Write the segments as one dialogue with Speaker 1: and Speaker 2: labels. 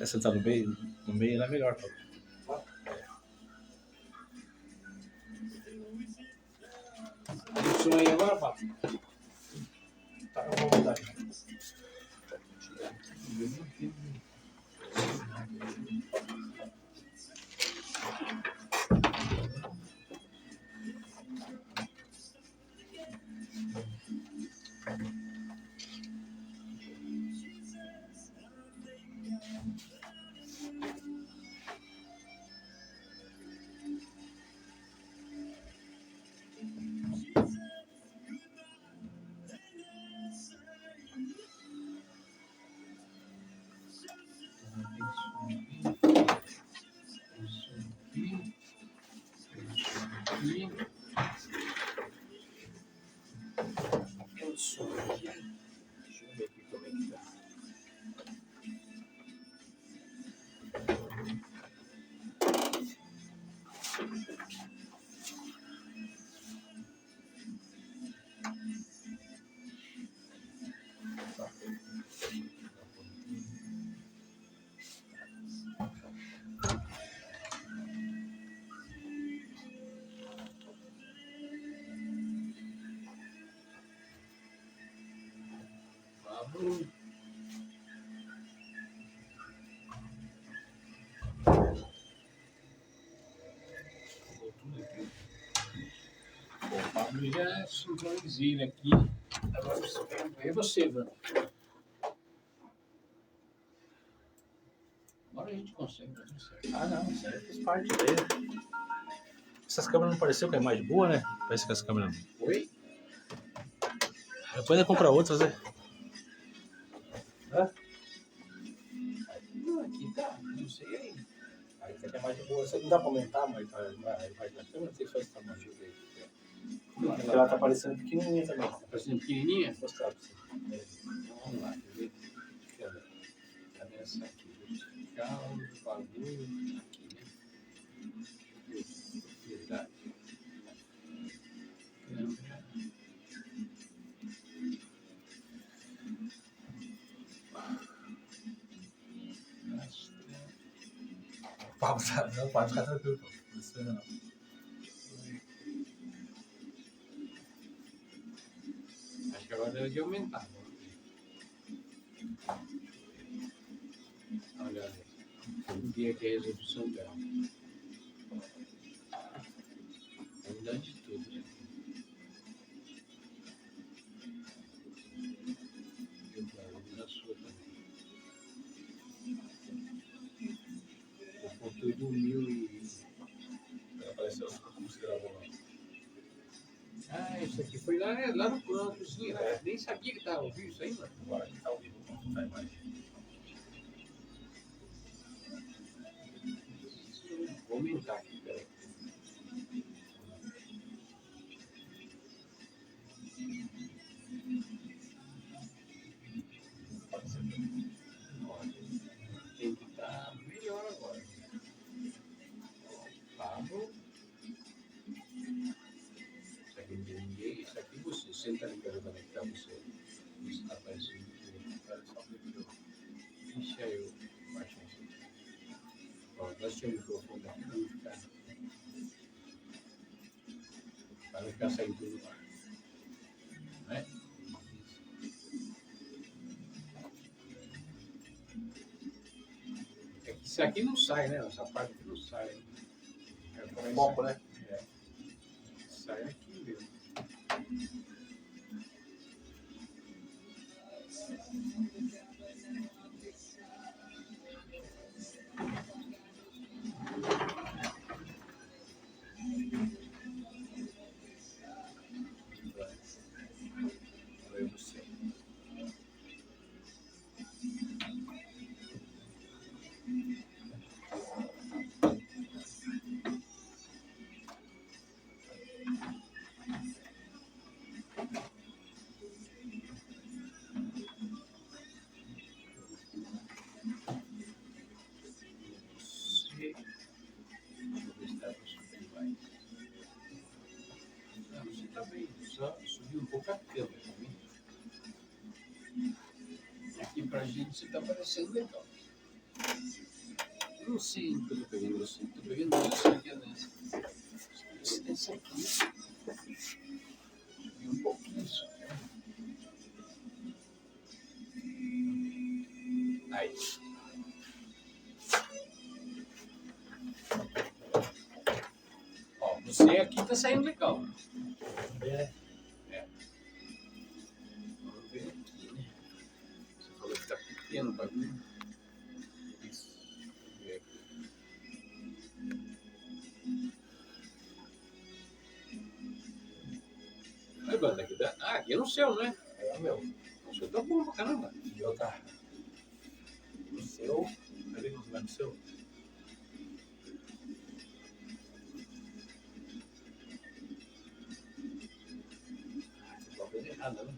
Speaker 1: sentar no meio é melhor.
Speaker 2: Isso aí agora, papo.
Speaker 1: Tá à vontade.
Speaker 2: Deixa eu ver aqui como é que tá. Vamos. O Pablo já sincronizei ele aqui. Agora é você, Bruno. Agora a gente consegue fazer certo.
Speaker 1: Ah, não, isso aí faz parte dele. Essas câmeras não pareciam com a imagem boa, né? Parece que as câmeras.
Speaker 2: Oi?
Speaker 1: Depois ele compra outras, né?
Speaker 2: Não, aqui tá. Não sei aí.
Speaker 1: Aí tem a imagem boa. Você não dá pra aumentar mas a imagem da câmera, não sei se faz tamanho. Deixa eu ver. Porque ela tá parecendo pequenininha também.
Speaker 2: Tá parecendo pequenininha?
Speaker 1: Vou mostrar pra você.
Speaker 2: Vamos lá, quer ver? Cadê essa aqui? Vertical, bagulho, aqui, né? Propriedade. Câmera.
Speaker 1: O Pablo tá. Não, o Pablo fica tranquilo, pô. Isso não.
Speaker 2: Acho que agora deve de aumentar. Olha aí. Vamos ver aqui a resolução dela. Vamos dar de tudo, né? Vamos dar sua também. O conteúdo 1000 e...
Speaker 1: Apareceu como se gravou lá.
Speaker 2: Ah, isso aqui foi lá no cozinha, né? Nem sabia que tava ouvindo isso aí, mano.
Speaker 1: Agora aqui tá ao vivo, vamos botar a imagem.
Speaker 2: Vou aumentar aqui, peraí. Tem que estar melhor agora. Pablo. Isso aqui não tem ninguém. Isso aqui você. Senta ali pra eu conectar você. Isso tá aparecendo. Deixa eu baixar isso aqui. Ó, nós tínhamos o microfone daqui pra não ficar. Para não ficar saindo tudo no ar. Né? É que isso aqui não sai, né? Essa parte aqui não sai. É
Speaker 1: Foco, né?
Speaker 2: É. Sai aqui mesmo. Agora eu você. Você tá bem, só subiu um pouco a câmera também. Aqui pra gente você tá parecendo legal. Não sei o que eu tô pegando você. Tô pegando isso aqui, nessa. Esse aqui. E um pouquinho isso. Aí. Ó, você aqui tá saindo legal.
Speaker 1: É.
Speaker 2: Vamos ver aqui, né? Você falou que tá pequeno o bagulho. Isso. Vamos ver aqui. Aí, banda, aqui dá. Ah, aqui é no céu, né?
Speaker 1: É o meu.
Speaker 2: O seu tá bom pra caramba.
Speaker 1: E eu tá. O seu. Ali no lugar do seu.
Speaker 2: Não coisa errada, né?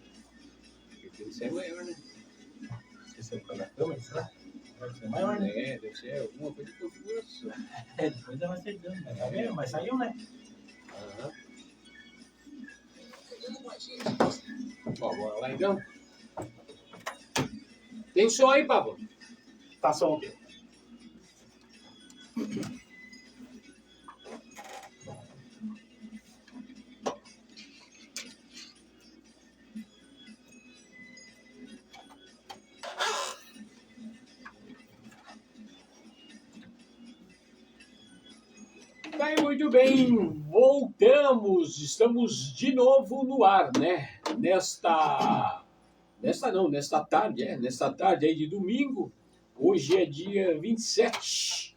Speaker 2: Porque tem que ser maior, né?
Speaker 1: Se você for na câmera, será? Vai ser maior, né?
Speaker 2: É, deve ser alguma coisa de configuração.
Speaker 1: É, depois ela vai ser grande. Mas tá vendo? Mas saiu, né?
Speaker 2: Aham. Ó, bora lá então. Tem som aí, Pablo?
Speaker 1: Tá só o quê?
Speaker 2: Bem, muito bem, voltamos, estamos de novo no ar, né? Nesta tarde aí de domingo, hoje é dia 27,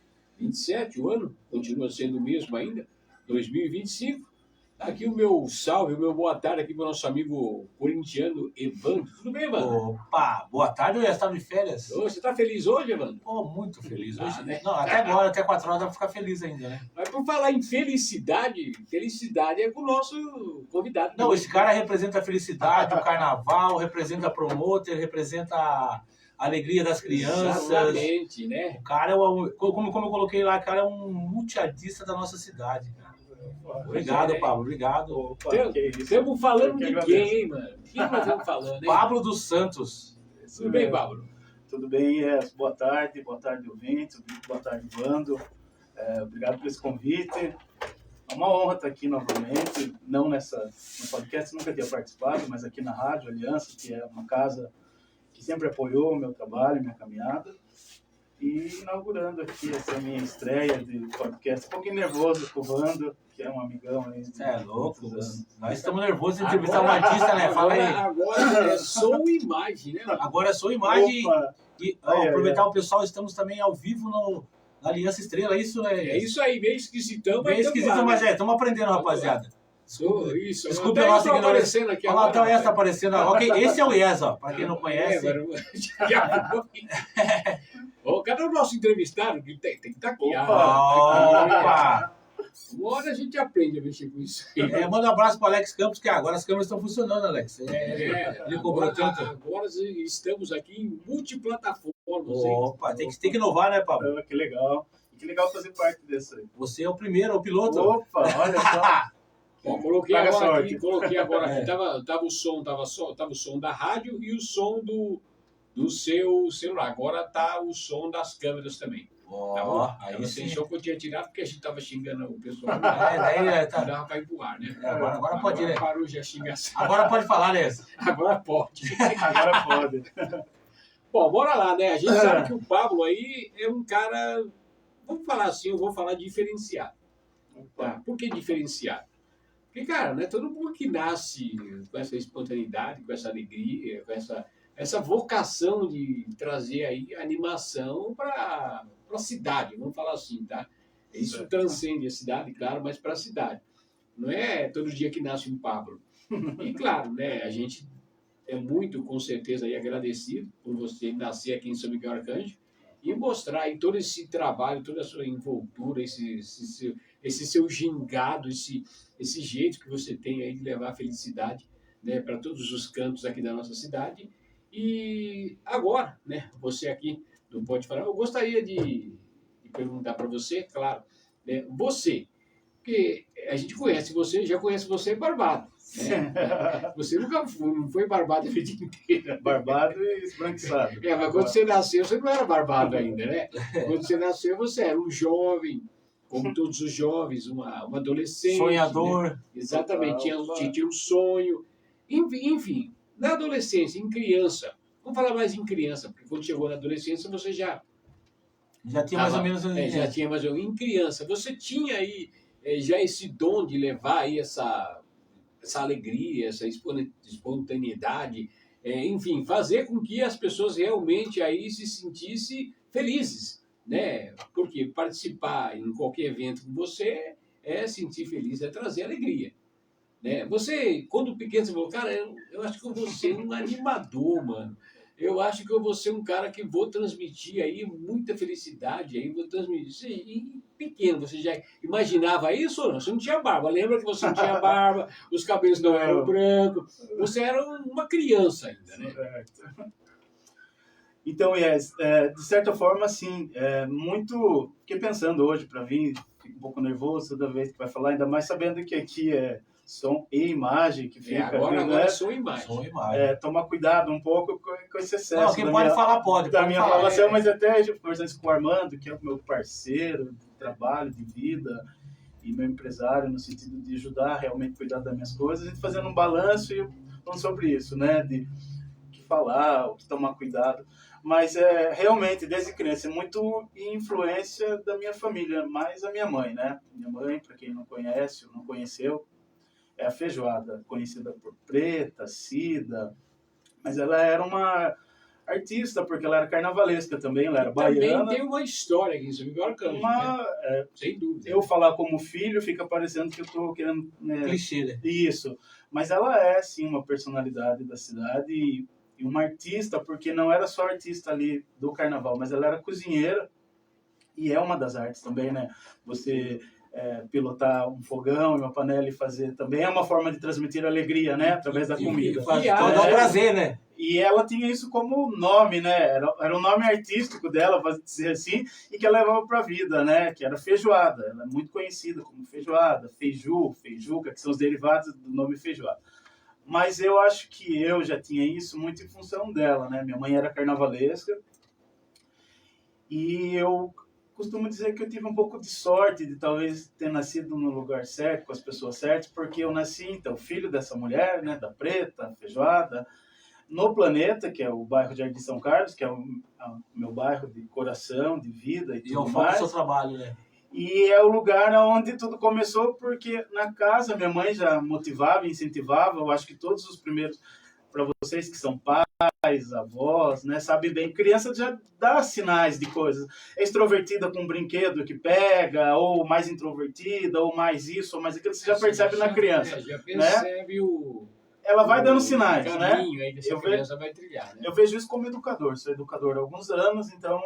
Speaker 2: o ano, continua sendo o mesmo ainda, 2025. Tá aqui o meu salve, o meu boa tarde aqui para o nosso amigo corintiano Evandro. Tudo bem, Evandro?
Speaker 1: Opa, boa tarde, eu ia estar de férias.
Speaker 2: Ô, você tá feliz hoje, Evandro?
Speaker 1: Pô, muito feliz hoje.
Speaker 2: Ah, né?
Speaker 1: Não, até agora, até 4 horas, dá pra ficar feliz ainda, né?
Speaker 2: Mas por falar em felicidade é com o nosso convidado.
Speaker 1: Não, esse cara representa a felicidade, o carnaval, representa a promoter, representa a alegria das crianças.
Speaker 2: Exatamente, né?
Speaker 1: O cara, como eu coloquei lá, o cara é um multiartista da nossa cidade. Obrigado, Pablo, obrigado.
Speaker 3: Opa,
Speaker 2: Então,
Speaker 3: que isso.
Speaker 2: estamos falando
Speaker 3: Eu que
Speaker 2: de
Speaker 3: agradeço.
Speaker 2: quem, mano? Quem nós estamos falando, hein?
Speaker 1: Pablo dos Santos.
Speaker 2: Tudo bem, Pablo?
Speaker 3: Tudo bem? Boa tarde, ouvintes, boa tarde, Vando. Obrigado por esse convite. É uma honra estar aqui novamente, não no podcast, nunca tinha participado, mas aqui na Rádio Aliança, que é uma casa que sempre apoiou o meu trabalho, minha caminhada. E inaugurando aqui essa minha estreia de podcast, um pouquinho nervoso com o Vando, que é um amigão aí.
Speaker 1: Você é louco? Nós estamos nervosos de entrevistar um artista, né? Fala aí.
Speaker 2: Agora é som e imagem, né?
Speaker 1: Agora é só imagem.
Speaker 3: Opa,
Speaker 1: E aproveitar o pessoal, estamos também ao vivo na Aliança Estrela, isso
Speaker 2: É isso aí, meio esquisitão,
Speaker 1: Bem esquisito,
Speaker 2: lá,
Speaker 1: mas
Speaker 2: né?
Speaker 1: estamos aprendendo, rapaziada.
Speaker 2: Isso.
Speaker 1: Desculpe
Speaker 2: Até
Speaker 1: a nossa
Speaker 2: eu tô
Speaker 1: ignorância.
Speaker 2: aparecendo aqui
Speaker 1: Olha lá, até o
Speaker 2: agora,
Speaker 1: Ies tá aparecendo agora. Ok, esse é o Ies, ó. Pra quem não conhece.
Speaker 2: Cadê o nosso entrevistado? Que tem que estar aqui.
Speaker 1: Opa!
Speaker 2: Uma hora a gente aprende a mexer com isso aí.
Speaker 1: Manda um abraço pro Alex Campos, que agora as câmeras estão funcionando, Alex. Ele cobrou tanto.
Speaker 2: Agora estamos aqui em multiplataformas.
Speaker 1: Opa, tem que inovar, né, Pablo?
Speaker 3: que legal. Que legal fazer parte desse aí.
Speaker 1: Você é o primeiro, o piloto.
Speaker 3: Opa, olha só.
Speaker 2: Ó, coloquei
Speaker 3: Paga
Speaker 2: agora
Speaker 3: sorte.
Speaker 2: aqui, tava o som da rádio e o som do seu celular. Agora tá o som das câmeras também. Tá bom?
Speaker 1: Ó, aí
Speaker 2: Tava
Speaker 1: sim.
Speaker 2: sem som que eu tinha tirado porque a gente tava xingando o pessoal.
Speaker 1: Daí tá.
Speaker 2: Não dava pra ir pro ar, né?
Speaker 1: Agora pode ir, né?
Speaker 2: Parou já a xingação.
Speaker 1: Agora pode falar, né?
Speaker 2: Agora pode.
Speaker 3: Agora pode.
Speaker 2: Bom, bora lá, né? A gente sabe que o Pablo aí é um cara, vamos falar assim, eu vou falar diferenciado. Tá? Por que diferenciado? Porque, cara, não é todo mundo que nasce com essa espontaneidade, com essa alegria, com essa vocação de trazer aí animação para a cidade, vamos falar assim, tá? Isso transcende a cidade, claro, mas para a cidade. Não é todo dia que nasce um Pablo. E, claro, né, a gente é muito, com certeza, aí, agradecido por você nascer aqui em São Miguel Arcanjo e mostrar aí todo esse trabalho, toda a sua envoltura, esse seu gingado, esse jeito que você tem aí de levar a felicidade, né, para todos os cantos aqui da nossa cidade. E agora, né, você aqui não pode falar, eu gostaria de perguntar para você, claro, né, você Porque a gente conhece você, já conhece você barbado. Né? Você nunca não foi barbado a vida inteira.
Speaker 3: Barbado e esbranquiçado.
Speaker 2: Mas quando você nasceu, você não era barbado ainda, né? Quando você nasceu, você era um jovem, como todos os jovens, uma adolescente.
Speaker 4: Sonhador.
Speaker 2: Né? Exatamente, tinha um sonho. Enfim, na adolescência, em criança, vamos falar mais em criança, porque quando chegou na adolescência, você já
Speaker 4: tinha mais ou menos...
Speaker 2: já tinha mais ou menos. Em criança, você tinha aí já esse dom de levar aí essa alegria, essa espontaneidade, enfim, fazer com que as pessoas realmente aí se sentissem felizes, né? Porque participar em qualquer evento com você é sentir feliz, é trazer alegria. Né? Você, quando pequeno, você falou, cara, eu acho que eu vou ser um animador, mano. Eu acho que eu vou ser um cara que vou transmitir aí muita felicidade, aí vou transmitir. E pequeno, você já imaginava isso ou não? Você não tinha barba. Lembra que você não tinha barba, os cabelos não eram brancos. Você era uma criança ainda, né?
Speaker 3: Certo. Então, de certa forma, assim, muito... Fiquei pensando hoje para vir, fico um pouco nervoso toda vez que vai falar, ainda mais sabendo que aqui é som e imagem que fica.
Speaker 2: Agora
Speaker 3: né?
Speaker 2: é som e imagem.
Speaker 3: Tomar cuidado um pouco com esse excesso.
Speaker 4: Não, quem pode falar pode.
Speaker 3: Da minha falação, mas até conversando isso com o Armando, que é o meu parceiro de trabalho, de vida, e meu empresário, no sentido de ajudar realmente a cuidar das minhas coisas, a gente fazendo um balanço e falando sobre isso, né? De o que falar, o que tomar cuidado. Mas realmente, desde criança, é muito influência da minha família, mais a minha mãe, né? Minha mãe, para quem não conhece ou não conheceu, é a feijoada, conhecida por Preta, Cida, mas ela era uma artista, porque ela era carnavalesca também, ela era baiana.
Speaker 2: Também tem uma história aqui, isso é Arcanjo, né? Sem dúvida.
Speaker 3: Eu falar como filho, fica parecendo que eu estou querendo...
Speaker 4: Clichê, né?
Speaker 3: Isso, mas ela é, sim, uma personalidade da cidade e uma artista, porque não era só artista ali do carnaval, mas ela era cozinheira e é uma das artes também, né? Você pilotar um fogão e uma panela e fazer também é uma forma de transmitir alegria, né? Através da comida.
Speaker 4: Dá prazer, né?
Speaker 3: E ela tinha isso como nome, né? Era um nome artístico dela, vamos dizer assim, e que ela levava para a vida, né? Que era feijoada. Ela é muito conhecida como feijoada, feiju, feijuca, que são os derivados do nome feijoada. Mas eu acho que eu já tinha isso muito em função dela, né? Minha mãe era carnavalesca e eu costumo dizer que eu tive um pouco de sorte de talvez ter nascido no lugar certo, com as pessoas certas, porque eu nasci, então, filho dessa mulher, né? Da Preta, feijoada, no Planeta, que é o bairro de Jardim São Carlos, que é o meu bairro de coração, de vida e tudo mais.
Speaker 4: E é o seu trabalho, né?
Speaker 3: E é o lugar onde tudo começou, porque na casa minha mãe já motivava, incentivava. Eu acho que todos os primeiros, para vocês que são pais, avós, né, sabem bem, criança já dá sinais de coisas. É extrovertida com um brinquedo que pega, ou mais introvertida, ou mais isso, ou mais aquilo. Você já percebe na criança.
Speaker 2: Já percebe, né?
Speaker 3: Ela vai dando sinais, né?
Speaker 2: Aí dessa criança vai trilhar, né?
Speaker 3: Eu vejo isso como educador. Sou educador há alguns anos, então...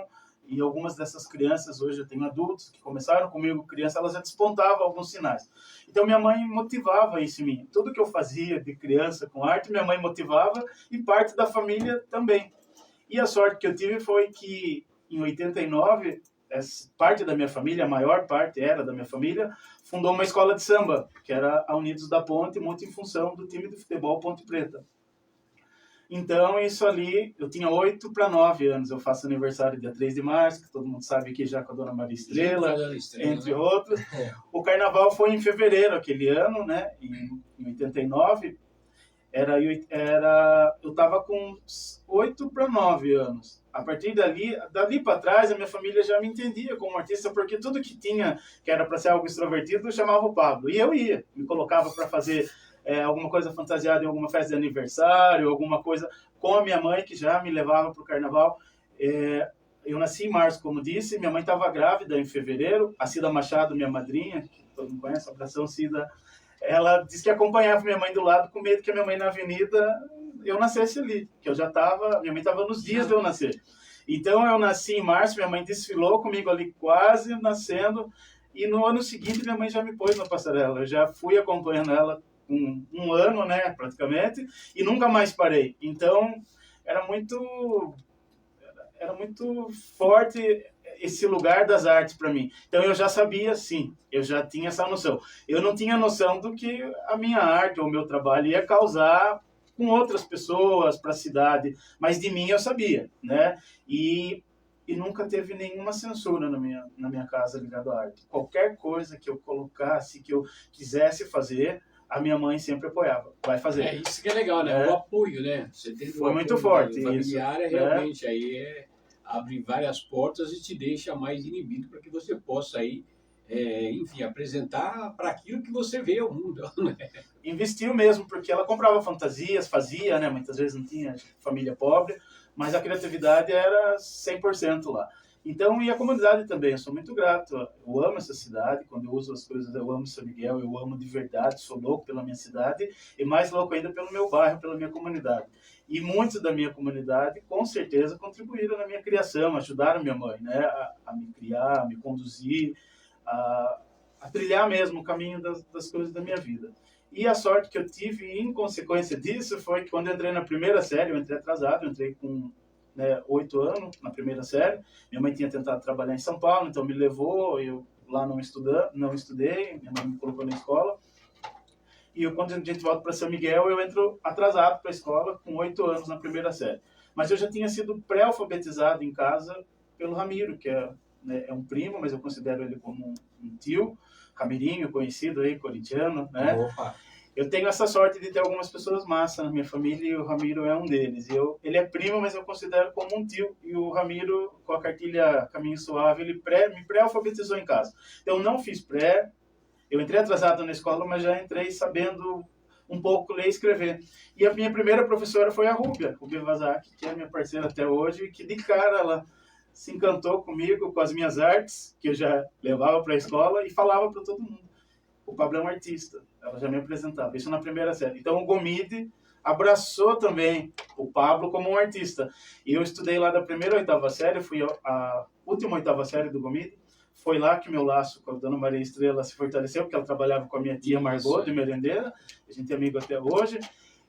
Speaker 3: E algumas dessas crianças, hoje eu tenho adultos que começaram comigo, criança, elas já despontavam alguns sinais. Então minha mãe motivava isso em mim. Tudo que eu fazia de criança com arte, minha mãe motivava e parte da família também. E a sorte que eu tive foi que em 89, parte da minha família, a maior parte era da minha família, fundou uma escola de samba, que era a Unidos da Ponte, muito em função do time de futebol Ponte Preta. Então, isso ali, eu tinha 8 para 9 anos. Eu faço aniversário dia 3 de março, que todo mundo sabe aqui já com a Dona Maria Estrela, entre outros. O carnaval foi em fevereiro aquele ano, né? Em 89. Eu estava com 8 para 9 anos. A partir dali para trás, a minha família já me entendia como artista, porque tudo que tinha, que era para ser algo extrovertido, eu chamava o Pablo. E eu ia, me colocava para fazer... alguma coisa fantasiada em alguma festa de aniversário, alguma coisa com a minha mãe, que já me levava para o carnaval. Eu nasci em março, como disse, minha mãe estava grávida em fevereiro. A Cida Machado, minha madrinha, que todo mundo conhece, abração, Cida, ela disse que acompanhava minha mãe do lado com medo que a minha mãe na avenida eu nascesse ali, que eu já estava, minha mãe estava nos dias de eu nascer. Então eu nasci em março, minha mãe desfilou comigo ali quase nascendo, e no ano seguinte minha mãe já me pôs na passarela. Eu já fui acompanhando ela um ano, né, praticamente, e nunca mais parei. Então, era muito forte esse lugar das artes para mim. Então eu já sabia, sim, eu já tinha essa noção. Eu não tinha noção do que a minha arte ou o meu trabalho ia causar com outras pessoas, para a cidade, mas de mim eu sabia, né? E nunca teve nenhuma censura na minha casa ligado à arte. Qualquer coisa que eu colocasse, que eu quisesse fazer, a minha mãe sempre apoiava. Vai fazer.
Speaker 2: É isso que é legal, né?
Speaker 3: É.
Speaker 2: O apoio, né? Você tem
Speaker 3: Foi
Speaker 2: o
Speaker 3: muito
Speaker 2: apoio
Speaker 3: forte
Speaker 2: familiar,
Speaker 3: isso,
Speaker 2: realmente aí abre várias portas e te deixa mais inibido para que você possa aí, enfim, apresentar para aquilo que você vê ao mundo. Né?
Speaker 3: Investiu mesmo, porque ela comprava fantasias, fazia, né? Muitas vezes não tinha família pobre, mas a criatividade era 100% lá. Então, e a comunidade também, eu sou muito grato. Eu amo essa cidade, quando eu uso as coisas, eu amo São Miguel, eu amo de verdade, sou louco pela minha cidade e mais louco ainda pelo meu bairro, pela minha comunidade. E muitos da minha comunidade, com certeza, contribuíram na minha criação, ajudaram minha mãe, né, a me criar, a me conduzir, a trilhar mesmo o caminho das coisas da minha vida. E a sorte que eu tive em consequência disso foi que quando eu entrei na primeira série, eu entrei atrasado, eu entrei com 8 anos na primeira série. Minha mãe tinha tentado trabalhar em São Paulo, então me levou, eu lá não estudei, minha mãe me colocou na escola. E quando a gente volta para São Miguel, eu entro atrasado para a escola, com 8 anos na primeira série. Mas eu já tinha sido pré-alfabetizado em casa pelo Ramiro, que é um primo, mas eu considero ele como um tio, Camirinho, conhecido aí, corintiano, né?
Speaker 4: Opa.
Speaker 3: Eu tenho essa sorte de ter algumas pessoas massa na minha família e o Ramiro é um deles. Ele é primo, mas eu considero como um tio. E o Ramiro, com a cartilha Caminho Suave, ele me pré-alfabetizou em casa. Eu não fiz pré, eu entrei atrasado na escola, mas já entrei sabendo um pouco ler e escrever. E a minha primeira professora foi a Rúbia Vazak, que é minha parceira até hoje, e que de cara ela se encantou comigo, com as minhas artes, que eu já levava para a escola e falava para todo mundo. O Pablo é um artista. Ela já me apresentava. Isso na primeira série. Então o Gomide abraçou também o Pablo como um artista. E eu estudei lá da primeira à 8ª série, fui a última 8ª série do Gomide. Foi lá que meu laço com a Dona Maria Estrela se fortaleceu, porque ela trabalhava com a minha tia Margot, de merendeira. A gente é amigo até hoje.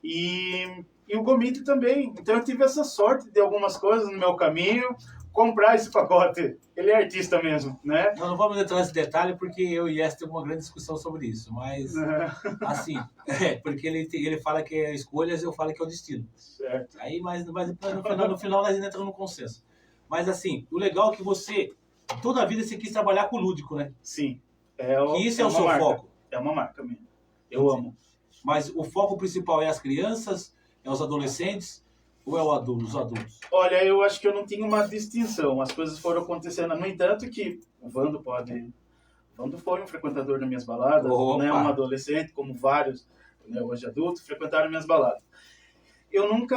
Speaker 3: E o Gomide também. Então eu tive essa sorte de algumas coisas no meu caminho, comprar esse pacote. Ele é artista mesmo, né?
Speaker 4: Nós não vamos entrar nesse detalhe porque eu e Yas temos uma grande discussão sobre isso, mas assim, porque ele fala que é escolhas, eu falo que é o destino.
Speaker 3: Certo.
Speaker 4: Aí, mas no final nós entramos no consenso. Mas assim, o legal é que você, toda a vida você quis trabalhar com o lúdico, né?
Speaker 3: Sim.
Speaker 4: Que isso é o seu
Speaker 3: marca.
Speaker 4: foco.
Speaker 3: É uma marca minha. Eu amo.
Speaker 4: Mas o foco principal é as crianças, é os adolescentes ou é os adultos?
Speaker 3: Olha, eu acho que eu não tinha uma distinção. As coisas foram acontecendo. No entanto, que o Vando foi um frequentador das minhas baladas, né? Um adolescente, como vários, né, hoje adultos, frequentaram minhas baladas. Eu nunca...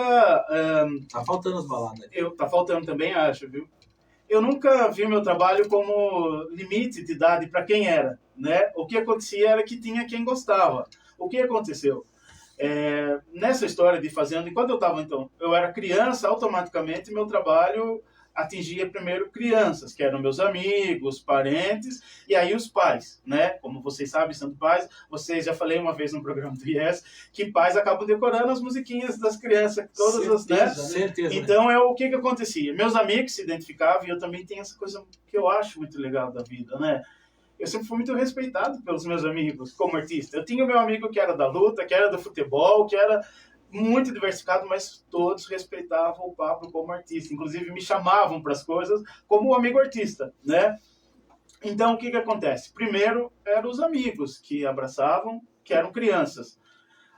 Speaker 4: Tá faltando as baladas.
Speaker 3: Tá faltando também, acho, viu? Eu nunca vi meu trabalho como limite de idade para quem era, né? O que acontecia era que tinha quem gostava. O que aconteceu? Nessa história de fazenda, enquanto eu era criança, automaticamente meu trabalho atingia primeiro crianças, que eram meus amigos, parentes, e aí os pais, né? Como vocês sabem, sendo pais, vocês já falei uma vez no programa do IES, que pais acabam decorando as musiquinhas das crianças, todas as, né?
Speaker 4: Certeza.
Speaker 3: Então, o que acontecia? Meus amigos se identificavam, e eu também tenho essa coisa que eu acho muito legal da vida, né? Eu sempre fui muito respeitado pelos meus amigos como artista. Eu tinha o meu amigo que era da luta, que era do futebol, que era muito diversificado, mas todos respeitavam o Pablo como artista. Inclusive, me chamavam para as coisas como amigo artista, né? Então, o que acontece? Primeiro, eram os amigos que abraçavam, que eram crianças.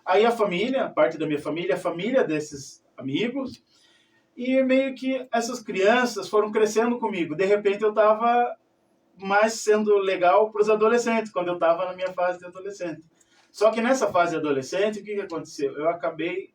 Speaker 3: Aí a família, parte da minha família, a família desses amigos, e meio que essas crianças foram crescendo comigo. De repente, eu estava mais sendo legal para os adolescentes, quando eu estava na minha fase de adolescente. Só que nessa fase de adolescente, o que aconteceu? Eu acabei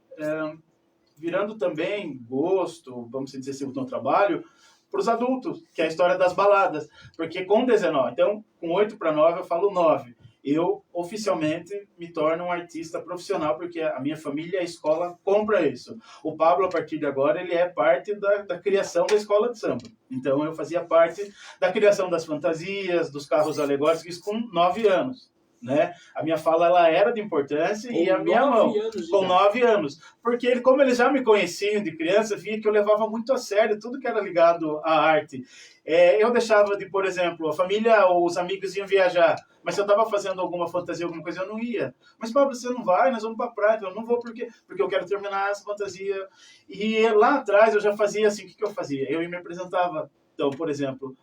Speaker 3: virando também gosto, vamos dizer assim, o meu trabalho, para os adultos, que é a história das baladas. Porque com 19, então com 8 para 9, eu falo 9. Eu oficialmente me torno um artista profissional, porque a minha família e a escola compra isso. O Pablo, a partir de agora, ele é parte da criação da escola de samba. Então, eu fazia parte da criação das fantasias, dos carros alegóricos, isso com 9 anos. né? A minha fala ela era de importância e a minha mão, com 9 anos. Porque como eles já me conheciam de criança, via que eu levava muito a sério tudo que era ligado à arte. Eu deixava de, por exemplo, a família ou os amigos iam viajar, mas se eu estava fazendo alguma fantasia, alguma coisa, eu não ia. Mas, Pablo, você não vai? Nós vamos para a praia. Eu não vou porque eu quero terminar essa fantasia. E lá atrás eu já fazia assim, o que eu fazia? Eu me apresentava, então, por exemplo,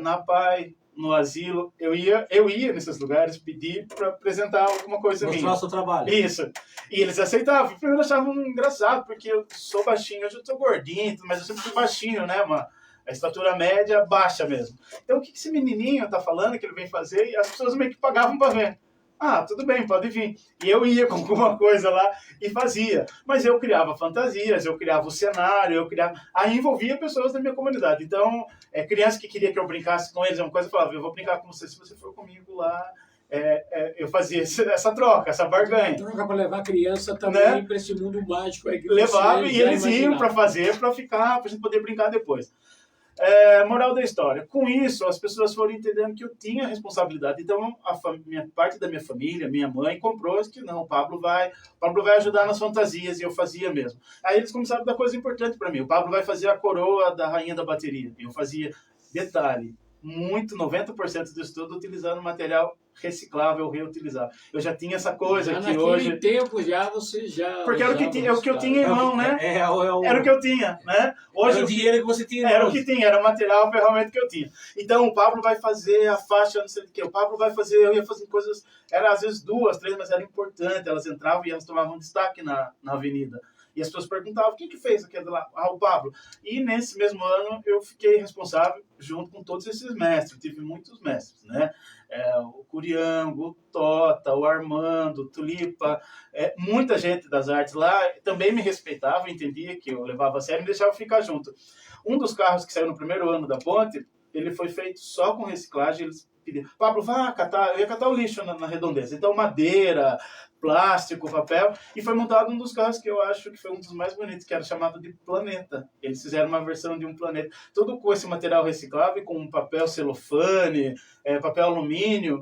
Speaker 3: na PAI, no asilo, eu ia nesses lugares pedir para apresentar alguma coisa minha.
Speaker 4: Mostrar o seu trabalho.
Speaker 3: Isso. E eles aceitavam. Primeiro achavam engraçado, porque eu sou baixinho, hoje eu tô gordinho, mas eu sempre fui baixinho, né, mano? A estatura média baixa mesmo. Então, o que esse menininho tá falando que ele vem fazer? E as pessoas meio que pagavam para ver. Ah, tudo bem, pode vir. E eu ia com alguma coisa lá e fazia. Mas eu criava fantasias, eu criava o cenário, aí envolvia pessoas da minha comunidade. Então, criança que queria que eu brincasse com eles, uma coisa, eu falava, eu vou brincar com você se você for comigo lá. Eu fazia essa troca, essa barganha.
Speaker 2: Troca para levar a criança também, né, para esse mundo mágico. Aí que
Speaker 3: levava e eles iam para fazer, para ficar, para a gente poder brincar depois. Moral da história. Com isso, as pessoas foram entendendo que eu tinha responsabilidade. Então, parte da minha família, minha mãe, comprou que não, o Pablo vai ajudar nas fantasias, e eu fazia mesmo. Aí eles começaram a dar coisa importante para mim. O Pablo vai fazer a coroa da rainha da bateria. Eu fazia, detalhe, 90% do estudo utilizando material reciclável, reutilizável. Eu já tinha essa coisa
Speaker 2: já
Speaker 3: que hoje...
Speaker 2: naquele tempo já você já...
Speaker 3: Porque era o que eu tinha em mão, né? Era o que eu tinha, né? Hoje,
Speaker 4: era o dinheiro que você tinha.
Speaker 3: Era o que tinha, era o material, a ferramenta que eu tinha. Então, o Pablo vai fazer a faixa, não sei o quê. O Pablo vai fazer, eu ia fazer coisas... Era às vezes 2, 3, mas era importante. Elas entravam e elas tomavam destaque na avenida. E as pessoas perguntavam, quem que fez aquilo lá? Ah, o Pablo. E nesse mesmo ano eu fiquei responsável junto com todos esses mestres. Eu tive muitos mestres, né? O Curiango, o Tota, o Armando, o Tulipa, muita gente das artes lá também me respeitava, entendia que eu levava a sério e me deixava ficar junto. Um dos carros que saiu no primeiro ano da ponte, ele foi feito só com reciclagem. Eles pediram, Pablo, vá catar, eu ia catar o lixo na redondeza. Então, madeira, plástico, papel, e foi montado um dos carros que eu acho que foi um dos mais bonitos, que era chamado de Planeta. Eles fizeram uma versão de um planeta, tudo com esse material reciclável, com papel celofane, papel alumínio,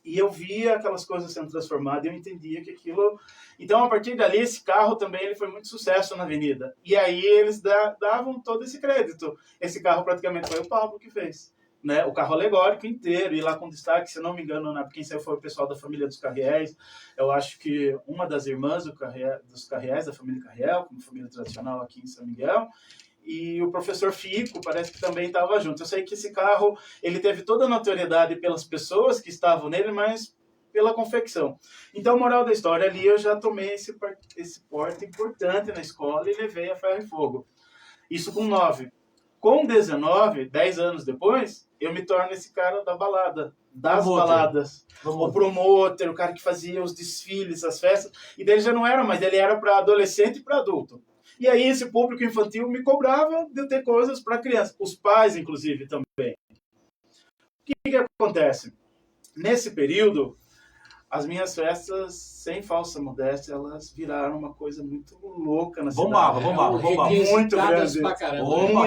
Speaker 3: e eu via aquelas coisas sendo transformadas, e eu entendia que aquilo... Então, a partir dali, esse carro também ele foi muito sucesso na avenida, e aí eles davam todo esse crédito. Esse carro praticamente foi o Pablo que fez. Né, o carro alegórico inteiro, e lá com destaque, se não me engano, quem saiu foi o pessoal da família dos Carriéis. Eu acho que uma das irmãs dos Carriéis, da família Carriel, como família tradicional aqui em São Miguel, e o professor Fico parece que também estava junto. Eu sei que esse carro ele teve toda a notoriedade pelas pessoas que estavam nele, mas pela confecção. Então, moral da história, ali eu já tomei esse porte importante na escola e levei a ferro e fogo. Isso com 9. Com 19, 10 anos depois, eu me torno esse cara da balada, das baladas. O promotor, o cara que fazia os desfiles, as festas. E daí já não era mais, ele era para adolescente e para adulto. E aí esse público infantil me cobrava de ter coisas para criança. Os pais, inclusive, também. O que acontece? Nesse período, as minhas festas, sem falsa modéstia, elas viraram uma coisa muito louca na cidade.
Speaker 4: Bombava.
Speaker 3: Muito grande.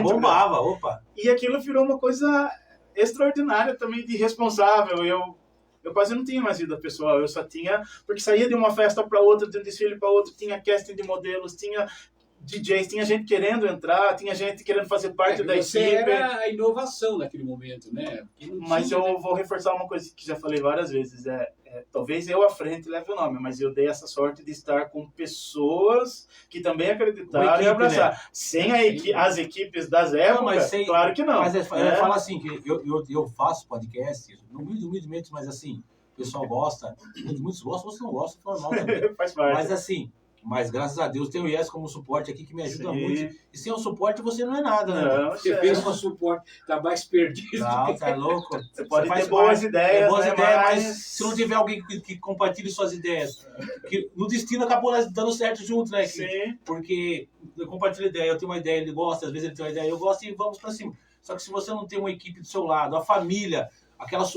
Speaker 4: Bombava.
Speaker 3: E aquilo virou uma coisa extraordinária também de responsável. Eu quase não tinha mais vida pessoal, eu só tinha... Porque saía de uma festa para outra, de um desfile para outro, tinha casting de modelos, tinha DJs, tinha gente querendo entrar, tinha gente querendo fazer parte da equipe.
Speaker 2: Era a inovação naquele momento, né?
Speaker 3: Mas eu vou reforçar uma coisa que já falei várias vezes, talvez eu à frente leve o nome, mas eu dei essa sorte de estar com pessoas que também acreditaram e abraçaram. Né? Sem as equipes das épocas, claro que não.
Speaker 4: Mas eu falo assim, que eu faço podcast, humildemente, mas assim, o pessoal gosta, muitos gostam, você não gosta, é normal também.
Speaker 3: Faz parte.
Speaker 4: Mas assim... Mas, graças a Deus, tem o Yes como suporte aqui que me ajuda muito. E sem o suporte, você não é nada, né?
Speaker 3: Não,
Speaker 2: você fez com o suporte, tá mais perdido.
Speaker 4: Não, tá louco.
Speaker 3: Você pode ter boas ideias,
Speaker 4: mas se não tiver alguém que compartilhe suas ideias, que no destino acabou dando certo junto, né?
Speaker 3: Sim.
Speaker 4: Porque eu compartilho ideia, eu tenho uma ideia, ele gosta, às vezes ele tem uma ideia, eu gosto e vamos pra cima. Só que se você não tem uma equipe do seu lado, a família,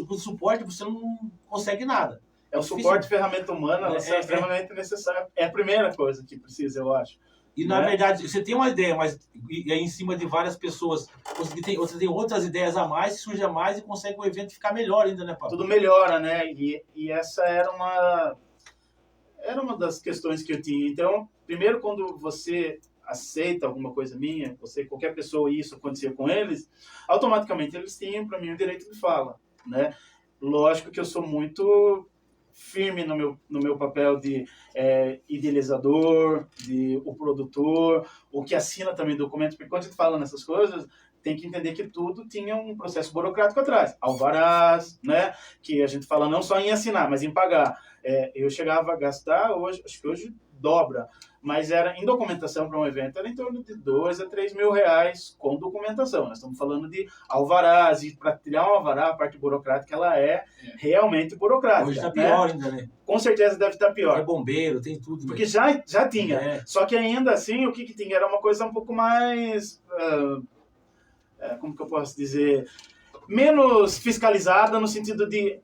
Speaker 4: o suporte, você não consegue nada.
Speaker 3: O suporte de ferramenta humana é extremamente necessário. É a primeira coisa que precisa, eu acho.
Speaker 4: E, na
Speaker 3: né?
Speaker 4: verdade, você tem uma ideia, mas e aí em cima de várias pessoas, você tem outras ideias a mais, surge a mais e consegue o evento ficar melhor ainda, né, Paulo?
Speaker 3: Tudo melhora, né? E essa era uma das questões que eu tinha. Então, primeiro, quando você aceita alguma coisa minha, qualquer pessoa, isso acontecia com eles, automaticamente eles tinham para mim o direito de fala, né? Lógico que eu sou muito firme no meu papel de idealizador, de o produtor, o que assina também documentos, porque quando a gente fala nessas coisas, tem que entender que tudo tinha um processo burocrático atrás. Alvarás, né? Que a gente fala não só em assinar, mas em pagar. Eu chegava a gastar, acho que hoje dobra, mas era em documentação para um evento, era em torno de 2 a 3 mil reais com documentação. Nós estamos falando de alvarás, e para tirar um alvará, a parte burocrática, ela é realmente burocrática.
Speaker 4: Hoje está pior ainda, né?
Speaker 3: Com certeza deve estar pior.
Speaker 4: Tem bombeiro, tem tudo.
Speaker 3: Porque já tinha. Só que ainda assim, o que tinha era uma coisa um pouco mais... como que eu posso dizer... menos fiscalizada no sentido de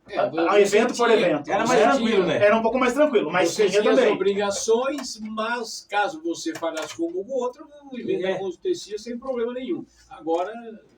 Speaker 3: evento por evento.
Speaker 4: Era mais tranquilo, né?
Speaker 3: Era um pouco mais tranquilo, mas
Speaker 2: você
Speaker 3: tinha
Speaker 2: tinha
Speaker 3: também.
Speaker 2: as obrigações, mas caso você falhasse como o outro, o evento acontecia sem problema nenhum. Agora,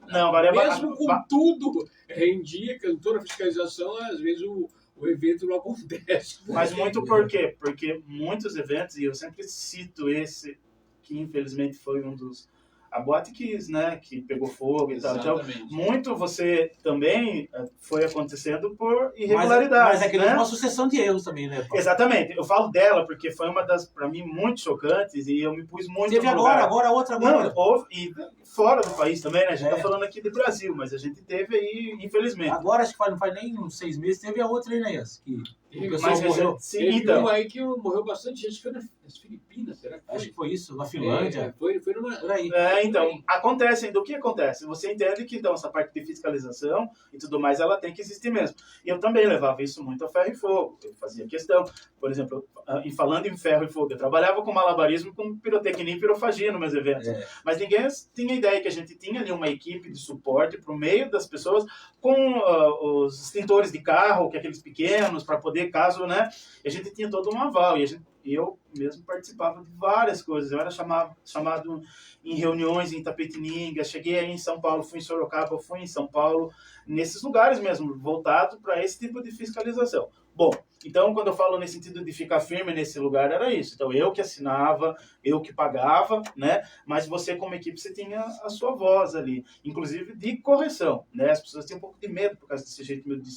Speaker 3: não, agora
Speaker 2: mesmo com tudo rendia, com toda a fiscalização, às vezes o evento não acontece.
Speaker 3: Mas muito por quê? Porque muitos eventos, e eu sempre cito esse, que infelizmente foi um dos... A Boate Kiss, né, que pegou fogo e tal. Então, muito você também foi acontecendo por irregularidades.
Speaker 4: Mas é que
Speaker 3: né?
Speaker 4: uma sucessão de erros também, né, Paulo?
Speaker 3: Exatamente. Eu falo dela porque foi uma das, para mim, muito chocantes e eu me pus muito
Speaker 4: Teve
Speaker 3: no lugar.
Speaker 4: agora outra.
Speaker 3: Não, e fora do país também, né? A gente tá falando aqui do Brasil, mas a gente teve aí, infelizmente.
Speaker 4: Agora, acho que não faz nem uns 6 meses, teve a outra aí, né, Yas? Que o pessoal
Speaker 3: Mas
Speaker 4: morreu.
Speaker 3: sim, então.
Speaker 2: Uma aí que morreu bastante gente, foi nas Filipinas, será que foi?
Speaker 4: Acho que foi isso, na Finlândia.
Speaker 2: Foi numa...
Speaker 4: Por aí.
Speaker 3: Então, acontece ainda. O que acontece? Você entende que, então, essa parte de fiscalização e tudo mais, ela tem que existir mesmo. E eu também levava isso muito a ferro e fogo. Eu fazia questão. Por exemplo, falando em ferro e fogo, eu trabalhava com malabarismo, com pirotecnia e pirofagia nos meus eventos. Mas ninguém tinha ideia que a gente tinha ali uma equipe de suporte para o meio das pessoas com os extintores de carro, que é aqueles pequenos, para poder, caso, né? E a gente tinha todo um aval. E eu mesmo participava de várias coisas. Eu era chamado em reuniões em Itapetininga, cheguei aí em São Paulo, fui em Sorocaba, fui em São Paulo, nesses lugares mesmo, voltado para esse tipo de fiscalização. Bom, então quando eu falo nesse sentido de ficar firme nesse lugar, era isso. Então eu que assinava, eu que pagava, né? Mas você como equipe, você tinha a sua voz ali, inclusive de correção, né? As pessoas tinham um pouco de medo por causa desse jeito meu de...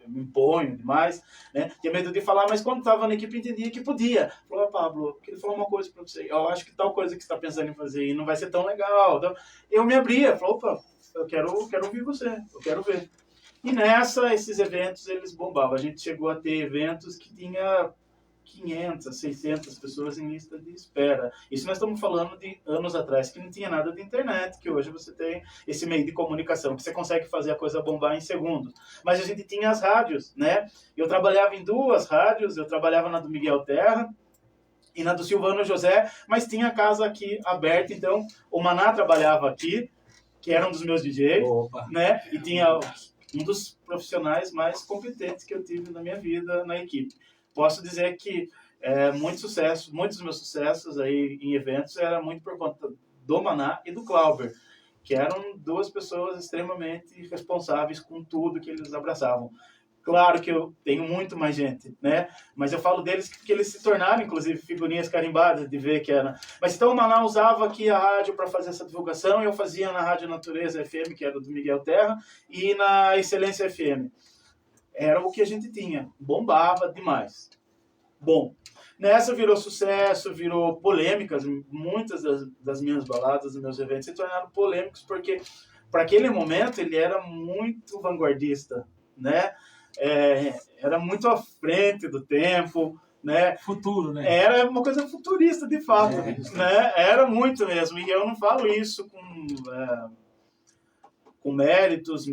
Speaker 3: Eu me imponho demais, né? Tinha medo de falar, mas quando estava na equipe entendia que podia. Falou, Pablo, eu queria falar uma coisa para você. Eu acho que tal coisa que você está pensando em fazer aí não vai ser tão legal. Então, eu me abria, falou, opa, eu quero ouvir você, eu quero ver. E nessa, esses eventos, eles bombavam. A gente chegou a ter eventos que tinha 500, 600 pessoas em lista de espera. Isso nós estamos falando de anos atrás, que não tinha nada de internet, que hoje você tem esse meio de comunicação, que você consegue fazer a coisa bombar em segundos. Mas a gente tinha as rádios, né? Eu trabalhava em 2 rádios, eu trabalhava na do Miguel Terra e na do Silvano José, mas tinha a casa aqui aberta, então o Maná trabalhava aqui, que era um dos meus DJs, né? E tinha um dos profissionais mais competentes que eu tive na minha vida na equipe. Posso dizer que muitos dos meus sucessos aí em eventos era muito por conta do Maná e do Clauber, que eram 2 pessoas extremamente responsáveis com tudo que eles abraçavam. Claro que eu tenho muito mais gente, né? Mas eu falo deles porque eles se tornaram, inclusive, figurinhas carimbadas de ver que era. Mas então o Maná usava aqui a rádio para fazer essa divulgação, eu fazia na Rádio Natureza FM, que era do Miguel Terra, e na Excelência FM. Era o que a gente tinha, bombava demais. Bom, nessa virou sucesso, virou polêmicas, muitas das minhas baladas, dos meus eventos se tornaram polêmicos, porque para aquele momento ele era muito vanguardista, né? Era muito à frente do tempo, né?
Speaker 4: Futuro, né?
Speaker 3: Era uma coisa futurista, de fato, né? Era muito mesmo, e eu não falo isso com méritos,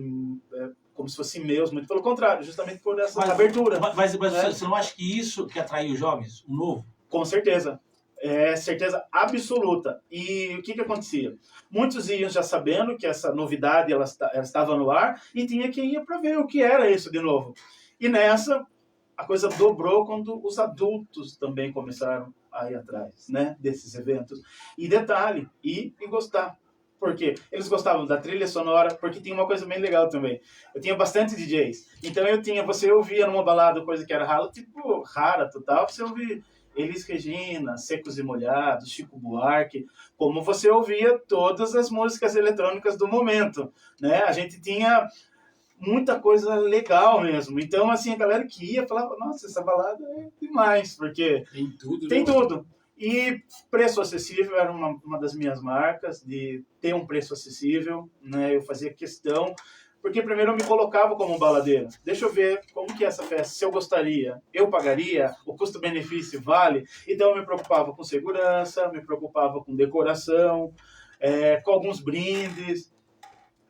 Speaker 3: como se fossem meus, muito pelo contrário, justamente por essa abertura.
Speaker 4: Mas você não acha que isso que atrai os jovens, o novo?
Speaker 3: Com certeza. Certeza absoluta. E o que acontecia? Muitos iam já sabendo que essa novidade ela estava no ar e tinha quem ia para ver o que era isso de novo. E nessa, a coisa dobrou quando os adultos também começaram a ir atrás, né, desses eventos. E detalhe, ir e gostar. Por quê? Eles gostavam da trilha sonora, porque tinha uma coisa bem legal também. Eu tinha bastante DJs. Então você ouvia numa balada coisa que era rara, tipo rara total, você ouvia Elis Regina, Secos e Molhados, Chico Buarque, como você ouvia todas as músicas eletrônicas do momento, né? A gente tinha muita coisa legal mesmo. Então, assim, a galera que ia falava, nossa, essa balada é demais, porque
Speaker 2: Tem tudo.
Speaker 3: tem
Speaker 2: né?
Speaker 3: tudo. E preço acessível era uma das minhas marcas, de ter um preço acessível, né? Eu fazia questão, porque primeiro eu me colocava como um baladeiro. Deixa eu ver como que é essa festa, se eu gostaria, eu pagaria, o custo-benefício vale. Então eu me preocupava com segurança, me preocupava com decoração, com alguns brindes,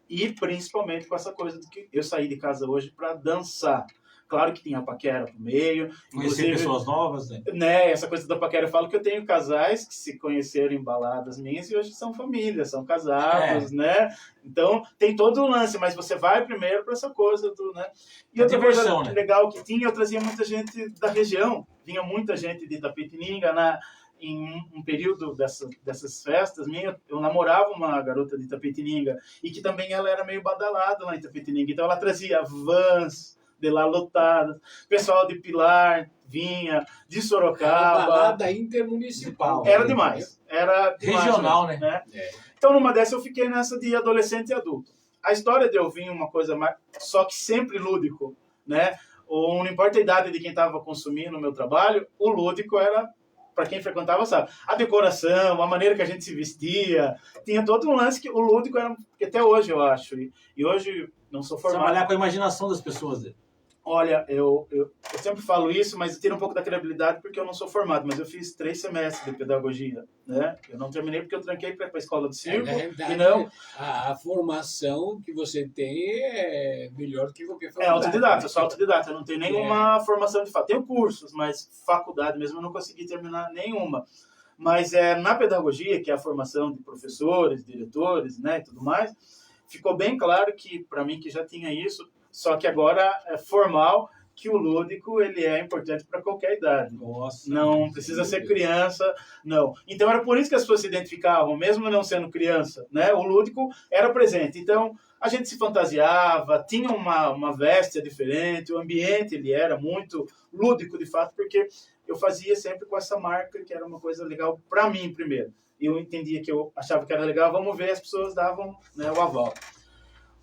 Speaker 3: e principalmente com essa coisa de que eu saí de casa hoje para dançar. Claro que tinha a paquera pro meio.
Speaker 4: Conhecer pessoas novas, né?
Speaker 3: Né? Essa coisa da paquera, eu falo que eu tenho casais que se conheceram em baladas minhas e hoje são famílias, são casados, né? Então, tem todo o lance, mas você vai primeiro para essa coisa do, né? E outra
Speaker 4: diversão,
Speaker 3: coisa legal que tinha, eu trazia muita gente da região. Vinha muita gente de Itapetininga, em um período dessas festas minhas, eu namorava uma garota de Itapetininga e que também ela era meio badalada lá em Itapetininga. Então, ela trazia vans de lá lotadas, pessoal de Pilar vinha, de Sorocaba.
Speaker 2: Uma balada intermunicipal.
Speaker 3: Era demais. Era demais,
Speaker 4: Regional, né?
Speaker 3: Então, numa dessas, eu fiquei nessa de adolescente e adulto. A história de eu vir uma coisa mais, só que sempre lúdico, né? Ou não importa a idade de quem estava consumindo o meu trabalho, o lúdico era, para quem frequentava, sabe? A decoração, a maneira que a gente se vestia, tinha todo um lance que o lúdico era, que até hoje eu acho. E hoje não sou formado.
Speaker 4: Trabalhar com a imaginação das pessoas, né?
Speaker 3: Olha, eu sempre falo isso, mas tira um pouco da credibilidade porque eu não sou formado, mas eu fiz 3 semestres de pedagogia, né? Eu não terminei porque eu tranquei para ir para a escola de circo.
Speaker 2: Na realidade,
Speaker 3: e não...
Speaker 2: a formação que você tem é melhor que qualquer faculdade.
Speaker 3: É autodidata, eu sou autodidata, eu não tenho nenhuma formação de fato. Tenho cursos, mas faculdade mesmo eu não consegui terminar nenhuma. Mas na pedagogia, que é a formação de professores, diretores, né, e tudo mais, ficou bem claro que, para mim, que já tinha isso, só que agora é formal, que o lúdico ele é importante para qualquer idade.
Speaker 4: Nossa.
Speaker 3: Não precisa ser criança, não. Então era por isso que as pessoas se identificavam, mesmo não sendo criança, né? O lúdico era presente. Então a gente se fantasiava, tinha uma veste diferente, o ambiente ele era muito lúdico de fato, porque eu fazia sempre com essa marca que era uma coisa legal para mim primeiro. Eu entendia que eu achava que era legal, vamos ver, as pessoas davam, né, o aval.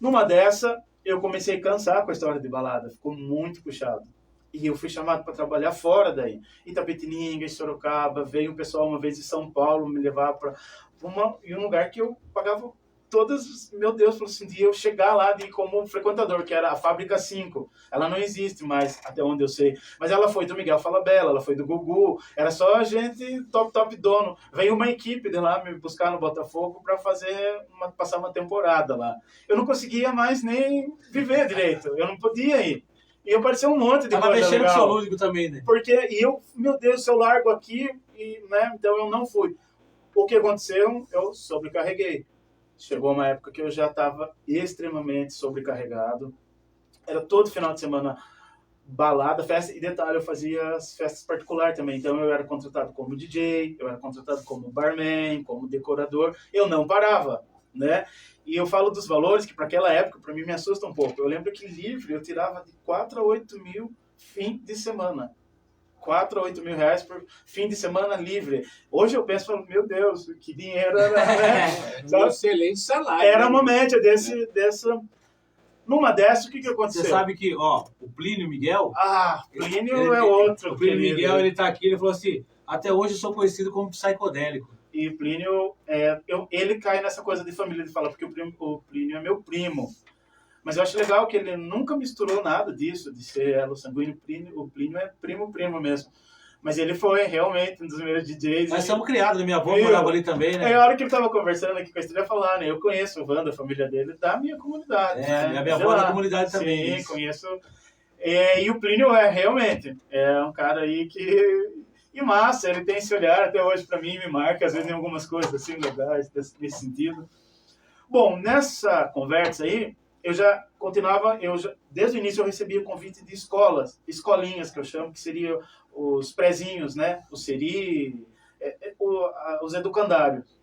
Speaker 3: Numa dessa eu comecei a cansar com a história de balada, ficou muito puxado. E eu fui chamado para trabalhar fora daí. Itapetininga, em Sorocaba, veio um pessoal uma vez de São Paulo me levar para um lugar que eu pagava todas, meu Deus, falou assim, de eu chegar lá como frequentador, que era a Fábrica 5. Ela não existe mais, até onde eu sei. Mas ela foi do Miguel Falabella, ela foi do Gugu, era só a gente top dono. Veio uma equipe de lá me buscar no Botafogo para passar uma temporada lá. Eu não conseguia mais nem viver direito, eu não podia ir. E apareceu um monte de
Speaker 4: Tava
Speaker 3: coisa
Speaker 4: mexendo
Speaker 3: legal.
Speaker 4: com o seu lúdico também, né?
Speaker 3: Porque meu Deus, se eu largo aqui, né, então eu não fui. O que aconteceu? Eu sobrecarreguei. Chegou uma época que eu já estava extremamente sobrecarregado. Era todo final de semana balada, festa. E detalhe, eu fazia as festas particulares também. Então eu era contratado como DJ, eu era contratado como barman, como decorador. Eu não parava, né? E eu falo dos valores que para aquela época, para mim, me assusta um pouco. Eu lembro que livre eu tirava de 4 a 8 mil fim de semana. 4 a 8 mil reais por fim de semana livre. Hoje eu penso, meu Deus, que dinheiro era, né?
Speaker 2: Um excelente salário.
Speaker 3: Era uma média dessa... Numa dessa, o que aconteceu?
Speaker 4: Você sabe que, ó, o Plínio Miguel...
Speaker 3: Plínio é outro.
Speaker 4: O Plínio
Speaker 3: querido.
Speaker 4: Miguel, ele tá aqui, ele falou assim, até hoje eu sou conhecido como psicodélico.
Speaker 3: E Plínio, ele cai nessa coisa de família, de falar, porque o Plínio é meu primo. Mas eu acho legal que ele nunca misturou nada disso, de ser elo sanguíneo. O Plínio é primo mesmo. Mas ele foi realmente um dos meus DJs.
Speaker 4: Nós somos criados, né? Minha avó morava ali também, né?
Speaker 3: É a hora que ele estava conversando aqui com a Estrela falar, né? Eu conheço o Wanda, a família dele, da minha comunidade.
Speaker 4: É,
Speaker 3: né?
Speaker 4: minha avó é da comunidade também.
Speaker 3: Sim,
Speaker 4: isso.
Speaker 3: conheço. E o Plínio realmente um cara aí que... E massa, ele tem esse olhar até hoje para mim, me marca, às vezes em algumas coisas assim legais, nesse sentido. Bom, nessa conversa aí, eu já continuava, desde o início eu recebia convite de escolinhas que eu chamo, que seriam os prezinhos, né? O Seri, os educandários.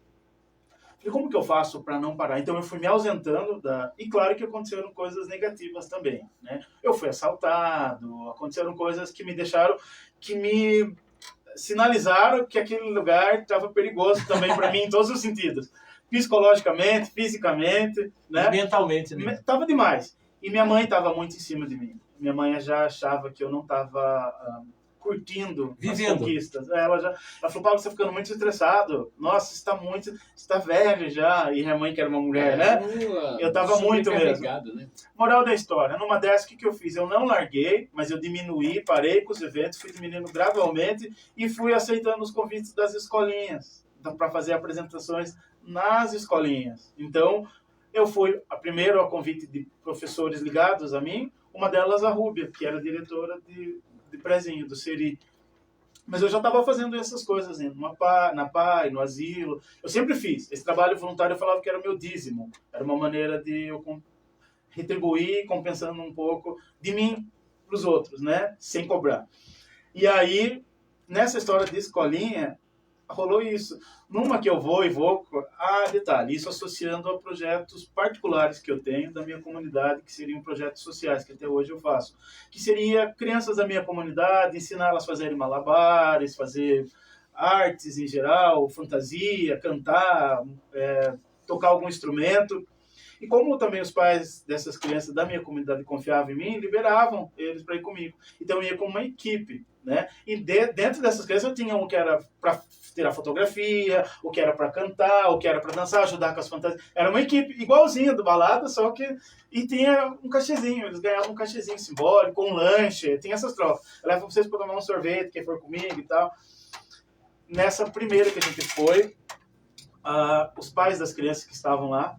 Speaker 3: E como que eu faço para não parar? Então eu fui me ausentando e claro que aconteceram coisas negativas também, né? Eu fui assaltado, aconteceram coisas que me deixaram, que me sinalizaram que aquele lugar estava perigoso também para mim em todos os sentidos. Psicologicamente, fisicamente, né?
Speaker 4: Mentalmente, né?
Speaker 3: Tava demais. E minha mãe estava muito em cima de mim. Minha mãe já achava que eu não estava curtindo
Speaker 4: Vivendo.
Speaker 3: as conquistas. Ela falou, Paulo, você está ficando muito estressado. Nossa, você está velho já. E minha mãe, que era uma mulher, né? Eu estava muito mesmo.
Speaker 2: Né?
Speaker 3: Moral da história, numa dessas, o que eu fiz? Eu não larguei, mas eu diminuí, parei com os eventos, fui diminuindo gradualmente e fui aceitando os convites das escolinhas para fazer apresentações nas escolinhas. Então, eu fui primeiro a convite de professores ligados a mim, uma delas a Rúbia, que era diretora de prézinho, do Seri. Mas eu já estava fazendo essas coisas, né? Na PAI, no asilo. Eu sempre fiz. Esse trabalho voluntário eu falava que era o meu dízimo. Era uma maneira de eu retribuir, compensando um pouco de mim para os outros, né? Sem cobrar. E aí, nessa história de escolinha, rolou isso. Numa que eu vou, detalhe, isso associando a projetos particulares que eu tenho da minha comunidade, que seriam projetos sociais, que até hoje eu faço. Que seria crianças da minha comunidade, ensiná-las a fazerem malabares, fazer artes em geral, fantasia, cantar, tocar algum instrumento. E como também os pais dessas crianças da minha comunidade confiavam em mim, liberavam eles para ir comigo. Então eu ia como uma equipe, né? E dentro dessas crianças eu tinha um que era para tirar fotografia, o que era para cantar, o que era para dançar, ajudar com as fantasias. Era uma equipe igualzinha do Balada, só que... E tinha um cachezinho, eles ganhavam um cachezinho simbólico, um lanche, tinha essas trocas. Eu levo vocês para tomar um sorvete, quem for comigo e tal. Nessa primeira que a gente foi, os pais das crianças que estavam lá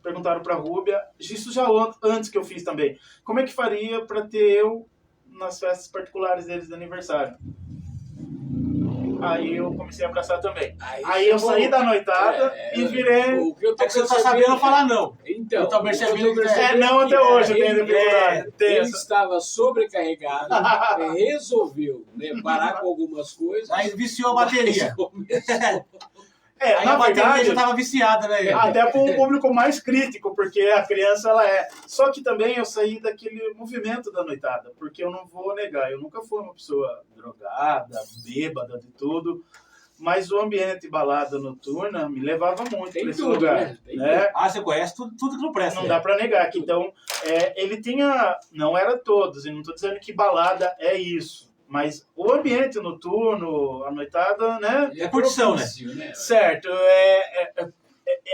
Speaker 3: perguntaram para a Rúbia, isso já antes que eu fiz também, como é que faria para ter eu nas festas particulares deles de aniversário? Aí eu comecei a abraçar também. Aí eu saí da noitada e virei...
Speaker 2: O que eu tô
Speaker 4: você tá sabendo falar não.
Speaker 2: Então,
Speaker 4: eu tô percebendo que
Speaker 3: não até hoje, eu tenho dificuldade.
Speaker 2: Ele estava sobrecarregado, resolveu parar com algumas coisas.
Speaker 4: Aí viciou a bateria.
Speaker 3: Aí
Speaker 4: na
Speaker 3: a bateria
Speaker 4: verdade já estava viciada, né?
Speaker 3: Até para um público mais crítico, porque a criança ela é. Só que também eu saí daquele movimento da noitada, porque eu não vou negar, eu nunca fui uma pessoa drogada, bêbada de tudo, mas o ambiente balada noturna me levava muito para esse lugar, né?
Speaker 4: Você conhece tudo que não presta.
Speaker 3: Não dá para negar que então ele tinha, não era todos, e não estou dizendo que balada é isso. Mas o ambiente noturno, a noitada, né?
Speaker 4: É curtição, né?
Speaker 3: Certo.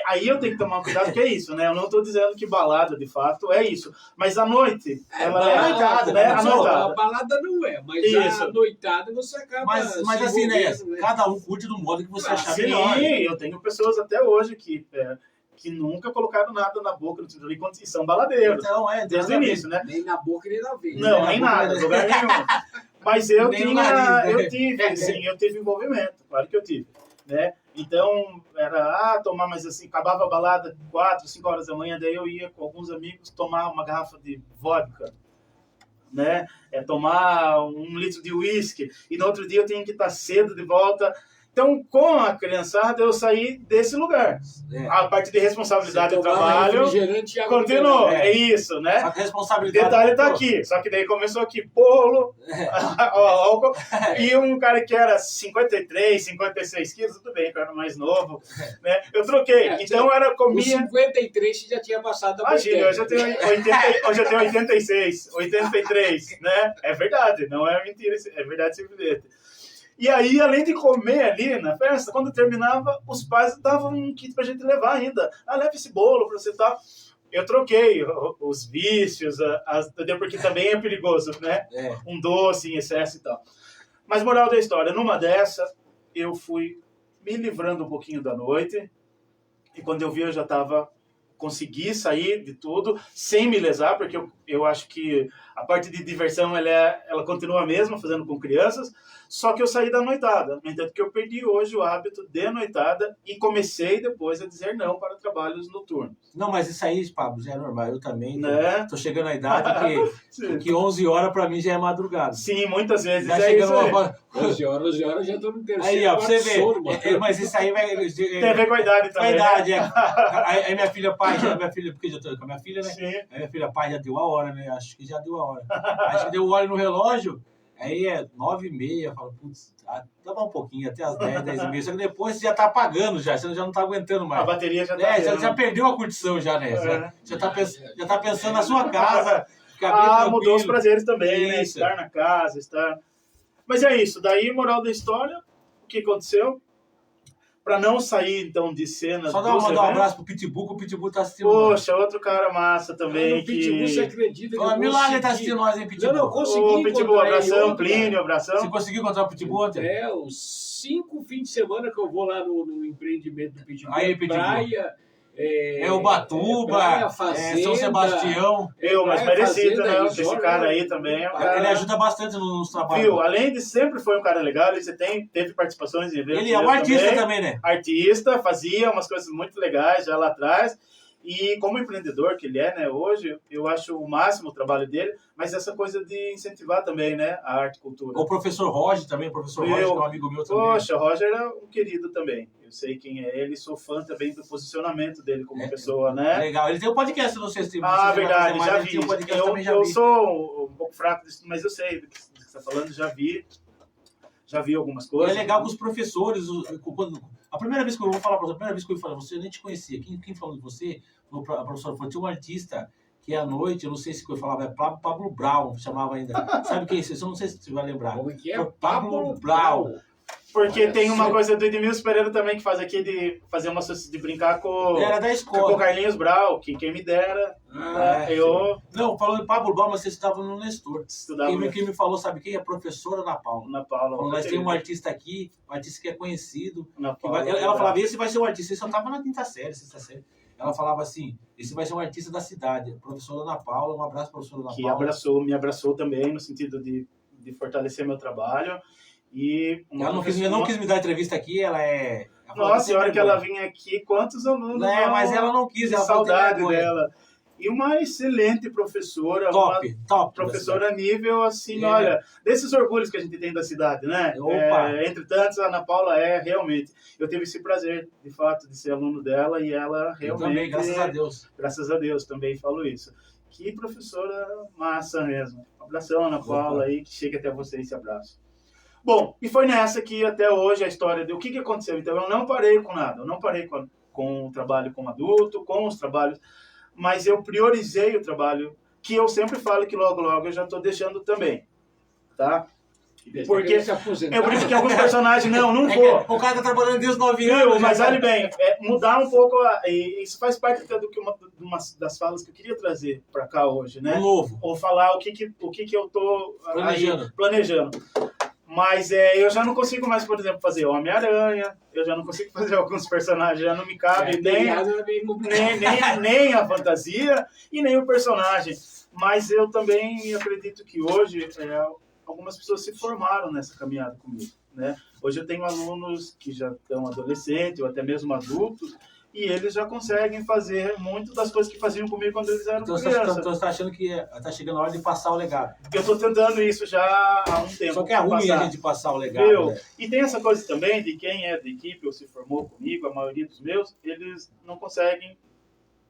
Speaker 3: Aí eu tenho que tomar cuidado, que é isso, né? Eu não estou dizendo que balada, de fato, é isso. Mas a noite, ela é noitada, né? A noitada.
Speaker 2: A balada não é, mas
Speaker 3: isso.
Speaker 2: A noitada você acaba...
Speaker 4: Mas assim, né? Cada um curte do modo que você achar melhor.
Speaker 3: Sim, eu tenho pessoas até hoje que nunca colocaram nada na boca no cinturão e são baladeiros.
Speaker 4: Então,
Speaker 3: desde o início, né?
Speaker 2: Nem na boca, nem na veia.
Speaker 3: Não, nem nada, lugar nenhum. Mas eu tive envolvimento, claro que eu tive, né? Então, era, tomar, mas assim, acabava a balada 4, 5 horas da manhã, daí eu ia com alguns amigos tomar uma garrafa de vodka, né? Tomar 1 litro de uísque, e no outro dia eu tinha que estar cedo de volta. Então, com a criançada, eu saí desse lugar. A parte de responsabilidade do trabalho continuou. É isso, né?
Speaker 4: Só que a responsabilidade...
Speaker 3: O detalhe tá aqui. Só que daí começou aqui bolo, álcool, e um cara que era 53, 56 quilos, tudo bem, que eu era mais novo, né? Eu troquei. Então, era comia...
Speaker 2: Com 53 você já tinha passado a
Speaker 3: Imagina, hoje eu tenho 86, 83, né? É verdade, não é mentira, é verdade esse bilhete. E aí, além de comer ali na festa, quando terminava, os pais davam um kit pra gente levar ainda. Leva esse bolo pra você e tal. Eu troquei os vícios, porque também é perigoso, né? Um doce em excesso e tal. Mas moral da história, numa dessa, eu fui me livrando um pouquinho da noite. E quando eu vi, eu já estava consegui sair de tudo sem me lesar, porque eu acho que a parte de diversão ela continua a mesma, fazendo com crianças, só que eu saí da noitada. No entanto, que eu perdi hoje o hábito de noitada e comecei depois a dizer não para trabalhos noturnos.
Speaker 4: Não, mas isso aí, Pablo, já é normal. Eu também
Speaker 3: Né?
Speaker 4: tô chegando à idade que 11 horas para mim já é madrugada.
Speaker 3: Sim, muitas vezes
Speaker 4: Já
Speaker 3: é
Speaker 4: chegando
Speaker 3: isso aí.
Speaker 4: uma...
Speaker 2: 11 horas já tô no terceiro.
Speaker 4: Aí, ó, pra você ver.
Speaker 2: sono, mano.
Speaker 4: Mas isso aí vai...
Speaker 3: Tem a ver com a idade
Speaker 4: Com a
Speaker 3: também.
Speaker 4: idade, é. Aí minha filha, pai, porque eu tô com a minha filha, né?
Speaker 3: Sim.
Speaker 4: Aí minha filha, pai, já deu a hora, né? Acho que já deu a hora. Acho que deu hora no relógio, aí é 9h30, eu falo, putz, dá um pouquinho, até as 10, 10h30. Só que depois você já tá apagando já, você já não tá aguentando
Speaker 3: A
Speaker 4: mais.
Speaker 3: bateria já tá...
Speaker 4: É, já perdeu a curtição já, né?
Speaker 3: É.
Speaker 4: Já tá pensando na sua casa, ficar bem tranquilo.
Speaker 3: Mudou os prazeres também, né?
Speaker 4: Isso.
Speaker 3: Estar na casa, estar... Mas é isso, daí, moral da história, o que aconteceu? Para não sair, então, de cena...
Speaker 4: Só
Speaker 3: dos
Speaker 4: mandar um
Speaker 3: eventos.
Speaker 4: abraço pro Pitbull, que o Pitbull tá assistindo.
Speaker 3: Poxa, outro cara massa também,
Speaker 2: No Pitbull, você
Speaker 3: que...
Speaker 2: acredita que
Speaker 4: Ó,
Speaker 2: eu
Speaker 4: Milagre tá
Speaker 2: consegui-
Speaker 4: assistindo nós, hein, Pitbull?
Speaker 2: Não, não, consegui
Speaker 3: Ô, Pitbull,
Speaker 2: encontrar ele
Speaker 3: abração,
Speaker 2: ontem,
Speaker 3: Plínio,
Speaker 2: cara.
Speaker 3: abração.
Speaker 4: Você conseguiu encontrar o Pitbull ontem?
Speaker 2: É, os 5 fins de semana que eu vou lá no empreendimento do Pitbull.
Speaker 4: Aí, Pitbull.
Speaker 2: Praia...
Speaker 4: É Ubatuba,
Speaker 2: Praia, Fazenda,
Speaker 4: São Sebastião.
Speaker 3: Mas
Speaker 2: Praia,
Speaker 3: merecido,
Speaker 2: Fazenda,
Speaker 3: né? Esse
Speaker 2: resort,
Speaker 3: cara aí também é um cara...
Speaker 4: Ele ajuda bastante nos trabalhos.
Speaker 3: Viu? Além de sempre foi um cara legal, ele teve participações em eventos.
Speaker 4: Ele é um artista também, né?
Speaker 3: Artista, fazia umas coisas muito legais já lá atrás. E como empreendedor que ele é, né, hoje, eu acho o máximo o trabalho dele, mas essa coisa de incentivar também, né, a arte e cultura.
Speaker 4: O professor Roger também, o professor Roger, que é um amigo meu também.
Speaker 3: Poxa, o Roger é um querido também. Eu sei quem é ele, sou fã também do posicionamento dele como pessoa, né?
Speaker 4: Legal. Ele tem um podcast, não sei se tem.
Speaker 3: Verdade, já vi.
Speaker 4: Tem um podcast também, já
Speaker 3: Eu
Speaker 4: vi.
Speaker 3: sou um pouco fraco disso, mas eu sei do que você está falando, já vi algumas
Speaker 4: E
Speaker 3: coisas.
Speaker 4: é legal que os professores, a primeira vez que eu vou falar para você, a primeira vez que eu falei, você eu nem te conhecia. Quem falou de você, a professora falou, tinha um artista que à noite, eu não sei se eu falava, é Pablo Brown, chamava ainda. Sabe quem é isso? Eu não sei se você vai lembrar.
Speaker 2: Como que é?
Speaker 4: Pablo Brown.
Speaker 3: Porque
Speaker 2: Olha
Speaker 3: tem uma
Speaker 2: só.
Speaker 3: coisa do Edmilson Pereira também que faz aqui de fazer de brincar com
Speaker 4: Era da
Speaker 3: o
Speaker 4: escola.
Speaker 3: Carlinhos Brau, que quem me dera. Eu
Speaker 4: Não, falando de Pablo Brown, mas você estava no Nestor.
Speaker 3: estudava
Speaker 4: Quem me falou, sabe quem? É a professora Ana Paula.
Speaker 3: na Paula.
Speaker 4: Falou, nós temos um artista aqui, um artista que é conhecido.
Speaker 3: Na
Speaker 4: Que
Speaker 3: Paula,
Speaker 4: ela falava, esse vai ser um artista. Ele só estava na quinta série, sexta série. Ela falava assim, esse vai ser um artista da cidade. Professora Ana Paula, um abraço, professora Ana
Speaker 3: que
Speaker 4: Paula.
Speaker 3: me abraçou também no sentido de fortalecer meu trabalho. E
Speaker 4: Ela não quis me dar entrevista aqui, ela é...
Speaker 3: Nossa, a hora que ela vinha aqui, quantos alunos?
Speaker 4: É, mas ela não quis,
Speaker 3: Que
Speaker 4: ela falou,
Speaker 3: saudade
Speaker 4: tem vergonha.
Speaker 3: dela. E uma excelente professora,
Speaker 4: Top.
Speaker 3: uma professora nível, assim,
Speaker 4: É.
Speaker 3: olha, desses orgulhos que a gente tem da cidade, né?
Speaker 4: Opa.
Speaker 3: Entre tantos, a Ana Paula realmente. Eu tive esse prazer, de fato, de ser aluno dela e ela
Speaker 4: Eu
Speaker 3: realmente...
Speaker 4: também, graças a Deus.
Speaker 3: Graças a Deus, também falo isso. Que professora massa mesmo. Um abração, Ana Paula, aí, que chega até você esse abraço. Bom, e foi nessa que até hoje a história de o que aconteceu. Então, eu não parei com nada. Eu não parei com o trabalho como adulto, com os trabalhos, mas eu priorizei o trabalho, que eu sempre falo que logo, logo eu já estou deixando também, tá? Porque
Speaker 2: se aposentar.
Speaker 3: eu brinco que alguns personagens, não
Speaker 4: É
Speaker 3: vou.
Speaker 4: que o cara tá trabalhando desde 9 anos.
Speaker 3: Viu? Mas
Speaker 4: já-
Speaker 3: olha bem, mudar um pouco, e isso faz parte até de uma das falas que eu queria trazer para cá hoje, né?
Speaker 4: Um novo.
Speaker 3: Ou falar o que eu tô planejando. Mas eu já não consigo mais, por exemplo, fazer Homem-Aranha, eu já não consigo fazer alguns personagens, já não me cabe nem a fantasia e nem o personagem. Mas eu também acredito que hoje algumas pessoas se formaram nessa caminhada comigo, né? Hoje eu tenho alunos que já estão adolescentes ou até mesmo adultos e eles já conseguem fazer muito das coisas que faziam comigo quando eles eram
Speaker 4: Então
Speaker 3: crianças.
Speaker 4: você está achando que tá chegando a hora de passar o legado.
Speaker 3: Eu estou tentando isso já há um tempo.
Speaker 4: Só que é ruim a gente passar o legado.
Speaker 3: Viu?
Speaker 4: Né?
Speaker 3: E tem essa coisa também de quem é da equipe ou se formou comigo, a maioria dos meus, eles não conseguem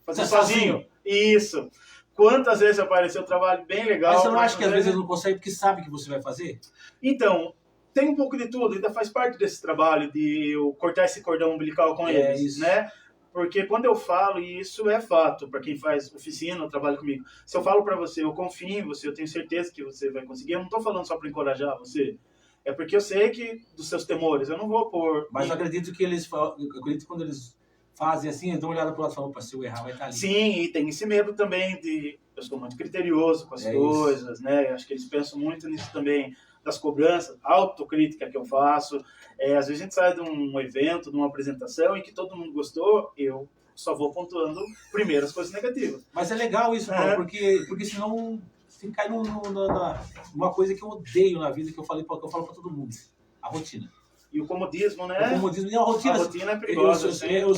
Speaker 3: fazer
Speaker 4: Você
Speaker 3: sozinho. Isso. Quantas vezes apareceu um trabalho bem legal.
Speaker 4: Mas você não acha que às vezes
Speaker 3: vezes
Speaker 4: eles não conseguem porque sabe que você vai fazer?
Speaker 3: Então, tem um pouco de tudo, ainda faz parte desse trabalho de eu cortar esse cordão umbilical com eles,
Speaker 4: isso.
Speaker 3: né? Porque quando eu falo, e isso é fato, para quem faz oficina ou trabalha comigo, se eu falo para você, eu confio em você, eu tenho certeza que você vai conseguir, eu não estou falando só para encorajar você, é porque eu sei que dos seus temores, eu não vou pôr...
Speaker 4: Mas eu acredito que acredito que quando eles fazem assim, eles dão uma olhada pro lado e falam, opa, se eu errar vai estar ali.
Speaker 3: Sim, e tem esse medo também de... Eu sou muito criterioso com as coisas, né? Acho que eles pensam muito nisso também, das cobranças, autocrítica que eu faço. Às vezes a gente sai de um evento, de uma apresentação, e que todo mundo gostou, eu só vou pontuando primeiro as coisas negativas.
Speaker 4: Mas é legal isso, Paulo, porque senão você cai numa coisa que eu odeio na vida, que eu falo pra todo mundo. A rotina.
Speaker 3: E o comodismo, né?
Speaker 4: O comodismo e a rotina.
Speaker 3: A rotina é perigosa.
Speaker 4: Eu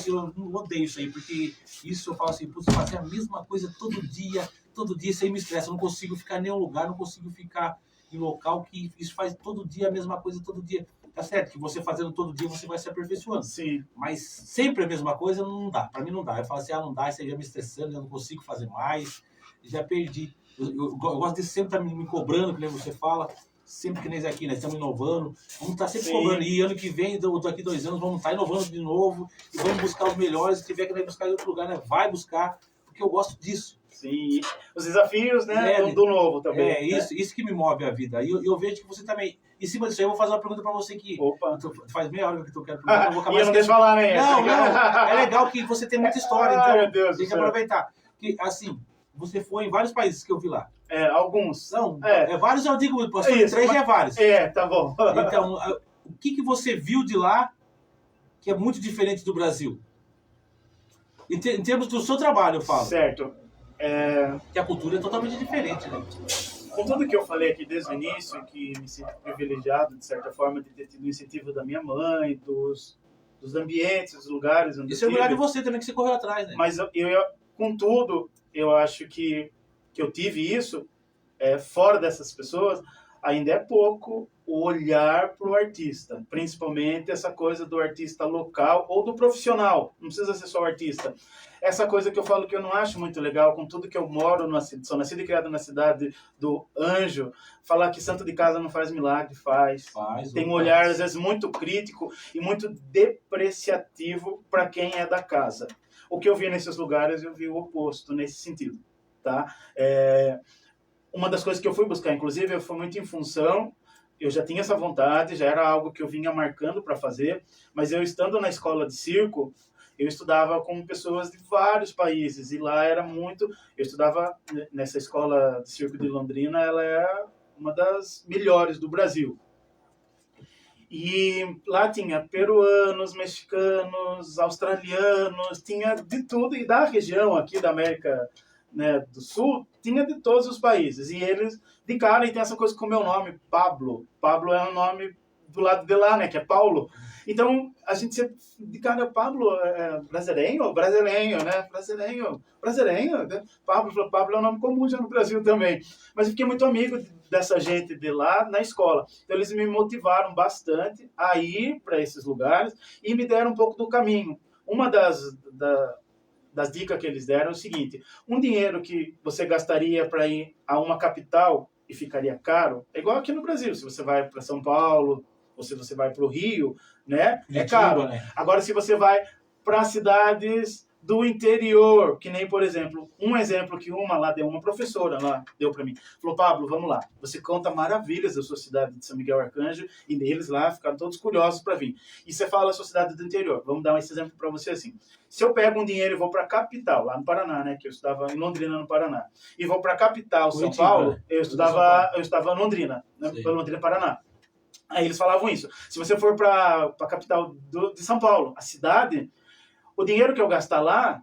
Speaker 4: odeio isso aí, porque isso eu falo assim, putz, fazer a mesma coisa todo dia, isso aí me estressa. Eu não consigo ficar em nenhum lugar, não consigo ficar em local que isso faz todo dia a mesma coisa, todo dia. Tá certo que você fazendo todo dia você vai se aperfeiçoando.
Speaker 3: Sim.
Speaker 4: Mas sempre a mesma coisa não dá. Pra mim não dá. Eu falo assim, não dá, isso aí já me estressando, já não consigo fazer mais, já perdi. Eu gosto de sempre estar me cobrando, que nem você fala. Sempre que nem aqui, nós estamos inovando, vamos estar sempre cobrando. E ano que vem, daqui 2 anos, vamos estar inovando de novo e vamos buscar os melhores. Se tiver que buscar em outro lugar, né? Vai buscar, porque eu gosto disso.
Speaker 3: Sim, os desafios, né? Do novo também.
Speaker 4: Isso que me move a vida. E eu vejo que você também. Em cima disso aí, eu vou fazer uma pergunta pra você aqui.
Speaker 3: Opa!
Speaker 4: Faz meia hora que eu quero perguntar, eu vou acabar
Speaker 3: e eu não deixo falar, né?
Speaker 4: Não, é legal que você tem muita história, então
Speaker 3: meu Deus
Speaker 4: tem que aproveitar. Que, assim, você foi em vários países que eu vi lá.
Speaker 3: Alguns.
Speaker 4: Não, vários eu digo, posso ter 3 já é vários.
Speaker 3: Tá bom.
Speaker 4: Então, o que você viu de lá que é muito diferente do Brasil? Em termos do seu trabalho, eu falo.
Speaker 3: Certo.
Speaker 4: Que a cultura é totalmente diferente, né?
Speaker 3: Com tudo que eu falei aqui desde o início, que me sinto privilegiado, de certa forma, de ter tido o incentivo da minha mãe, dos ambientes, dos lugares onde
Speaker 4: isso é melhor de você também, que você correu atrás, né?
Speaker 3: Mas contudo, eu acho que eu tive isso, fora dessas pessoas, ainda é pouco o olhar para o artista, principalmente essa coisa do artista local ou do profissional, não precisa ser só o artista. Essa coisa que eu falo que eu não acho muito legal, com tudo que eu moro, sou nascido e criado na cidade do Anjo, falar que santo de casa não faz milagre, faz. Tem um olhar, às vezes, muito crítico e muito depreciativo para quem é da casa. O que eu vi nesses lugares, eu vi o oposto, nesse sentido. Tá? Uma das coisas que eu fui buscar, inclusive, foi muito em função, eu já tinha essa vontade, já era algo que eu vinha marcando para fazer, mas eu estando na escola de circo, eu estudava com pessoas de vários países, e lá era muito... Eu estudava nessa escola de circo de Londrina, ela é uma das melhores do Brasil. E lá tinha peruanos, mexicanos, australianos, tinha de tudo, e da região aqui da América, né, do Sul, tinha de todos os países. E eles, de cara, e tem essa coisa com o meu nome, Pablo. Pablo é um nome do lado de lá, né, que é Paulo. Então, a gente sempre, de cara, Pablo é brasileiro, né? Brasileiro. Né? Pablo é um nome comum já no Brasil também. Mas eu fiquei muito amigo dessa gente de lá na escola. Então, eles me motivaram bastante a ir para esses lugares e me deram um pouco do caminho. Uma das dicas que eles deram é o seguinte: um dinheiro que você gastaria para ir a uma capital e ficaria caro, é igual aqui no Brasil. Se você vai para São Paulo, ou se você vai para o Rio, né, é caro. Né? Agora, se você vai para cidades do interior, que nem, por exemplo, um exemplo que uma professora lá deu para mim, falou: Pablo, vamos lá, você conta maravilhas da sua cidade de São Miguel Arcanjo, e eles lá ficaram todos curiosos para vir. E você fala a sua cidade do interior, vamos dar esse exemplo para você assim: se eu pego um dinheiro e vou para a capital, lá no Paraná, né, que eu estudava em Londrina, no Paraná, e vou para a capital, São Paulo, né? eu estava em Londrina, né, Londrina, Paraná. Aí eles falavam isso: se você for para a capital de São Paulo, a cidade, o dinheiro que eu gastar lá,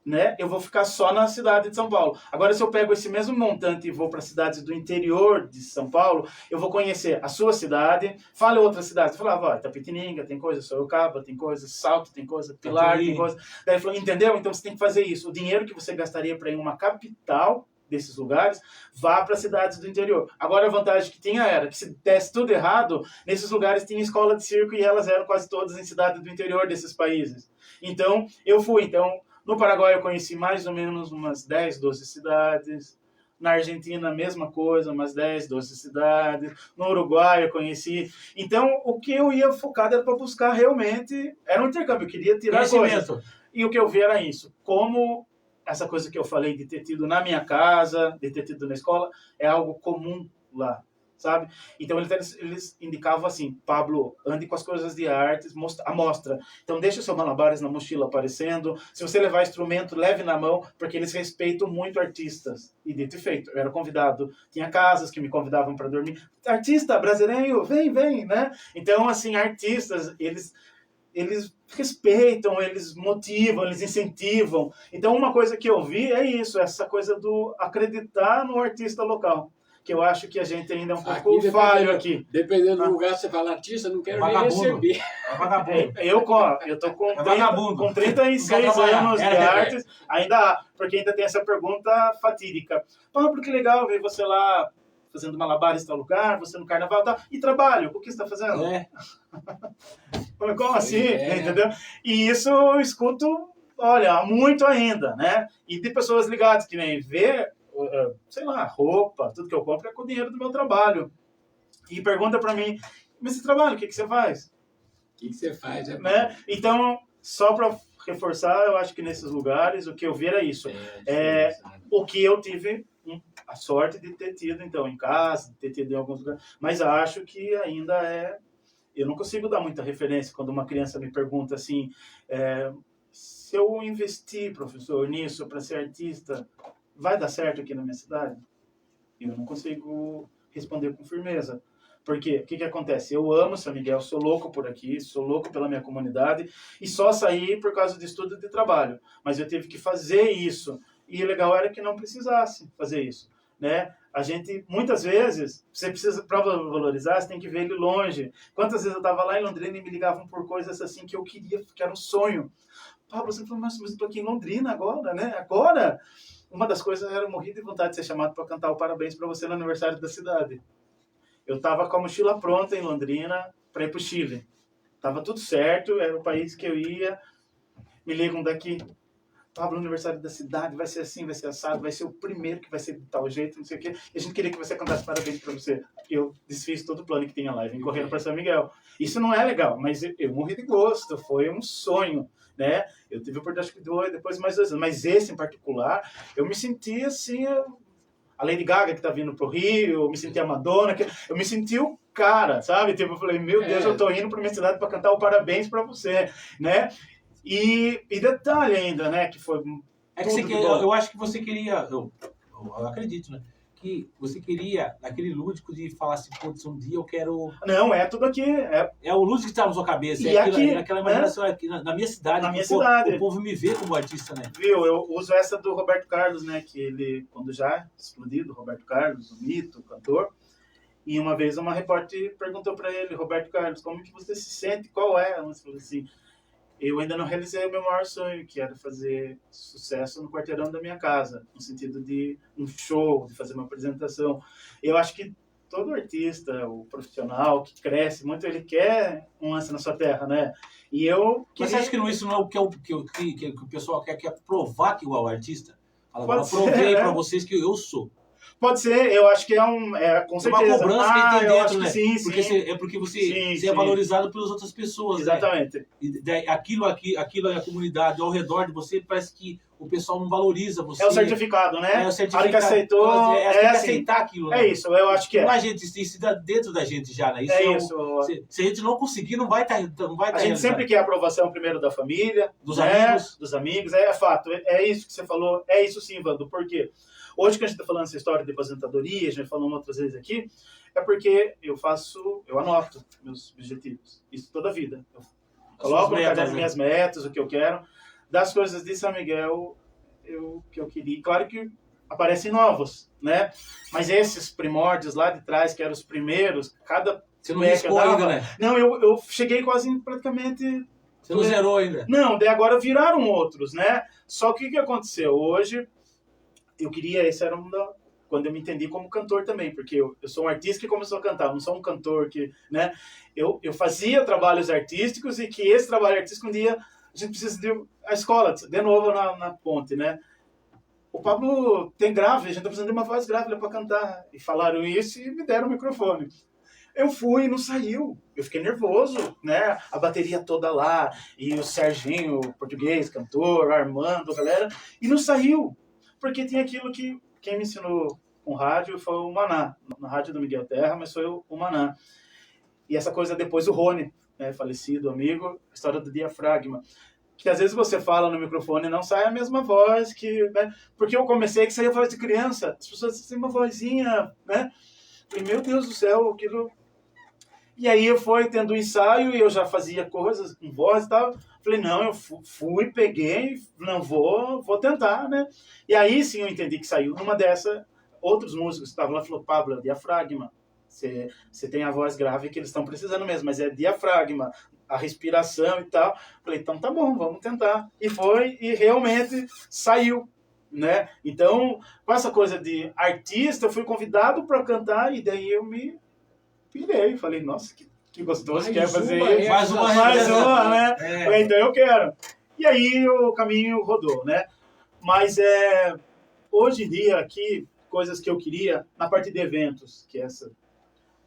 Speaker 3: né, eu vou ficar só na cidade de São Paulo. Agora, se eu pego esse mesmo montante e vou para cidades do interior de São Paulo, eu vou conhecer a sua cidade, fale outras cidades. Eu falava: Itapetininga tem coisa, Sorocaba tem coisa, Salto tem coisa, Pilar tem coisa. Daí ele falou: entendeu? Então você tem que fazer isso. O dinheiro que você gastaria para ir em uma capital desses lugares, vá para cidades do interior. Agora, a vantagem que tinha era que, se desse tudo errado, nesses lugares tinha escola de circo, e elas eram quase todas em cidades do interior desses países. Então, eu fui. Então, no Paraguai eu conheci mais ou menos umas 10, 12 cidades. Na Argentina, a mesma coisa, umas 10, 12 cidades. No Uruguai eu conheci. Então, o que eu ia focado era para buscar realmente... Era um intercâmbio, eu queria tirar coisas. E o que eu vi era isso. Como essa coisa que eu falei de ter tido na minha casa, de ter tido na escola, é algo comum lá, sabe? Então eles indicavam assim: Pablo, ande com as coisas de artes, amostra. Então deixa o seu malabares na mochila aparecendo. Se você levar instrumento, leve na mão, porque eles respeitam muito artistas. E dito e feito, eu era convidado. Tinha casas que me convidavam para dormir. Artista brasileiro, vem, né? Então, assim, artistas, eles eles respeitam, eles motivam, eles incentivam. Então, uma coisa que eu vi é isso, essa coisa do acreditar no artista local, que eu acho que a gente ainda é um pouco falho aqui.
Speaker 2: Dependendo do lugar, você fala artista, não quero nem
Speaker 4: Vagabundo.
Speaker 2: receber.
Speaker 4: É vagabundo.
Speaker 3: Eu tô com,
Speaker 4: É vagabundo.
Speaker 3: com 36
Speaker 4: Não quer trabalhar.
Speaker 3: anos de artes, ainda há, porque ainda tem essa pergunta fatídica. Pablo, que legal ver você lá fazendo malabares em tal lugar, você no carnaval e tal. E trabalho, o que você está fazendo?
Speaker 4: É.
Speaker 3: Como assim?
Speaker 2: É.
Speaker 3: Entendeu? E isso eu escuto, olha, muito ainda, né? E de pessoas ligadas que nem vê, sei lá, roupa, tudo que eu compro é com o dinheiro do meu trabalho. E pergunta para mim, mas esse trabalho, o que você faz?
Speaker 2: O que você faz?
Speaker 3: Né? Então, só para reforçar, eu acho que nesses lugares o que eu vi era isso. O que eu tive a sorte de ter tido, então, em casa, de ter tido em alguns lugares, mas acho que ainda é... Eu não consigo dar muita referência quando uma criança me pergunta assim, se eu investir, professor, nisso para ser artista, vai dar certo aqui na minha cidade? Eu não consigo responder com firmeza. Porque o que acontece? Eu amo São Miguel, sou louco por aqui, sou louco pela minha comunidade e só saí por casa de estudo e de trabalho. Mas eu tive que fazer isso. E o legal era que não precisasse fazer isso, né? A gente, muitas vezes, você precisa, para valorizar, você tem que ver ele longe. Quantas vezes eu estava lá em Londrina e me ligavam por coisas assim que eu queria, que era um sonho. Pablo, você falou, mas eu estou aqui em Londrina agora, né? Agora! Uma das coisas era morrer de vontade de ser chamado para cantar o parabéns para você no aniversário da cidade. Eu estava com a mochila pronta em Londrina para ir para o Chile. Estava tudo certo, era o país que eu ia. Me ligam daqui. Pablo, o aniversário da cidade vai ser assim, vai ser assado, vai ser o primeiro que vai ser de tal jeito, não sei o quê. E a gente queria que você cantasse parabéns para você. Eu desfiz todo o plano que tinha lá e vim correndo para São Miguel. Isso não é legal, mas eu morri de gosto, foi um sonho, né? Eu tive a oportunidade de depois mais 2 anos, mas esse em particular, eu me senti assim, a Lady Gaga que tá vindo pro Rio, eu me senti a Madonna, eu me senti o cara, sabe? Tipo, eu falei, meu Deus, eu tô indo pra minha cidade para cantar o parabéns para você, né? E detalhe ainda, né, que foi
Speaker 4: É que eu acho que você queria, eu acredito, né, que você queria aquele lúdico de falar assim, putz, um dia eu quero...
Speaker 3: Não, é tudo aqui.
Speaker 4: É o lúdico que está na sua cabeça,
Speaker 3: e
Speaker 4: aquela imaginação aqui na minha cidade.
Speaker 3: Na minha cidade.
Speaker 4: O povo me vê como artista, né?
Speaker 3: Viu, eu uso essa do Roberto Carlos, né, que ele, quando já explodido, Roberto Carlos, o mito, o cantor, e uma vez uma repórter perguntou para ele, Roberto Carlos, como que você se sente, qual é? Ele falou assim, eu ainda não realizei o meu maior sonho, que era fazer sucesso no quarteirão da minha casa, no sentido de um show, de fazer uma apresentação. Eu acho que todo artista, o profissional que cresce muito, ele quer um lance na sua terra, né? E eu...
Speaker 4: Mas você acha que isso não é o que o pessoal quer provar que o artista? Fala,
Speaker 3: Pode
Speaker 4: eu provei
Speaker 3: ser,
Speaker 4: para vocês que eu sou.
Speaker 3: Pode ser, eu acho que com certeza.
Speaker 4: Uma cobrança que tem
Speaker 3: eu
Speaker 4: dentro,
Speaker 3: acho
Speaker 4: né?
Speaker 3: que sim,
Speaker 4: porque
Speaker 3: sim.
Speaker 4: porque você
Speaker 3: Sim,
Speaker 4: é valorizado pelas outras pessoas,
Speaker 3: exatamente.
Speaker 4: Né? E aquilo a comunidade ao redor de você, parece que o pessoal não valoriza você.
Speaker 3: É o certificado, né?
Speaker 4: É o certificado.
Speaker 3: A hora que aceitou,
Speaker 4: tem que
Speaker 3: assim,
Speaker 4: aceitar aquilo, né?
Speaker 3: É isso, eu acho que é.
Speaker 4: A gente, isso dá dentro da gente já, né?
Speaker 3: Isso.
Speaker 4: Se a gente não conseguir, não vai estar.
Speaker 3: A gente sempre quer a aprovação primeiro da família,
Speaker 4: dos
Speaker 3: né?
Speaker 4: amigos.
Speaker 3: Dos amigos, é fato. É isso que você falou, é isso sim, Vando. Por quê? Hoje que a gente está falando essa história de aposentadoria, a gente falou outras vezes aqui, é porque eu anoto meus objetivos. Isso toda a vida. Eu coloco no caderno minhas metas, o que eu quero. Das coisas de São Miguel, que eu queria. Claro que aparecem novos, né? Mas esses primórdios lá de trás, que eram os primeiros, cada...
Speaker 4: Você não riscou ainda, né?
Speaker 3: Não, eu cheguei quase praticamente...
Speaker 4: Você não zerou ainda?
Speaker 3: Não, daí agora viraram outros, né? Só que o que aconteceu? Hoje, eu queria... Esse era quando eu me entendi como cantor também, porque eu sou um artista que começou a cantar, eu não sou um cantor que... né? Eu fazia trabalhos artísticos e que esse trabalho artístico um dia... A gente precisa de a escola, de novo na ponte, né? O Pablo tem grave, a gente tá precisando de uma voz grave para cantar. E falaram isso e me deram o microfone. Eu fui e não saiu. Eu fiquei nervoso, né? A bateria toda lá, e o Serginho, português, cantor, Armando, galera, e não saiu. Porque tem aquilo que quem me ensinou com rádio foi o Maná. Na rádio do Miguel Terra, mas foi o Maná. E essa coisa depois o Rony, né, falecido amigo, a história do diafragma. Que às vezes você fala no microfone e não sai a mesma voz que... Né, porque eu comecei que saía a voz de criança. As pessoas têm uma vozinha, né? E, meu Deus do céu, aquilo... E aí eu fui tendo um ensaio e eu já fazia coisas com voz e tal. Falei, não, eu fui, peguei, não vou tentar, né? E aí sim eu entendi que saiu. Numa dessas, outros músicos que estavam lá falaram, Pablo, é diafragma. Você tem a voz grave que eles estão precisando mesmo, mas é diafragma, a respiração e tal. Falei, então tá bom, vamos tentar. E foi, e realmente saiu, né? Então, com essa coisa de artista, eu fui convidado para cantar e daí eu me pirei. Falei, nossa, que gostoso que é fazer isso.
Speaker 4: Mais
Speaker 3: uma, né? Então eu quero. E aí o caminho rodou, né? Mas hoje em dia aqui, coisas que eu queria, na parte de eventos, que é essa...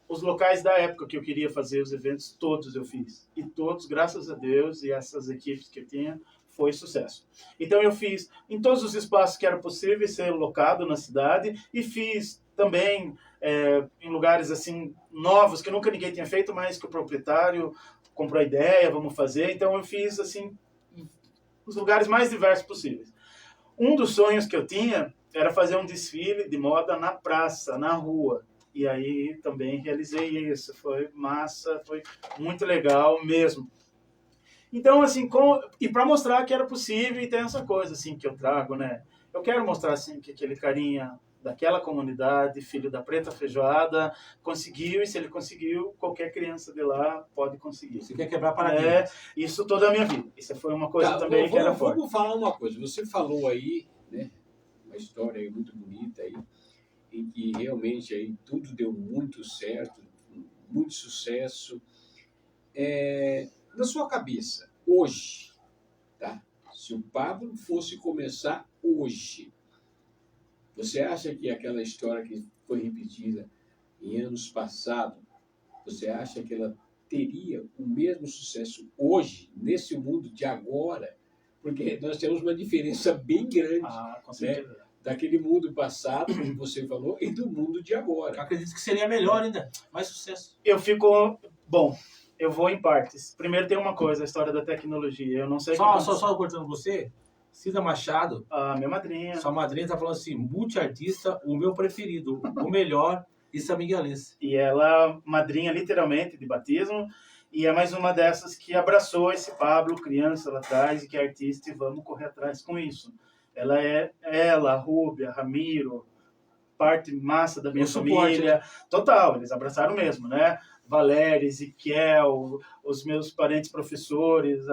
Speaker 3: Os locais da época que eu queria fazer os eventos, todos eu fiz. E todos, graças a Deus, e essas equipes que eu tinha, foi sucesso. Então eu fiz em todos os espaços que era possível ser locado na cidade e fiz também em lugares assim novos que nunca ninguém tinha feito, mas que o proprietário comprou a ideia, vamos fazer. Então eu fiz assim nos lugares mais diversos possíveis. Um dos sonhos que eu tinha era fazer um desfile de moda na praça, na rua. E aí também realizei isso. Foi massa, foi muito legal mesmo. Então, assim, e para mostrar que era possível, e tem essa coisa assim que eu trago, né? Eu quero mostrar assim que aquele carinha daquela comunidade, filho da Preta Feijoada, conseguiu, e se ele conseguiu, qualquer criança de lá pode conseguir.
Speaker 4: Você quer quebrar paraquedas.
Speaker 3: Isso toda a minha vida. Isso foi uma coisa também que era forte.
Speaker 2: Vamos falar uma coisa. Você falou aí, né? Uma história aí muito bonita aí, em que realmente aí tudo deu muito certo, muito sucesso. Na sua cabeça, hoje, tá? Se o Pablo fosse começar hoje, você acha que aquela história que foi repetida em anos passados, você acha que ela teria o mesmo sucesso hoje, nesse mundo de agora? Porque nós temos uma diferença bem grande,
Speaker 3: com certeza,
Speaker 2: né? Daquele mundo passado, como você falou, e do mundo de agora.
Speaker 4: Eu acredito que seria melhor ainda, mais sucesso.
Speaker 3: Bom, eu vou em partes. Primeiro tem uma coisa, a história da tecnologia. Eu não sei...
Speaker 4: Só cortando você, Cida Machado,
Speaker 3: a minha madrinha.
Speaker 4: Sua madrinha tá falando assim, multiartista, o meu preferido, o melhor, e São Miguelense.
Speaker 3: E ela, madrinha literalmente de batismo, e é mais uma dessas que abraçou esse Pablo, criança lá atrás, e que é artista, e vamos correr atrás com isso. Ela, a Rúbia, Ramiro, parte massa da minha família.
Speaker 4: Suporte, né?
Speaker 3: Total, eles abraçaram mesmo, né? Valéria, Ezequiel, os meus parentes professores,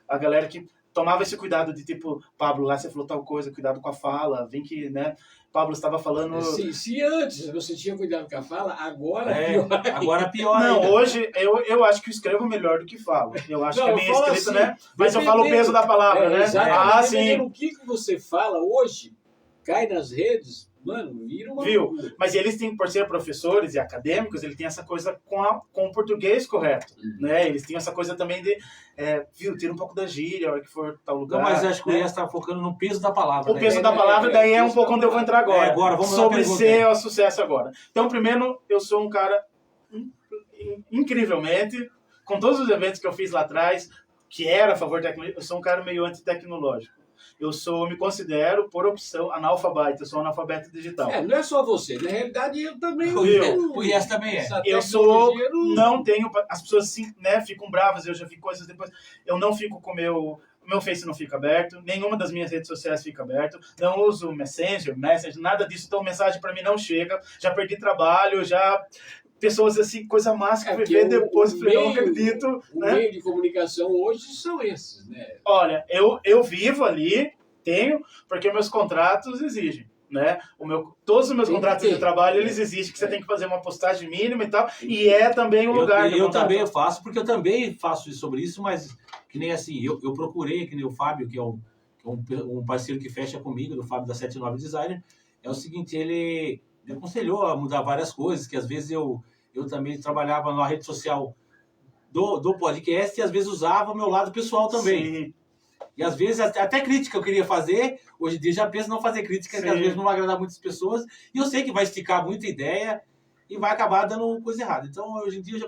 Speaker 3: a galera que tomava esse cuidado de tipo, Pablo, lá você falou tal coisa, cuidado com a fala, vem que, né? Pablo estava falando...
Speaker 2: Se antes você tinha cuidado com a fala, agora
Speaker 4: Agora pior
Speaker 3: Não,
Speaker 4: ainda.
Speaker 3: hoje eu acho que eu escrevo melhor do que falo. Eu acho que a minha escrita,
Speaker 2: assim,
Speaker 3: né? Mas eu falo o peso da palavra, né?
Speaker 2: Sim. O que você fala hoje, cai nas redes, mano, vira uma...
Speaker 3: Viu? Mas eles têm, por ser professores e acadêmicos, ele tem essa coisa com o português correto, né? Eles têm essa coisa também de, tira um pouco da gíria, a hora que for tal lugar.
Speaker 4: Não, mas acho que o Ias tá focando no peso da palavra.
Speaker 3: O peso da palavra, daí é um pouco onde eu vou entrar agora.
Speaker 4: Agora, vamos
Speaker 3: sobre ser o sucesso agora. Então, primeiro, eu sou um cara, incrivelmente, com todos os eventos que eu fiz lá atrás, que era a favor da tecnologia, eu sou um cara meio antitecnológico. Eu me considero, por opção, analfabeto. Eu sou analfabeto digital.
Speaker 2: Não é só você. Na realidade, eu também...
Speaker 4: O Ias também é.
Speaker 3: Eu não tenho... As pessoas assim, né, ficam bravas. Eu já vi coisas depois. Eu não fico com o meu Face não fica aberto. Nenhuma das minhas redes sociais fica aberto. Não uso Messenger, nada disso. Então, mensagem para mim não chega. Já perdi trabalho, pessoas assim, coisa massa que eu ver depois, eu não acredito.
Speaker 2: O meio de comunicação hoje são esses, né?
Speaker 3: Olha, eu vivo ali, porque meus contratos exigem, né? Todos os meus contratos de trabalho, eles exigem que você tem que fazer uma postagem mínima e tal, e é também um lugar...
Speaker 4: Eu também faço, porque eu também faço sobre isso, mas que nem assim, eu procurei, que nem o Fábio, que é um parceiro que fecha comigo, do Fábio da 79 Designer, é o seguinte, ele me aconselhou a mudar várias coisas, que às vezes eu também trabalhava na rede social do podcast e às vezes usava o meu lado pessoal também.
Speaker 3: Sim.
Speaker 4: E às vezes até crítica eu queria fazer, hoje em dia já penso em não fazer crítica, que às vezes não vai agradar muitas pessoas, e eu sei que vai esticar muita ideia e vai acabar dando coisa errada. Então hoje em dia eu já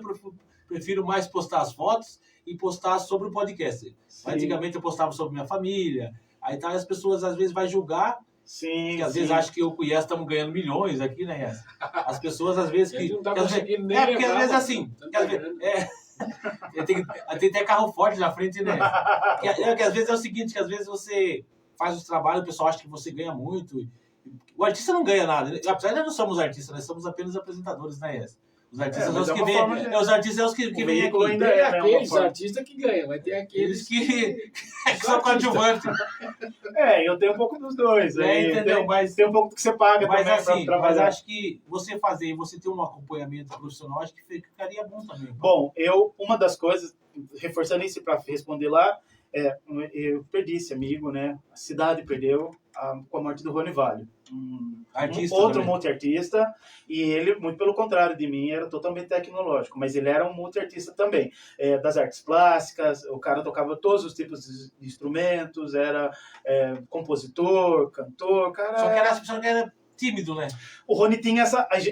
Speaker 4: prefiro mais postar as fotos e postar sobre o podcast. Antigamente eu postava sobre minha família, aí tá, as pessoas às vezes vai julgar
Speaker 3: Sim,
Speaker 4: Que às
Speaker 3: sim.
Speaker 4: vezes acham que eu e o Yes estamos ganhando milhões aqui, né, Yes? As pessoas às vezes
Speaker 2: Ele
Speaker 4: que.
Speaker 2: não tá
Speaker 4: que às vezes-
Speaker 2: conseguindo nem
Speaker 4: é, porque às
Speaker 2: levar,
Speaker 4: vezes
Speaker 2: mano.
Speaker 4: assim.
Speaker 2: Tá
Speaker 4: que às vezes-
Speaker 2: ganhando.
Speaker 4: tem até carro forte na frente, né? Que às vezes é o seguinte, que às vezes você faz os trabalhos, o pessoal acha que você ganha muito. O artista não ganha nada. Apesar de nós não somos artistas, nós somos apenas apresentadores, né, Yes? Os artistas são
Speaker 3: mas
Speaker 4: os
Speaker 3: é
Speaker 4: que
Speaker 3: uma
Speaker 4: vêm.
Speaker 3: forma de-
Speaker 4: Os artistas são os que
Speaker 3: O
Speaker 4: vêm
Speaker 3: veículo
Speaker 4: aqui.
Speaker 3: ainda
Speaker 2: Tem
Speaker 3: é, né, uma
Speaker 2: aqueles
Speaker 3: forma.
Speaker 2: artistas que ganham, mas tem aqueles
Speaker 4: Eles que são coadjuvantes.
Speaker 3: Eu tenho um pouco dos dois. Aí,
Speaker 4: Entendeu? Mas
Speaker 3: tem um pouco que você paga
Speaker 4: Mas
Speaker 3: também
Speaker 4: assim,
Speaker 3: para
Speaker 4: mas
Speaker 3: trabalhar.
Speaker 4: acho que você fazer e você ter um acompanhamento profissional, acho que ficaria bom também.
Speaker 3: Bom, uma das coisas, reforçando isso para responder lá, eu perdi esse amigo, né? A cidade perdeu com a morte do Rony Vale.
Speaker 4: Artista
Speaker 3: Outro
Speaker 4: também.
Speaker 3: multiartista, e ele, muito pelo contrário de mim, era totalmente tecnológico, mas ele era um multiartista também, das artes plásticas, o cara tocava todos os tipos de instrumentos, era compositor, cantor, cara...
Speaker 4: Só que era tímido, né?
Speaker 3: O Rony tinha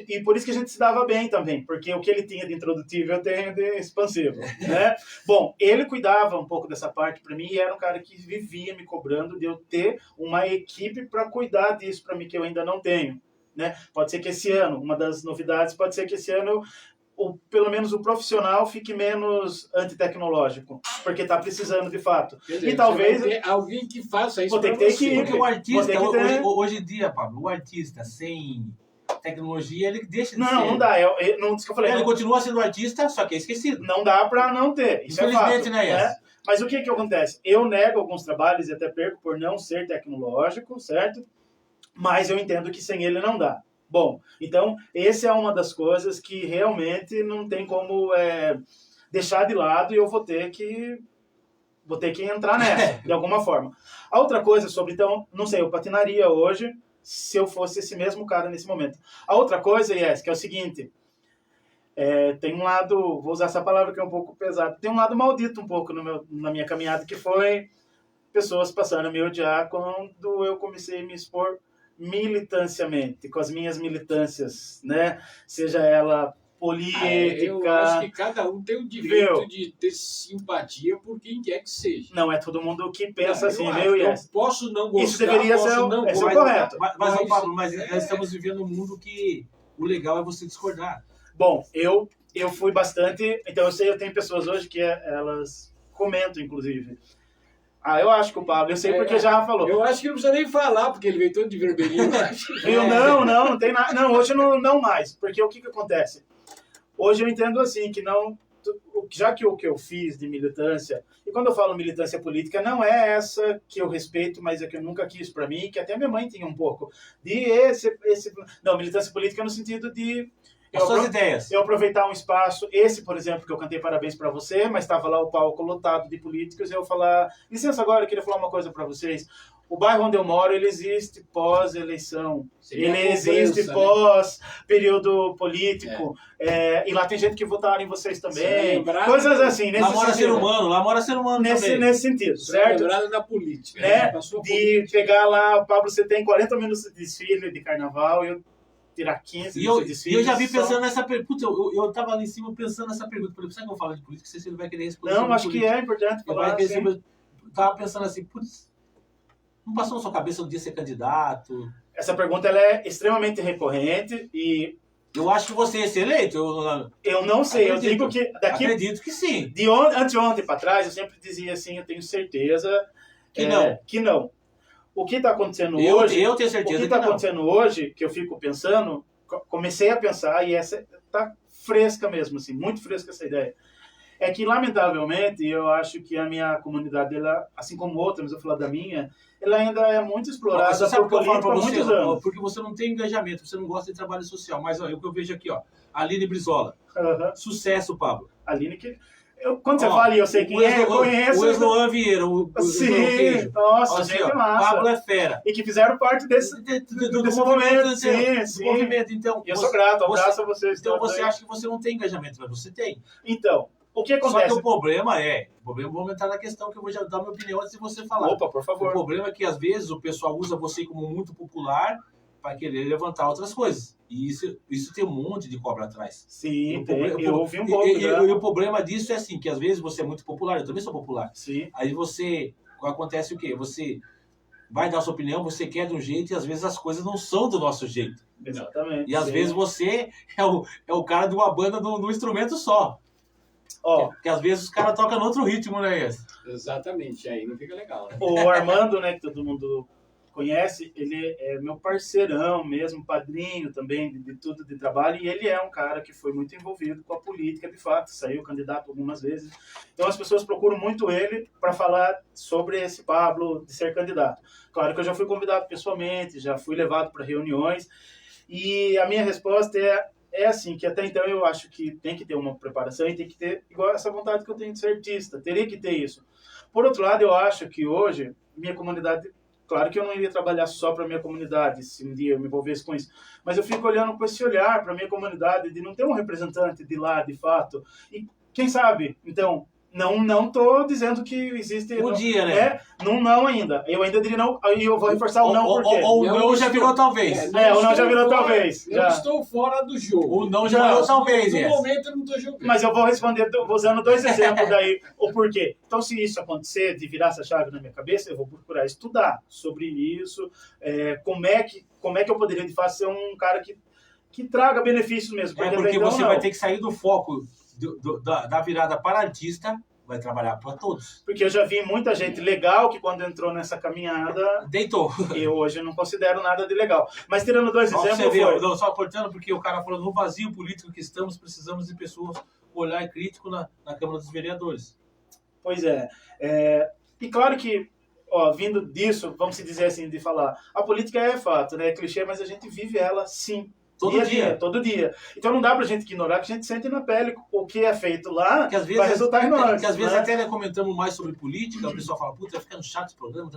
Speaker 3: e por isso que a gente se dava bem também, porque o que ele tinha de introdutivo eu tenho de expansivo, né? Bom, ele cuidava um pouco dessa parte para mim e era um cara que vivia me cobrando de eu ter uma equipe para cuidar disso para mim que eu ainda não tenho, né? Pode ser que esse ano, uma das novidades, pode ser que esse ano pelo menos o profissional fique menos antitecnológico, porque está precisando de fato.
Speaker 2: Quer dizer,
Speaker 3: E talvez
Speaker 2: você vai ter alguém que faça isso
Speaker 3: Vou ter
Speaker 2: pra
Speaker 3: que ter
Speaker 2: você.
Speaker 3: que-
Speaker 4: Porque o artista,
Speaker 3: Vou ter que ter-
Speaker 4: hoje em dia, Pablo, o artista sem tecnologia, ele deixa de ser.
Speaker 3: não dá, não, isso que eu falei,
Speaker 4: Ele continua sendo artista, só que é esquecido.
Speaker 3: não dá para não ter, isso é fato.
Speaker 4: Infelizmente, né, Yes?
Speaker 3: Mas o que acontece? Eu nego alguns trabalhos e até perco por não ser tecnológico, certo? Mas eu entendo que sem ele não dá. Bom, então, essa é uma das coisas que realmente não tem como deixar de lado e eu vou ter que entrar nessa, de alguma forma. A outra coisa sobre, então, não sei, eu patinaria hoje se eu fosse esse mesmo cara nesse momento. A outra coisa, Yes, que é o seguinte... tem um lado, vou usar essa palavra que é um pouco pesada, tem um lado maldito um pouco na minha caminhada, que foi pessoas passando a me odiar quando eu comecei a me expor militanciamente, com as minhas militâncias, né? Seja ela política...
Speaker 2: Eu acho que cada um tem o direito
Speaker 3: Viu?
Speaker 2: de ter simpatia por quem quer que seja.
Speaker 3: Não é todo mundo que pensa
Speaker 2: Não,
Speaker 3: assim,
Speaker 2: eu
Speaker 3: viu,
Speaker 2: acho.
Speaker 3: Yes?
Speaker 2: Eu posso não gostar,
Speaker 3: Isso deveria ser
Speaker 2: posso não
Speaker 3: esse é o
Speaker 2: gostar.
Speaker 3: correto.
Speaker 4: Mas, Pablo, nós estamos vivendo um mundo que o legal é você discordar.
Speaker 3: Bom, eu fui bastante... Então, eu tenho pessoas hoje que elas comentam, inclusive. Eu acho que o Pablo... Eu sei porque já falou.
Speaker 2: Eu acho que não precisa nem falar, porque ele veio todo de vermelhinho.
Speaker 3: Viu? Não tem nada. Não, hoje não mais. Porque o que acontece? Hoje eu entendo assim, que não... Já que o que eu fiz de militância... E quando eu falo militância política, não é essa que eu respeito, mas é que eu nunca quis para mim, que até minha mãe tinha um pouco. Não, militância política no sentido de...
Speaker 4: As suas ideias.
Speaker 3: Eu aproveitar um espaço, esse, por exemplo, que eu cantei parabéns para você, mas estava lá o palco lotado de políticos, eu falar, licença agora, eu queria falar uma coisa para vocês. O bairro onde eu moro, ele existe pós-eleição.
Speaker 2: Seria
Speaker 3: Ele
Speaker 2: uma
Speaker 3: existe
Speaker 2: cobrança, né?
Speaker 3: pós-período político. E lá tem gente que votaram em vocês também. Coisas assim, nesse
Speaker 4: Lá mora ser
Speaker 3: sentido.
Speaker 4: humano, lá mora ser humano também.
Speaker 3: Nesse sentido, certo?
Speaker 2: Lembrado da política.
Speaker 3: Né?
Speaker 2: Passou a
Speaker 3: De pegar lá, Pablo, você tem 40 minutos de desfile de carnaval, eu tirar 15
Speaker 4: E eu,
Speaker 3: desse desfile.
Speaker 4: e eu já vi
Speaker 3: só-
Speaker 4: pensando nessa pergunta. Eu tava ali em cima pensando nessa pergunta. Falei, sabe que eu falo de política? Não sei se ele vai querer responder.
Speaker 3: Não,
Speaker 4: sobre
Speaker 3: acho que
Speaker 4: política.
Speaker 3: é importante
Speaker 4: Ele
Speaker 3: falar
Speaker 4: vai querer
Speaker 3: assim.
Speaker 4: sobre- Tava pensando assim, putz, não passou na sua cabeça um dia ser candidato?
Speaker 3: Essa pergunta ela é extremamente recorrente e
Speaker 4: Eu acho que você ia ser eleito.
Speaker 3: eu não sei,
Speaker 4: Acredito.
Speaker 3: eu digo que daqui
Speaker 4: Acredito que sim.
Speaker 3: anteontem para trás eu sempre dizia assim, eu tenho certeza
Speaker 4: Que não.
Speaker 3: O que está acontecendo
Speaker 4: Eu
Speaker 3: hoje,
Speaker 4: tenho
Speaker 3: o que
Speaker 4: certeza que
Speaker 3: está
Speaker 4: não.
Speaker 3: acontecendo hoje, que eu fico pensando, comecei a pensar e essa tá fresca mesmo, assim, muito fresca essa ideia. É que, lamentavelmente, eu acho que a minha comunidade, ela, assim como outras, mas eu vou falar da minha, ela ainda é muito explorada
Speaker 4: Você sabe o
Speaker 3: por
Speaker 4: que eu falo
Speaker 3: política
Speaker 4: pra
Speaker 3: há
Speaker 4: você?
Speaker 3: muitos anos.
Speaker 4: Porque você não tem engajamento, você não gosta de trabalho social. Mas ó, o que eu vejo aqui, ó. Aline Brizola.
Speaker 3: Aham.
Speaker 4: Sucesso, Pablo.
Speaker 3: Aline que... Quando você
Speaker 4: Ó,
Speaker 3: fala e eu sei quem é, eu conheço.
Speaker 4: O Esloan Vieira, o
Speaker 3: Sim,
Speaker 4: Queijo.
Speaker 3: nossa,
Speaker 4: Assim,
Speaker 3: gente
Speaker 4: ó,
Speaker 3: massa.
Speaker 4: Pablo é fera.
Speaker 3: E que fizeram parte desse
Speaker 4: Do
Speaker 3: desse
Speaker 4: movimento,
Speaker 3: movimento, sim.
Speaker 4: do movimento. Então,
Speaker 3: E eu sou grato, abraço a vocês.
Speaker 4: Então
Speaker 3: todos
Speaker 4: você
Speaker 3: aí.
Speaker 4: acha que você não tem engajamento, mas você tem.
Speaker 3: Então, o que
Speaker 4: Só que
Speaker 3: acontece?
Speaker 4: o problema vou entrar na questão que eu vou já dar minha opinião antes de você falar.
Speaker 3: Opa, por
Speaker 4: O
Speaker 3: favor.
Speaker 4: problema é que às vezes o pessoal usa você como muito popular para querer levantar outras coisas. E isso tem um monte de cobra atrás.
Speaker 3: Sim,
Speaker 4: O problema-
Speaker 3: eu ouvi um pouco já.
Speaker 4: E o problema disso é assim, que às vezes você é muito popular, eu também sou popular.
Speaker 3: Sim,
Speaker 4: Aí acontece o quê? Você vai dar a sua opinião, você quer de um jeito e às vezes as coisas não são do nosso jeito.
Speaker 3: Exatamente.
Speaker 4: E às vezes você é o cara de uma banda num instrumento só.
Speaker 3: Ó,
Speaker 4: Porque às vezes os caras tocam no outro ritmo, né, esse?
Speaker 2: Exatamente, aí não fica legal, né?
Speaker 3: o Armando, né, que todo mundo conhece, ele é meu parceirão mesmo, padrinho também de tudo de trabalho, e ele é um cara que foi muito envolvido com a política de fato, saiu candidato algumas vezes. Então as pessoas procuram muito ele para falar sobre esse Pablo de ser candidato. Claro que eu já fui convidado pessoalmente, já fui levado para reuniões, e a minha resposta é assim, que até então eu acho que tem que ter uma preparação e tem que ter igual essa vontade que eu tenho de ser artista, teria que ter isso. Por outro lado, eu acho que hoje minha comunidade, claro que eu não iria trabalhar só para minha comunidade, se um dia eu me envolvesse com isso, mas eu fico olhando com esse olhar para minha comunidade de não ter um representante de lá, de fato. E quem sabe, então, não estou dizendo que existe...
Speaker 4: Um
Speaker 3: não,
Speaker 4: dia, né?
Speaker 3: Não ainda. Eu ainda diria não, e eu vou reforçar o não porque...
Speaker 4: Ou o não já virou talvez.
Speaker 3: o não já virou talvez.
Speaker 2: Eu estou fora do jogo.
Speaker 4: O não já virou talvez,
Speaker 2: No
Speaker 4: yes.
Speaker 2: momento eu não estou jogando.
Speaker 3: Mas eu vou responder usando 2 exemplos daí, o porquê. Então, se isso acontecer, de virar essa chave na minha cabeça, eu vou procurar estudar sobre isso, como é que eu poderia, de fato, ser um cara que traga benefícios mesmo.
Speaker 4: Porque
Speaker 3: então,
Speaker 4: você
Speaker 3: não.
Speaker 4: vai ter que sair do foco da virada para artista, vai trabalhar para todos.
Speaker 3: Porque eu já vi muita gente legal que quando entrou nessa caminhada,
Speaker 4: Deitou.
Speaker 3: eu hoje não considero nada de legal. Mas tirando 2
Speaker 4: Só
Speaker 3: exemplos,
Speaker 4: você vê,
Speaker 3: foi...
Speaker 4: não, só aportando, porque o cara falou, no vazio político que estamos, precisamos de pessoas com olhar crítico na Câmara dos Vereadores.
Speaker 3: Pois é. E claro que, vindo disso, vamos se dizer assim, de falar, a política é fato, né? É clichê, mas a gente vive ela, sim.
Speaker 4: Todo dia.
Speaker 3: Todo dia. Então não dá pra gente ignorar, que a gente sente na pele o que é feito lá,
Speaker 4: Que às vezes,
Speaker 3: vai resultar em nós.
Speaker 4: que às vezes
Speaker 3: né?
Speaker 4: até comentamos mais sobre política, o pessoal fala, puta, vai ficando chato esse programa.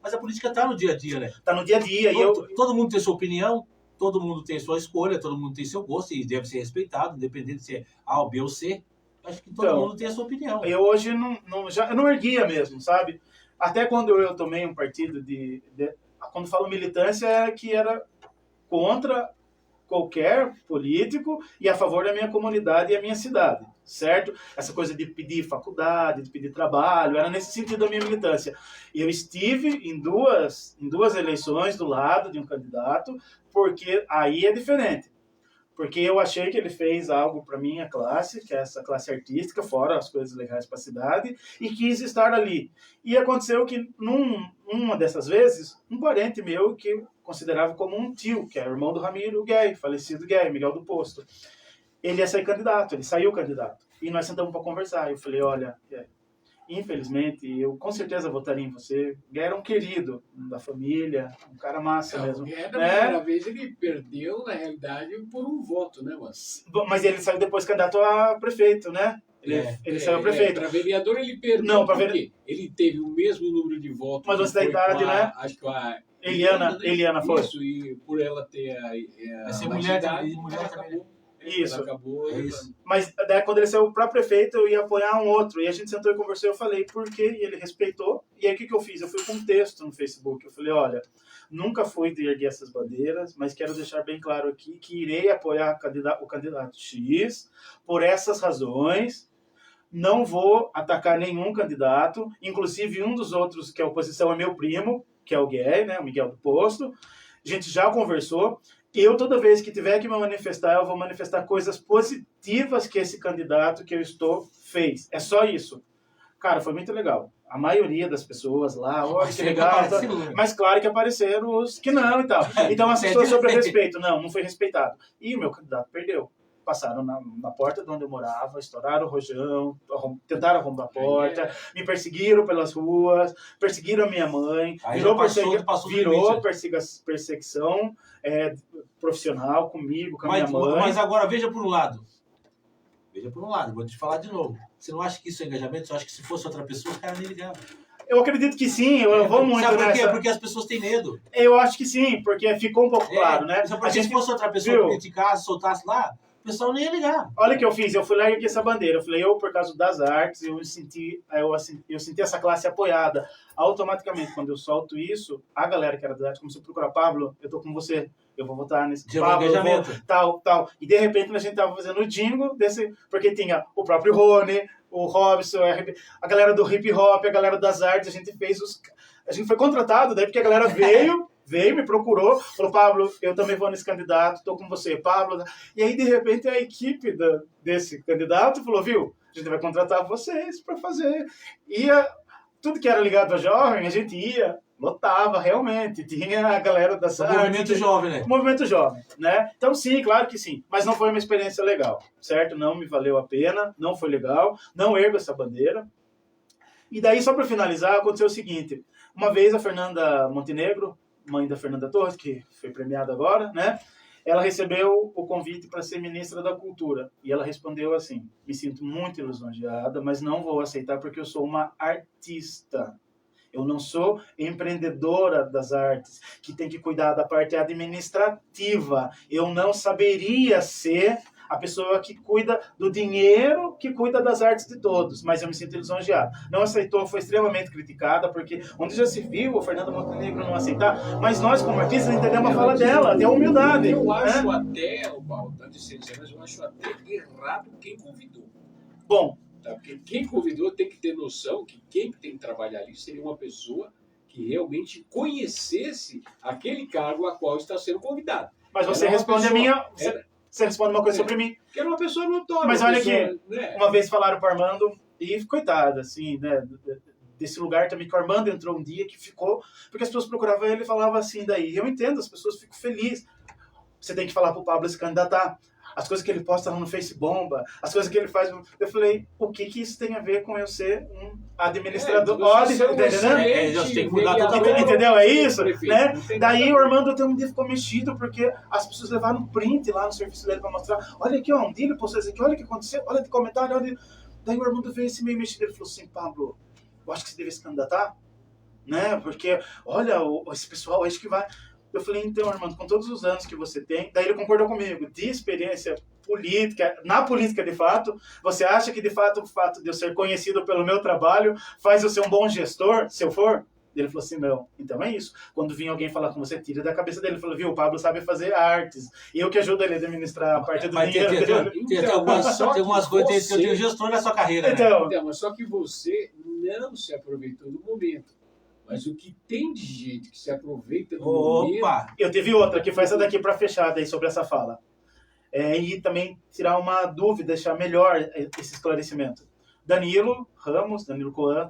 Speaker 4: Mas a política tá no dia a dia, né?
Speaker 3: Tá no dia a dia.
Speaker 4: Todo mundo tem sua opinião, todo mundo tem sua escolha, todo mundo tem seu gosto e deve ser respeitado, independente se é A, B ou C. Acho que todo mundo tem a sua opinião.
Speaker 3: Eu hoje eu não erguia mesmo, sabe? Até quando eu tomei um partido quando falo militância, era contra qualquer político e a favor da minha comunidade e a minha cidade, certo? Essa coisa de pedir faculdade, de pedir trabalho, era nesse sentido a minha militância. E eu estive em duas eleições do lado de um candidato, porque aí é diferente. Porque eu achei que ele fez algo para minha classe, que é essa classe artística, fora as coisas legais para a cidade, e quis estar ali. E aconteceu que, numa dessas vezes, um parente meu que eu considerava como um tio, que é o irmão do Ramiro Gay, falecido Gay, Miguel do Posto, ele ia sair candidato, ele saiu candidato. E nós sentamos para conversar. Eu falei, olha, infelizmente, eu com certeza votaria em você. Gay era um querido da família, um cara massa mesmo.
Speaker 2: Da primeira vez ele perdeu, na realidade, por um voto, né, mas...
Speaker 3: Mas ele saiu depois candidato a prefeito, né? Ele saiu prefeito.
Speaker 2: Para vereador ele perdeu.
Speaker 3: Não, para
Speaker 2: vereador. Ele teve o mesmo número de votos.
Speaker 3: Mas você da idade, né?
Speaker 2: Acho que a
Speaker 3: Eliana foi.
Speaker 2: Isso, e por ela ter
Speaker 4: Essa mulher também.
Speaker 3: Isso.
Speaker 2: Ela acabou.
Speaker 4: Isso.
Speaker 3: Mas daí, quando ele saiu para prefeito, eu ia apoiar um outro. E a gente sentou e conversou, eu falei por quê? E ele respeitou. E aí o que eu fiz? Eu fui com um texto no Facebook. Eu falei, olha, nunca fui de erguer essas bandeiras, mas quero deixar bem claro aqui que irei apoiar o candidato X por essas razões. Não vou atacar nenhum candidato, inclusive um dos outros que é oposição é meu primo, que é o Gay, né, o Miguel do Posto. A gente já conversou. Eu, toda vez que tiver que me manifestar, eu vou manifestar coisas positivas que esse candidato que eu estou fez. É só isso. Cara, foi muito legal. A maioria das pessoas lá, olha que legal. Mas claro que apareceram os que não e tal. Então as pessoas sobre respeito. Não foi respeitado. E o meu candidato perdeu. Passaram na porta de onde eu morava, estouraram o rojão, tentaram arrombar a porta, me perseguiram pelas ruas, perseguiram a minha mãe, virou perseguição profissional comigo, com a minha mãe.
Speaker 4: Mas agora veja por um lado. Vou te falar de novo. Você não acha que isso é engajamento? Você acha que se fosse outra pessoa, os caras nem ligavam?
Speaker 3: Eu acredito que sim, eu vou muito
Speaker 4: nessa... Sabe por quê?
Speaker 3: nessa...
Speaker 4: Porque as pessoas têm medo.
Speaker 3: Eu acho que sim, porque ficou um pouco claro, né?
Speaker 4: Se fosse outra pessoa que criticasse, soltasse lá, o pessoal nem ia ligar.
Speaker 3: Olha o que eu fiz, eu fui lá e ergui essa bandeira. Eu falei, por causa das artes, eu senti essa classe apoiada. Automaticamente, quando eu solto isso, a galera que era das artes começou a procurar, Pablo, eu tô com você, eu vou votar nesse Pablo, tal. E de repente a gente tava fazendo o jingle desse, porque tinha o próprio Rony, o Robson, a galera do hip hop, a galera das artes, a gente foi contratado, daí porque a galera veio, me procurou, falou, Pablo, eu também vou nesse candidato, tô com você, Pablo. E aí, de repente, a equipe desse candidato falou, viu, a gente vai contratar vocês para fazer. Tudo que era ligado a jovem, a gente ia, lotava realmente, tinha a galera da
Speaker 4: O movimento jovem, né?
Speaker 3: Movimento jovem, né? Então, sim, claro que sim. Mas não foi uma experiência legal, certo? Não me valeu a pena, não foi legal, não ergo essa bandeira. E daí, só para finalizar, aconteceu o seguinte. Uma vez a Fernanda Montenegro, mãe da Fernanda Torres, que foi premiada agora, né? Ela recebeu o convite para ser ministra da Cultura. E ela respondeu assim, me sinto muito lisonjeada, mas não vou aceitar porque eu sou uma artista. Eu não sou empreendedora das artes, que tem que cuidar da parte administrativa. Eu não saberia ser a pessoa que cuida do dinheiro, que cuida das artes de todos. Mas eu me sinto lisonjeada. Não aceitou, foi extremamente criticada, porque onde já se viu o Fernando Montenegro não aceitar, mas nós, como artistas, entendemos a fala dela, tem a humildade.
Speaker 2: Eu acho até, o Paulo, mas eu acho até errado quem convidou.
Speaker 3: Bom,
Speaker 2: Tá? Porque quem convidou tem que ter noção que quem tem que trabalhar ali seria uma pessoa que realmente conhecesse aquele cargo a qual está sendo convidado.
Speaker 3: mas você responde a minha... Você responde uma coisa sobre mim.
Speaker 2: Que era uma pessoa notória.
Speaker 3: Mas olha
Speaker 2: pessoa,
Speaker 3: aqui,
Speaker 2: né?
Speaker 3: uma vez falaram para o Armando, e coitado, assim, né, desse lugar também, que o Armando entrou um dia que ficou, porque as pessoas procuravam ele e falavam assim, daí, eu entendo, as pessoas ficam felizes. Você tem que falar pro Pablo se candidatar. As coisas que ele posta lá no Facebook, as coisas que ele faz. Eu falei, o que isso tem a ver com eu ser um administrador? Olha, entendeu? É isso, né? Daí o Armando até um dia ficou mexido, porque as pessoas levaram um print lá no serviço dele para mostrar. Olha aqui, ó, um dia ele postou isso aqui, olha o que aconteceu, olha de comentário, olha. Daí o Armando veio esse meio mexido, ele falou assim, Pablo, eu acho que você deve se candidatar, né? Porque, olha, esse pessoal, acho que vai... Eu falei, então, Armando, com todos os anos que você tem, daí ele concordou comigo, de experiência política, na política de fato, você acha que de fato o fato de eu ser conhecido pelo meu trabalho faz eu ser um bom gestor, se eu for? Ele falou assim, não, então é isso. Quando vir alguém falar com você, tira da cabeça dele. Ele falou, viu, o Pablo sabe fazer artes. E eu que ajudo ele a administrar a parte do dinheiro dele.
Speaker 4: Tem algumas coisas que eu tenho gestor na sua carreira, né?
Speaker 3: Então,
Speaker 2: mas só que você não se aproveitou do momento. Mas o que tem de gente que se aproveita do momento...
Speaker 3: Eu tive outra, que foi essa daqui para fechar daí sobre essa fala. E também tirar uma dúvida, deixar melhor esse esclarecimento. Danilo Coan,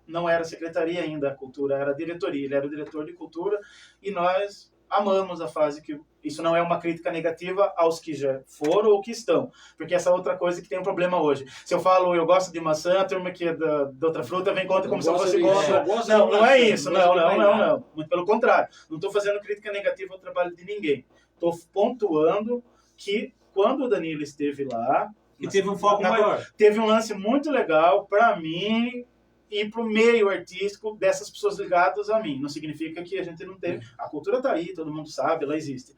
Speaker 3: não era secretaria ainda, a cultura era diretoria, ele era o diretor de cultura, e nós amamos a fase que... Isso não é uma crítica negativa aos que já foram ou que estão, porque essa é outra coisa que tem um problema hoje. Se eu falo, eu gosto de maçã, a turma que é da outra fruta vem contra como se eu fosse contra. Não é isso, não. Muito pelo contrário. Não estou fazendo crítica negativa ao trabalho de ninguém. Estou pontuando que quando o Danilo esteve lá...
Speaker 4: E teve um foco maior.
Speaker 3: Teve um lance muito legal para mim... e para o meio artístico dessas pessoas ligadas a mim. Não significa que a gente não tem... A cultura está aí, todo mundo sabe, ela existe.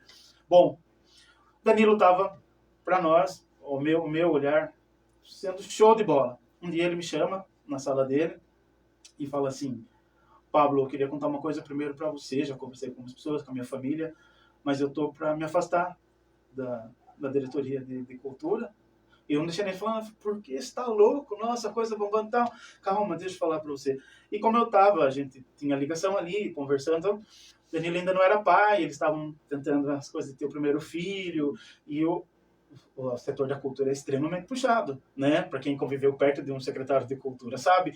Speaker 3: Bom, Danilo estava, para nós, o meu olhar, sendo show de bola. Um dia ele me chama na sala dele e fala assim, Pablo, eu queria contar uma coisa primeiro para você, já conversei com as pessoas, com a minha família, mas eu estou para me afastar da diretoria de cultura. Eu não deixei nem falando, porque você está louco? Nossa, coisa bombando e tal. Calma, deixa eu falar para você. E como eu estava, a gente tinha ligação ali, conversando, então, Danilo ainda não era pai, eles estavam tentando as coisas de ter o primeiro filho, e o setor da cultura é extremamente puxado, né? Para quem conviveu perto de um secretário de cultura, sabe?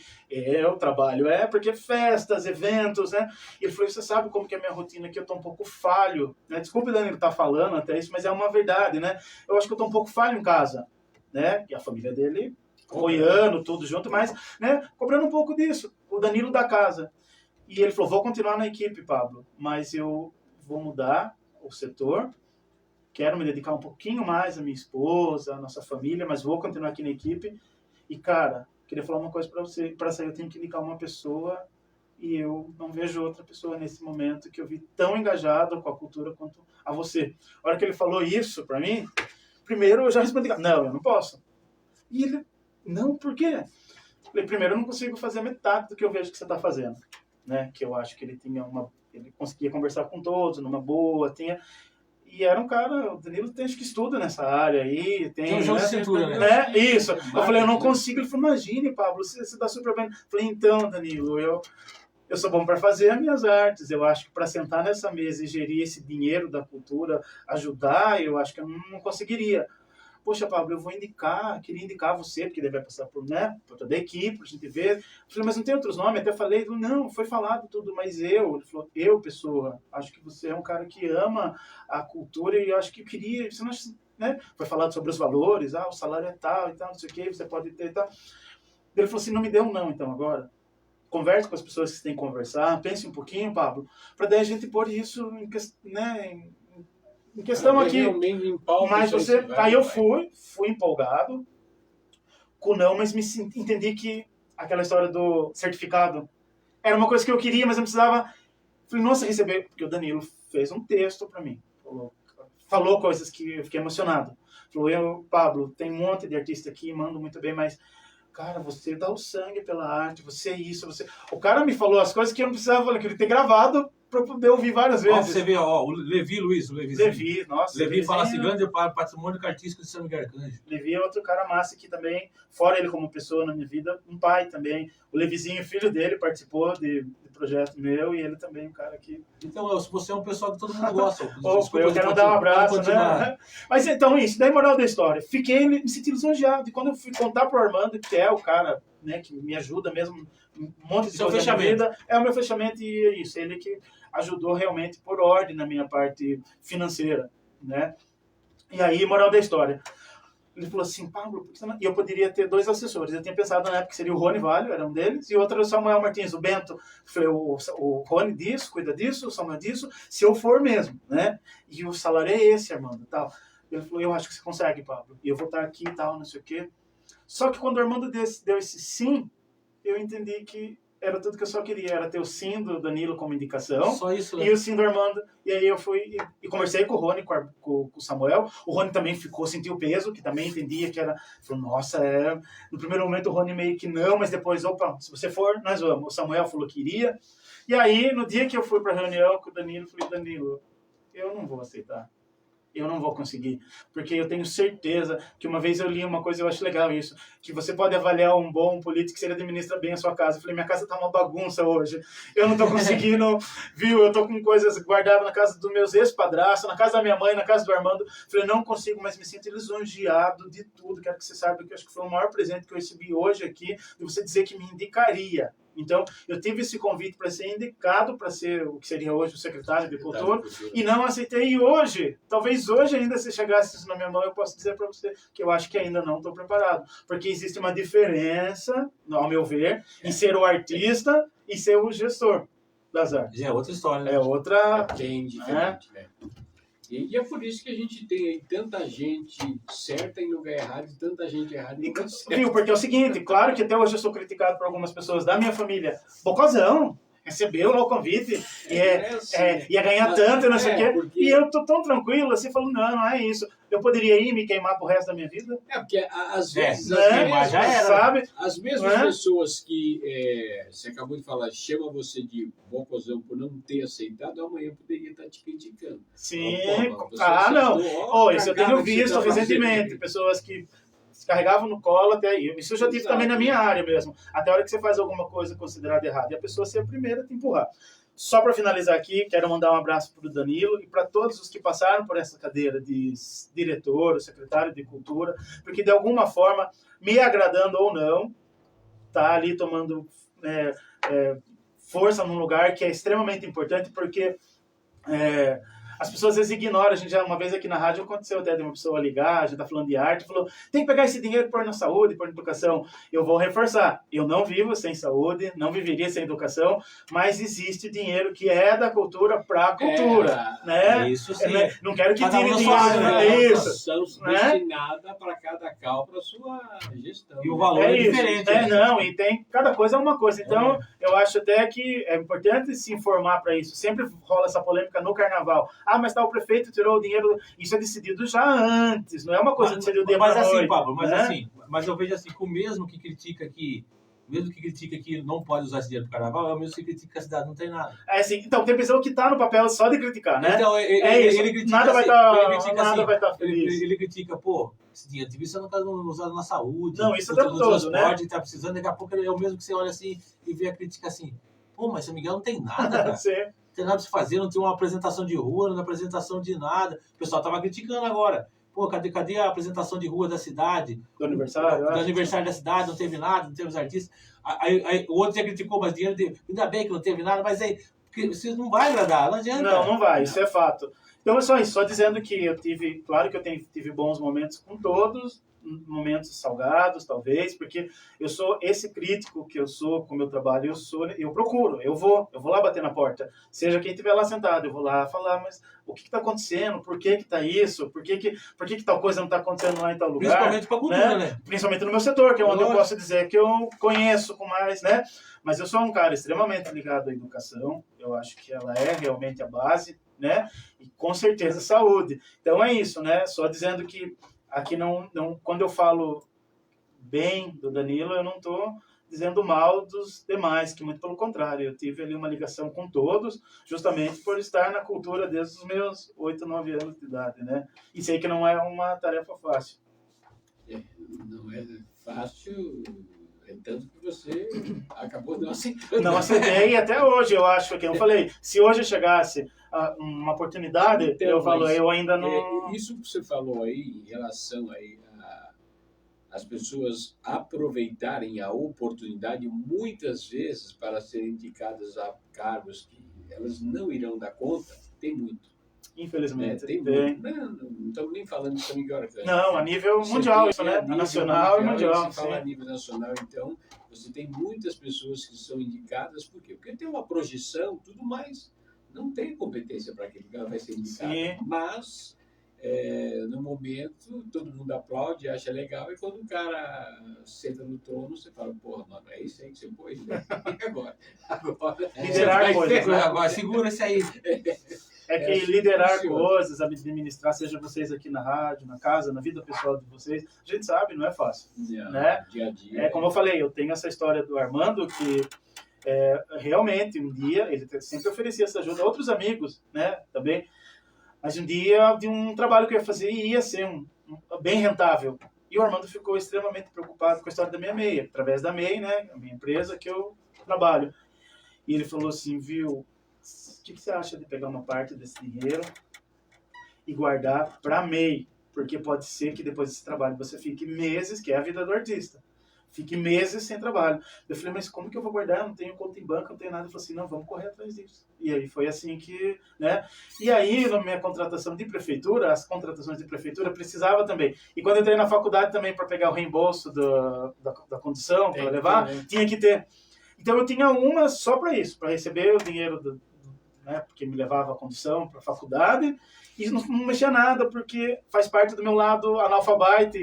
Speaker 3: O trabalho porque festas, eventos, né? E ele falou, você sabe como que é a minha rotina aqui? Eu tô um pouco falho, né? Desculpe, Danilo, tá falando até isso, mas é uma verdade, né? Eu acho que eu tô um pouco falho em casa, né? E a família dele, apoiando, tudo junto, mas, né? Cobrando um pouco disso. O Danilo da casa. E ele falou, vou continuar na equipe, Pablo, mas eu vou mudar o setor, quero me dedicar um pouquinho mais à minha esposa, à nossa família, mas vou continuar aqui na equipe. E, cara, queria falar uma coisa para você. Para sair eu tenho que indicar uma pessoa e eu não vejo outra pessoa nesse momento que eu vi tão engajado com a cultura quanto a você. A hora que ele falou isso para mim, primeiro eu já respondi, não, eu não posso. E ele, não, por quê? Eu falei, primeiro eu não consigo fazer metade do que eu vejo que você está fazendo. Né? Que eu acho que ele conseguia conversar com todos numa boa, E era um cara, o Danilo tem, acho que estuda nessa área aí.
Speaker 4: Tem um jogo de cintura, né?
Speaker 3: Né? Isso. Eu falei, eu não consigo. Ele falou, imagine, Pablo, você dá super bem. Eu falei, então, Danilo, eu sou bom para fazer as minhas artes. Eu acho que para sentar nessa mesa e gerir esse dinheiro da cultura, ajudar, eu acho que eu não conseguiria. Poxa, Pablo, eu vou queria indicar você, porque ele vai passar por, né, por toda a equipe, pra gente ver. Eu falei, mas não tem outros nomes? Até falei, ele falou, não, foi falado tudo, mas ele falou, pessoa, acho que você é um cara que ama a cultura e eu acho que eu queria, você não acha, né? Foi falado sobre os valores, o salário é tal e tal, não sei o que, você pode ter e tal. Ele falou assim, não me dê um não, então, agora. Converse com as pessoas que você tem que conversar, pense um pouquinho, Pablo, para daí a gente pôr isso em questão aqui. Mas aí eu fui empolgado, com não, mas entendi que aquela história do certificado era uma coisa que eu queria, mas eu precisava. Falei, nossa, receber, porque o Danilo fez um texto para mim, falou coisas que eu fiquei emocionado. Falou, Pablo, tem um monte de artista aqui, mando muito bem, mas cara, você dá o sangue pela arte, você é isso, você... O cara me falou as coisas que eu não precisava falar, que ele ter gravado para poder ouvir várias vezes.
Speaker 4: Ó, você vê, ó, o Levi, Luiz, o Levizinho.
Speaker 3: Levi, nossa.
Speaker 4: Levi fala assim, grande patrimônio artístico de São Miguel Arcanjo.
Speaker 3: Levi é outro cara massa aqui também, fora ele como pessoa na minha vida, um pai também. O Levizinho, filho dele, participou de projeto meu e ele também é um cara que...
Speaker 4: Então, você é um pessoal que todo mundo gosta.
Speaker 3: Eu quero dar um abraço, né? Mas então, isso, daí moral da história. Me senti lisonjeado. E quando eu fui contar pro Armando, que é o cara, né, que me ajuda mesmo, um monte de coisa na vida, é o meu fechamento e é isso. Ele que ajudou realmente por ordem na minha parte financeira, né? E aí, moral da história. Ele falou assim, Pablo, e eu poderia ter 2 assessores. Eu tinha pensado na época que seria o Rony Valho, era um deles, e outro era o Samuel Martins, o Bento. Eu falei, o Rony disso, cuida disso, o Samuel disso, se eu for mesmo, né? E o salário é esse, Armando, tal. Ele falou, eu acho que você consegue, Pablo. E eu vou estar aqui e tal, não sei o quê. Só que quando o Armando deu esse sim, eu entendi que era tudo que eu só queria, era ter o sim do Danilo como indicação.
Speaker 4: Só isso, né?
Speaker 3: E o sim do Armando. E aí eu fui e conversei com o Rony, com o Samuel. O Rony também sentiu o peso, que também entendia que era... Falou, nossa, no primeiro momento o Rony meio que não, mas depois, opa, se você for, nós vamos. O Samuel falou que iria. E aí, no dia que eu fui para a reunião com o Danilo, eu falei, Danilo, eu não vou aceitar. Eu não vou conseguir, porque eu tenho certeza que uma vez eu li uma coisa, eu acho legal isso, que você pode avaliar um bom político se ele administra bem a sua casa. Eu falei, minha casa tá uma bagunça hoje, eu não tô conseguindo, viu, eu tô com coisas guardadas na casa dos meus ex-padrastos, na casa da minha mãe, na casa do Armando. Eu falei, não consigo, mas me sinto lisonjeado de tudo, quero que você saiba que eu acho que foi o maior presente que eu recebi hoje aqui, de você dizer que me indicaria. Então, eu tive esse convite para ser indicado para ser o que seria hoje o secretário de Cultura e não aceitei. E hoje, talvez hoje ainda, se chegasse isso na minha mão, eu posso dizer para você que eu acho que ainda não estou preparado. Porque existe uma diferença, ao meu ver, em ser o artista e ser o gestor das artes.
Speaker 4: Já é outra história, né?
Speaker 3: É outra...
Speaker 2: É bem diferente, né? E é por isso que a gente tem aí tanta gente certa em lugar errado e tanta gente errada em lugar certo.
Speaker 3: Viu? Porque é o seguinte, claro que até hoje eu sou criticado por algumas pessoas da minha família. Bocozão, recebeu lá o convite, ia ganhar tanto, não sei o quê.
Speaker 2: Porque...
Speaker 3: E eu tô tão tranquilo, assim, falo, não é isso. Eu poderia ir me queimar pro resto da minha vida?
Speaker 2: porque às vezes
Speaker 3: já era, sabe?
Speaker 2: As mesmas pessoas que você acabou de falar, chama você de bocozão por não ter aceitado, amanhã poderia estar te criticando.
Speaker 3: Sim,
Speaker 2: não.
Speaker 3: Isso eu tenho visto recentemente, pessoas que se carregavam no colo até aí. Isso eu já tive também na minha área mesmo. Até a hora que você faz alguma coisa considerada errada e a pessoa ser a primeira a te empurrar. Só para finalizar aqui, quero mandar um abraço para o Danilo e para todos os que passaram por essa cadeira de diretor, secretário de cultura, porque de alguma forma, me agradando ou não, tá ali tomando força num lugar que é extremamente importante, porque as pessoas às vezes ignoram. A gente já, uma vez aqui na rádio, aconteceu até de uma pessoa ligar, a gente tá falando de arte, falou, tem que pegar esse dinheiro e pôr na saúde, pôr na educação. Eu vou reforçar, eu não vivo sem saúde, não viveria sem educação, mas existe dinheiro que é da cultura para a cultura, né?
Speaker 4: Isso sim.
Speaker 3: Não quero que tire dinheiro,
Speaker 2: Isso, destinada para cada cal, para sua gestão.
Speaker 4: E o valor é diferente.
Speaker 3: E tem, cada coisa é uma coisa. Então, eu acho até que é importante se informar para isso. Sempre rola essa polêmica no carnaval. Mas o prefeito tirou o dinheiro. Isso é decidido já antes, não é uma coisa que seria o dia para noite.
Speaker 4: Pablo, mas eu vejo assim, que o mesmo que critica que mesmo que critica que não pode usar esse dinheiro pro carnaval, é o mesmo que critica que a cidade não tem nada.
Speaker 3: É assim, então, tem pessoa que tá no papel só de criticar, né?
Speaker 4: Então,
Speaker 3: isso.
Speaker 4: ele critica
Speaker 3: Nada vai estar feliz.
Speaker 4: Ele critica, pô, esse dinheiro devia ser usado na saúde.
Speaker 3: Não, isso
Speaker 4: no,
Speaker 3: o tempo
Speaker 4: no
Speaker 3: todo, né?
Speaker 4: transporte, tá precisando, daqui a pouco é o mesmo que você olha assim e vê a crítica assim, pô, mas São Miguel não tem nada, cara.
Speaker 3: Sim.
Speaker 4: Não tem nada pra se fazer, não tem uma apresentação de rua, não tem apresentação de nada. O pessoal tava criticando agora. Pô, cadê a apresentação de rua da cidade?
Speaker 3: Do aniversário,
Speaker 4: Do aniversário da cidade, não teve nada, não teve os artistas. Aí o outro já criticou, mas dinheiro ainda bem que não teve nada, mas aí porque você não vai agradar, não adianta.
Speaker 3: Não vai, isso é fato. Então é só isso, só dizendo que eu tive, claro que eu tive bons momentos com todos, momentos salgados, talvez, porque eu sou esse crítico que eu sou com o meu trabalho, eu procuro, eu vou lá bater na porta, seja quem estiver lá sentado, eu vou lá falar, mas o que está acontecendo, por que está isso, por que tal coisa não está acontecendo lá em tal lugar?
Speaker 4: Principalmente para a cultura, né?
Speaker 3: Principalmente no meu setor, que é onde eu posso dizer que eu conheço com mais, né? Mas eu sou um cara extremamente ligado à educação, eu acho que ela é realmente a base, né? E com certeza saúde. Então é isso, né? Só dizendo que aqui não, quando eu falo bem do Danilo, eu não estou dizendo mal dos demais, que muito pelo contrário, eu tive ali uma ligação com todos, justamente por estar na cultura desde os meus 8, 9 anos de idade, né? E sei que não é uma tarefa fácil.
Speaker 2: Não é fácil, é tanto que você acabou não aceitando.
Speaker 3: Não aceitei até hoje, eu acho, que eu falei, se hoje chegasse uma oportunidade, então, eu falo, eu ainda não...
Speaker 2: Isso que você falou aí, em relação aí as pessoas aproveitarem a oportunidade muitas vezes para serem indicadas a cargos que elas não irão dar conta, tem muito.
Speaker 3: Infelizmente.
Speaker 2: Tem muito. Não estamos nem falando de São Miguel.
Speaker 3: Não, a nível mundial, isso, né? Nacional e mundial.
Speaker 2: Se fala a nível nacional, então, você tem muitas pessoas que são indicadas, por quê? Porque tem uma projeção, tudo mais. Não tem competência para aquele cara vai ser indicado. Sim. Mas... no momento, todo mundo aplaude, acha legal, e quando o cara senta no trono, você fala, porra, mano, é isso aí que você pôs, né? E agora?
Speaker 3: Liderar coisas.
Speaker 4: Agora, segura esse aí.
Speaker 3: É que liderar coisas, administrar, seja vocês aqui na rádio, na casa, na vida pessoal de vocês, a gente sabe, não é fácil. Né?
Speaker 2: Dia a dia.
Speaker 3: Como eu falei, eu tenho essa história do Armando, que realmente, um dia, ele sempre oferecia essa ajuda a outros amigos, né, também. Mas um dia, de um trabalho que eu ia fazer, ia ser bem rentável. E o Armando ficou extremamente preocupado com a história da minha MEI, através da MEI, né, a minha empresa que eu trabalho. E ele falou assim, viu, o que você acha de pegar uma parte desse dinheiro e guardar para a MEI? Porque pode ser que depois desse trabalho você fique meses, que é a vida do artista, fique meses sem trabalho. Eu falei, mas como que eu vou guardar? Eu não tenho conta em banco, não tenho nada. Ele falou assim, não, vamos correr atrás disso. E aí foi assim que, né? E aí, na minha contratação de prefeitura, as contratações de prefeitura precisava também. E quando eu entrei na faculdade também para pegar o reembolso da condução, para levar, tinha que ter. Então eu tinha uma só para isso, para receber o dinheiro, né? Porque me levava a condução para a faculdade. E não mexia nada, porque faz parte do meu lado analfabeto,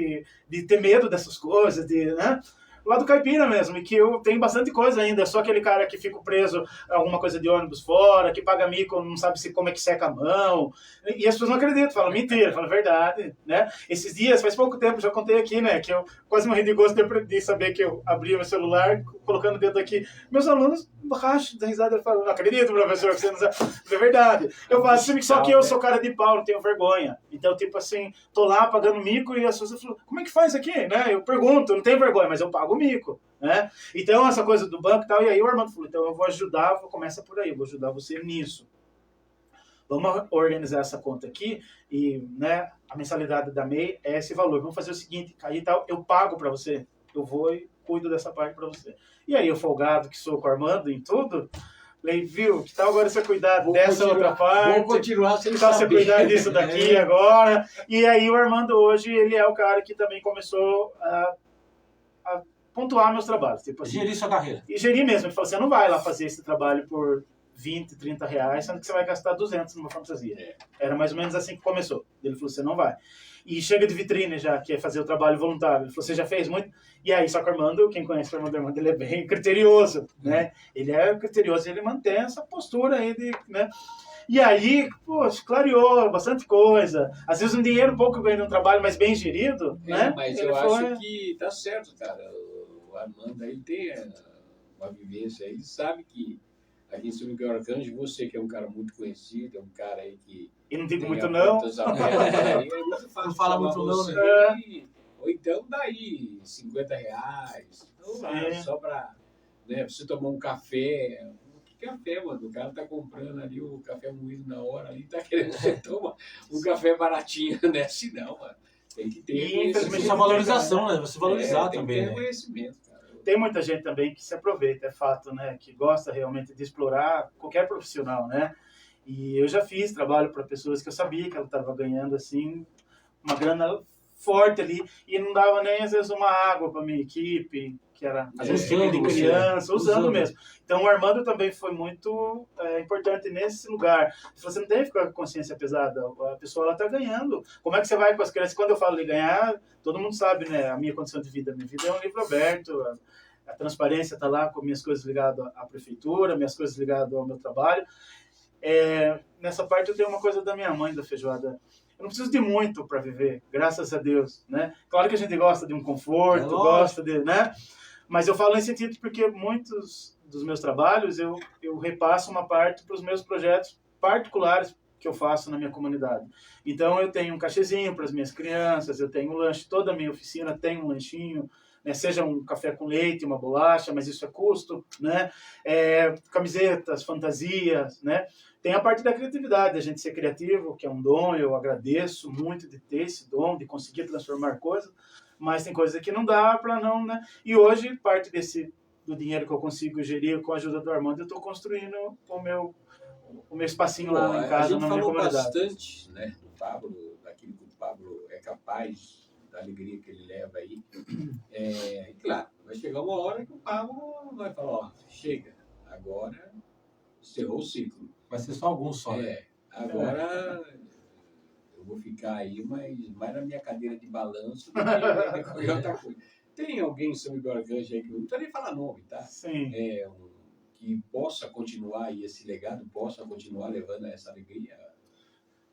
Speaker 3: de ter medo dessas coisas, né? O lado caipira mesmo, e que eu tenho bastante coisa ainda. Sou aquele cara que fico preso a alguma coisa de ônibus fora, que paga mico, não sabe como é que seca a mão. E as pessoas não acreditam, falam mentira, falam verdade, né? Esses dias, faz pouco tempo, já contei aqui, né? Que eu quase morri de gosto de saber que eu abri o meu celular, colocando o dedo aqui. Meus alunos racham da risada, falam, não acredito, professor, que você não sabe. É verdade. Eu faço, só que eu sou cara de pau, não tenho vergonha. Então, tipo assim, tô lá pagando mico e as pessoas falam, como é que faz aqui, né? Eu pergunto, não tenho vergonha, mas eu pago o mico, né? Então, essa coisa do banco e tal, e aí o Armando falou, então eu vou ajudar, começa por aí, eu vou ajudar você nisso. Vamos organizar essa conta aqui e, né, a mensalidade da MEI é esse valor. Vamos fazer o seguinte, aí tal, eu pago para você, eu vou e cuido dessa parte para você. E aí, eu folgado que sou com o Armando em tudo, falei, viu, que tal agora você cuidar dessa outra parte?
Speaker 2: Vou continuar sem
Speaker 3: saber. Que tal você cuidar disso daqui agora? E aí o Armando hoje, ele é o cara que também começou a pontuar meus trabalhos. Tipo assim,
Speaker 4: gerir sua carreira.
Speaker 3: E gerir mesmo. Ele falou, você não vai lá fazer esse trabalho por 20, 30 reais, sendo que você vai gastar 200 numa fantasia. Era mais ou menos assim que começou. Ele falou, você não vai. E chega de vitrine já, que é fazer o trabalho voluntário. Ele falou, você já fez muito? E aí, só que o Armando, quem conhece o Armando, ele é bem criterioso, né? Ele é criterioso e ele mantém essa postura aí de, né? E aí, poxa, clareou bastante coisa. Às vezes um dinheiro pouco ganho de um trabalho, mas bem gerido, né?
Speaker 2: Mas
Speaker 3: ele
Speaker 2: eu acho que tá certo, cara. o Armando aí tem uma vivência aí, sabe que aqui em São Miguel Arcanjo, você que é um cara muito conhecido, é um cara aí que
Speaker 3: E não digo
Speaker 2: tem
Speaker 3: muito
Speaker 2: a
Speaker 3: não.
Speaker 2: portas abertas, aí é muito fácil
Speaker 4: Não fala
Speaker 2: chamar
Speaker 4: muito não,
Speaker 2: você
Speaker 3: né?
Speaker 2: ou então daí R$50, então lá,
Speaker 3: Sim.
Speaker 2: só pra você tomar um café. Que café, mano? O cara tá comprando ali o café moído na hora ali, tá querendo que você toma um café baratinho, né? Assim não, mano. Tem que ter
Speaker 3: E, infelizmente,
Speaker 4: Isso é valorização, né? Você valorizar
Speaker 2: tem
Speaker 4: também,
Speaker 2: que ter
Speaker 4: né?
Speaker 2: reconhecimento, cara.
Speaker 3: Tem muita gente também que se aproveita, é fato, né? Que gosta realmente de explorar qualquer profissional, né? E eu já fiz trabalho para pessoas que eu sabia que ela estava ganhando, assim, uma grana forte ali, e não dava nem, às vezes, uma água para minha equipe, que era, às vezes,
Speaker 4: Usando
Speaker 3: equipe de
Speaker 4: você.
Speaker 3: criança, usando
Speaker 4: Usando.
Speaker 3: mesmo. Então, o Armando também foi muito importante nesse lugar. Você não tem que ficar com a consciência pesada, a pessoa ela está ganhando. Como é que você vai com as crianças? Quando eu falo de ganhar, todo mundo sabe, né? A minha condição de vida. Minha vida é um livro aberto, a transparência está lá com minhas coisas ligadas à prefeitura, minhas coisas ligadas ao meu trabalho. Nessa parte eu tenho uma coisa da minha mãe, da feijoada. Eu não preciso de muito para viver, graças a Deus, né? Claro que a gente gosta de um conforto, gosta de, né? Mas eu falo nesse sentido porque muitos dos meus trabalhos eu repasso uma parte para os meus projetos particulares que eu faço na minha comunidade. Então eu tenho um cachezinho para as minhas crianças, eu tenho um lanche, toda a minha oficina tem um lanchinho, né? Seja um café com leite, uma bolacha, mas isso é custo, né? Camisetas, fantasias, né? Tem a parte da criatividade, a gente ser criativo, que é um dom, eu agradeço muito de ter esse dom, de conseguir transformar coisas, mas tem coisas que não dá para não, né? E hoje, parte do dinheiro que eu consigo gerir com a ajuda do Armando, eu estou construindo o meu espacinho lá em casa,
Speaker 2: a gente
Speaker 3: na minha
Speaker 2: falou
Speaker 3: comunidade.
Speaker 2: bastante, né, do Pablo, daquilo que o Pablo é capaz, da alegria que ele leva aí. E claro, vai chegar uma hora que o Pablo vai falar, ó, chega, agora encerrou o ciclo.
Speaker 4: Vai ser só alguns só.
Speaker 2: Agora eu vou ficar aí, mas mais na minha cadeira de balanço do que qualquer outra coisa. Tem alguém em São Miguel Arcanjo aí que eu não precisa nem falar nome, tá?
Speaker 3: Sim.
Speaker 2: Que possa continuar aí esse legado, possa continuar levando essa alegria.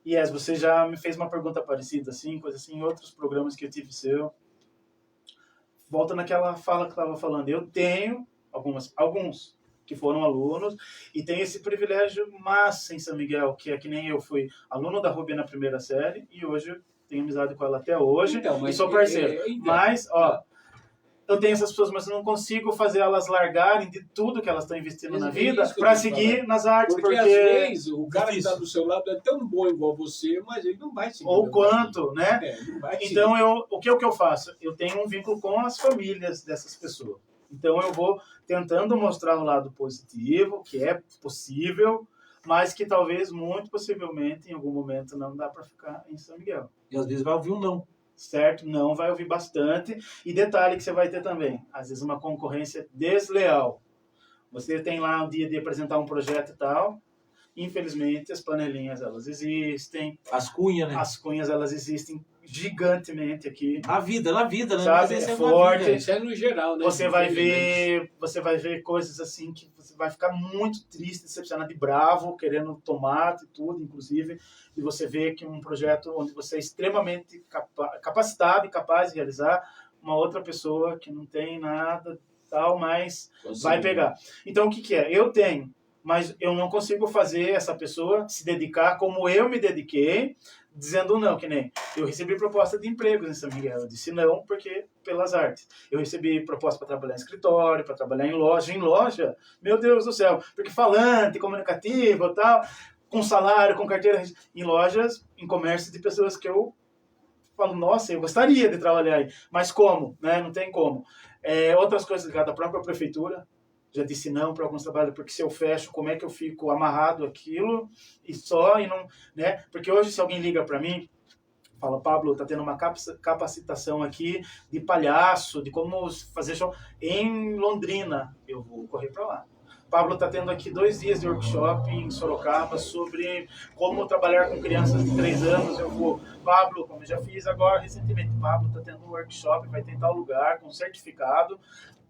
Speaker 3: Yes, você já me fez uma pergunta parecida, assim, coisa assim, em outros programas que eu tive seu. Volta naquela fala que eu estava falando. Eu tenho alguns que foram alunos, e tenho esse privilégio massa em São Miguel, que é que nem eu fui aluno da Rubi na primeira série, e hoje tenho amizade com ela até hoje,
Speaker 2: Então,
Speaker 3: e sou parceiro. Mas, ó, eu tenho essas pessoas, mas eu não consigo fazer elas largarem de tudo que elas estão investindo na vida para seguir nas artes.
Speaker 2: Porque às vezes o cara que está do seu lado é tão bom igual você, mas ele não vai seguir.
Speaker 3: Ou quanto, né?
Speaker 2: Não vai seguir.
Speaker 3: Então, o que eu faço? Eu tenho um vínculo com as famílias dessas pessoas. Então, eu vou tentando mostrar o lado positivo, que é possível, mas que talvez, muito possivelmente, em algum momento, não dá para ficar em São Miguel.
Speaker 4: E às vezes vai ouvir um não.
Speaker 3: Certo? Não vai ouvir bastante. E detalhe que você vai ter também, às vezes uma concorrência desleal. Você tem lá um dia de apresentar um projeto e tal, infelizmente as panelinhas elas existem.
Speaker 4: As cunhas, né?
Speaker 3: As cunhas elas existem gigantemente aqui.
Speaker 4: Na vida, né?
Speaker 3: Sabe?
Speaker 4: Mas
Speaker 3: É
Speaker 4: é
Speaker 3: forte.
Speaker 4: vida.
Speaker 2: Isso é no geral, né?
Speaker 3: Você vai ver coisas assim que você vai ficar muito triste, decepcionado e bravo, querendo tomate e tudo, inclusive, e você vê que um projeto onde você é extremamente capacitado e capaz de realizar, uma outra pessoa que não tem nada tal, mas vai pegar. Então, o que é? Eu tenho, mas eu não consigo fazer essa pessoa se dedicar como eu me dediquei, dizendo não, que nem eu recebi proposta de empregos em São Miguel, eu disse não, porque pelas artes. Eu recebi proposta para trabalhar em escritório, para trabalhar em loja, meu Deus do céu, porque falante, comunicativo e tal, com salário, com carteira, em lojas, em comércio de pessoas que eu falo, nossa, eu gostaria de trabalhar aí, mas como, né? Não tem como. Outras coisas ligadas à própria prefeitura, já disse não para alguns trabalhos, porque se eu fecho, como é que eu fico amarrado aquilo e não, né? Porque hoje se alguém liga para mim, fala, Pablo, tá tendo uma capacitação aqui de palhaço, de como fazer show em Londrina, eu vou correr para lá. Pablo está tendo aqui 2 dias de workshop em Sorocaba sobre como trabalhar com crianças de 3 anos. Eu vou. Pablo, como eu já fiz agora recentemente, Pablo está tendo um workshop, vai ter em tal lugar com certificado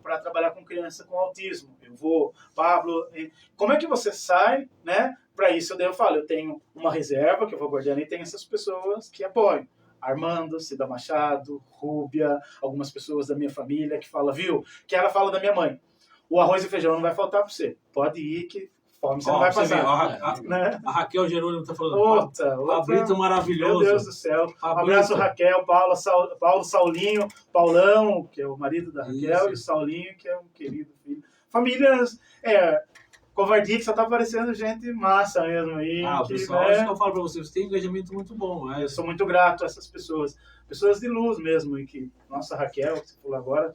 Speaker 3: para trabalhar com criança com autismo. Eu vou. Pablo, como é que você sai, né? Para isso, eu falo, eu tenho uma reserva que eu vou guardando e tem essas pessoas que apoiam. Armando, Cida Machado, Rúbia, algumas pessoas da minha família que falam, viu? Que ela fala da minha mãe. O arroz e feijão não vai faltar para você. Pode ir que fome você não vai passar. Né?
Speaker 4: A Raquel Jerônimo tá falando.
Speaker 3: Outra.
Speaker 4: Pablito maravilhoso.
Speaker 3: Meu Deus do céu. Um abraço, Raquel, Paulo Saulinho, Paulão, que é o marido da Raquel, e o Saulinho, que é um querido filho. Famílias, covardia que só tá aparecendo gente massa mesmo aí.
Speaker 4: Pessoal, isso que eu falo pra vocês tem um engajamento muito bom, né?
Speaker 3: Eu sou muito grato a essas pessoas de luz mesmo, e que, nossa, Raquel, que você falou agora,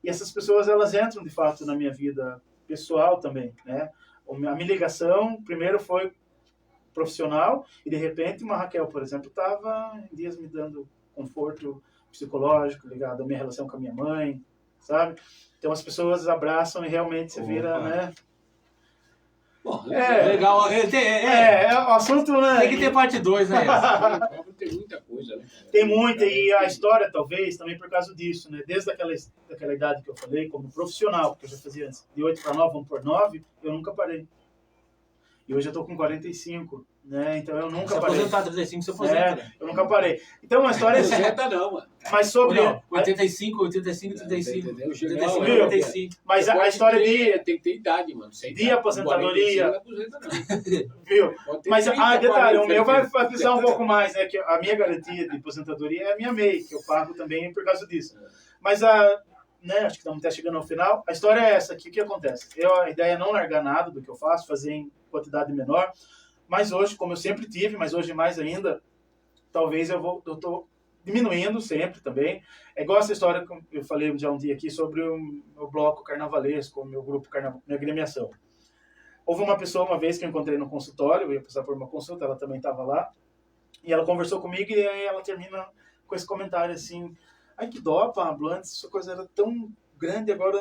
Speaker 3: e essas pessoas, elas entram de fato na minha vida pessoal também, né? A minha ligação, primeiro foi profissional, e de repente uma Raquel, por exemplo, estava em dias me dando conforto psicológico ligado à minha relação com a minha mãe, sabe? Então as pessoas abraçam e realmente você vira, né?
Speaker 2: Bom,
Speaker 4: legal.
Speaker 3: O assunto, né?
Speaker 4: Tem que ter parte 2, né?
Speaker 2: Tem muita coisa, né?
Speaker 3: Tem muita, e a história, talvez, também por causa disso, né? Desde daquela idade que eu falei, como profissional, que eu já fazia antes, de 8 para 9, 1 por 9, eu nunca parei. E hoje eu tô com 45, né? Então eu nunca parei.
Speaker 4: Se aposentar 35, você aposenta, né?
Speaker 3: Eu nunca parei. Então uma história assim.
Speaker 2: Aposenta não, mano.
Speaker 3: Mas sobre.
Speaker 4: Não, 85, 35.
Speaker 3: Mas a história
Speaker 2: tem que ter idade, mano.
Speaker 3: De aposentadoria.
Speaker 2: 45, não aposenta, não.
Speaker 3: Viu? Mas
Speaker 2: 30,
Speaker 3: detalhe,
Speaker 2: 40,
Speaker 3: o meu vai precisar um pouco mais, né? Que a minha garantia de aposentadoria é a minha MEI, que eu pago também por causa disso. Mas né, acho que estamos até chegando ao final. A história é essa aqui, o que acontece? A ideia é não largar nada do que eu faço, fazer em quantidade menor, mas hoje, como eu sempre tive, mas hoje mais ainda, talvez eu estou diminuindo sempre também. É igual essa história que eu falei já um dia aqui sobre o meu bloco carnavalesco, o meu grupo minha agremiação. Houve uma pessoa uma vez que eu encontrei no consultório, eu ia passar por uma consulta, ela também estava lá, e ela conversou comigo e aí ela termina com esse comentário assim: ai, que dó, Pablo, antes essa coisa era tão grande, agora...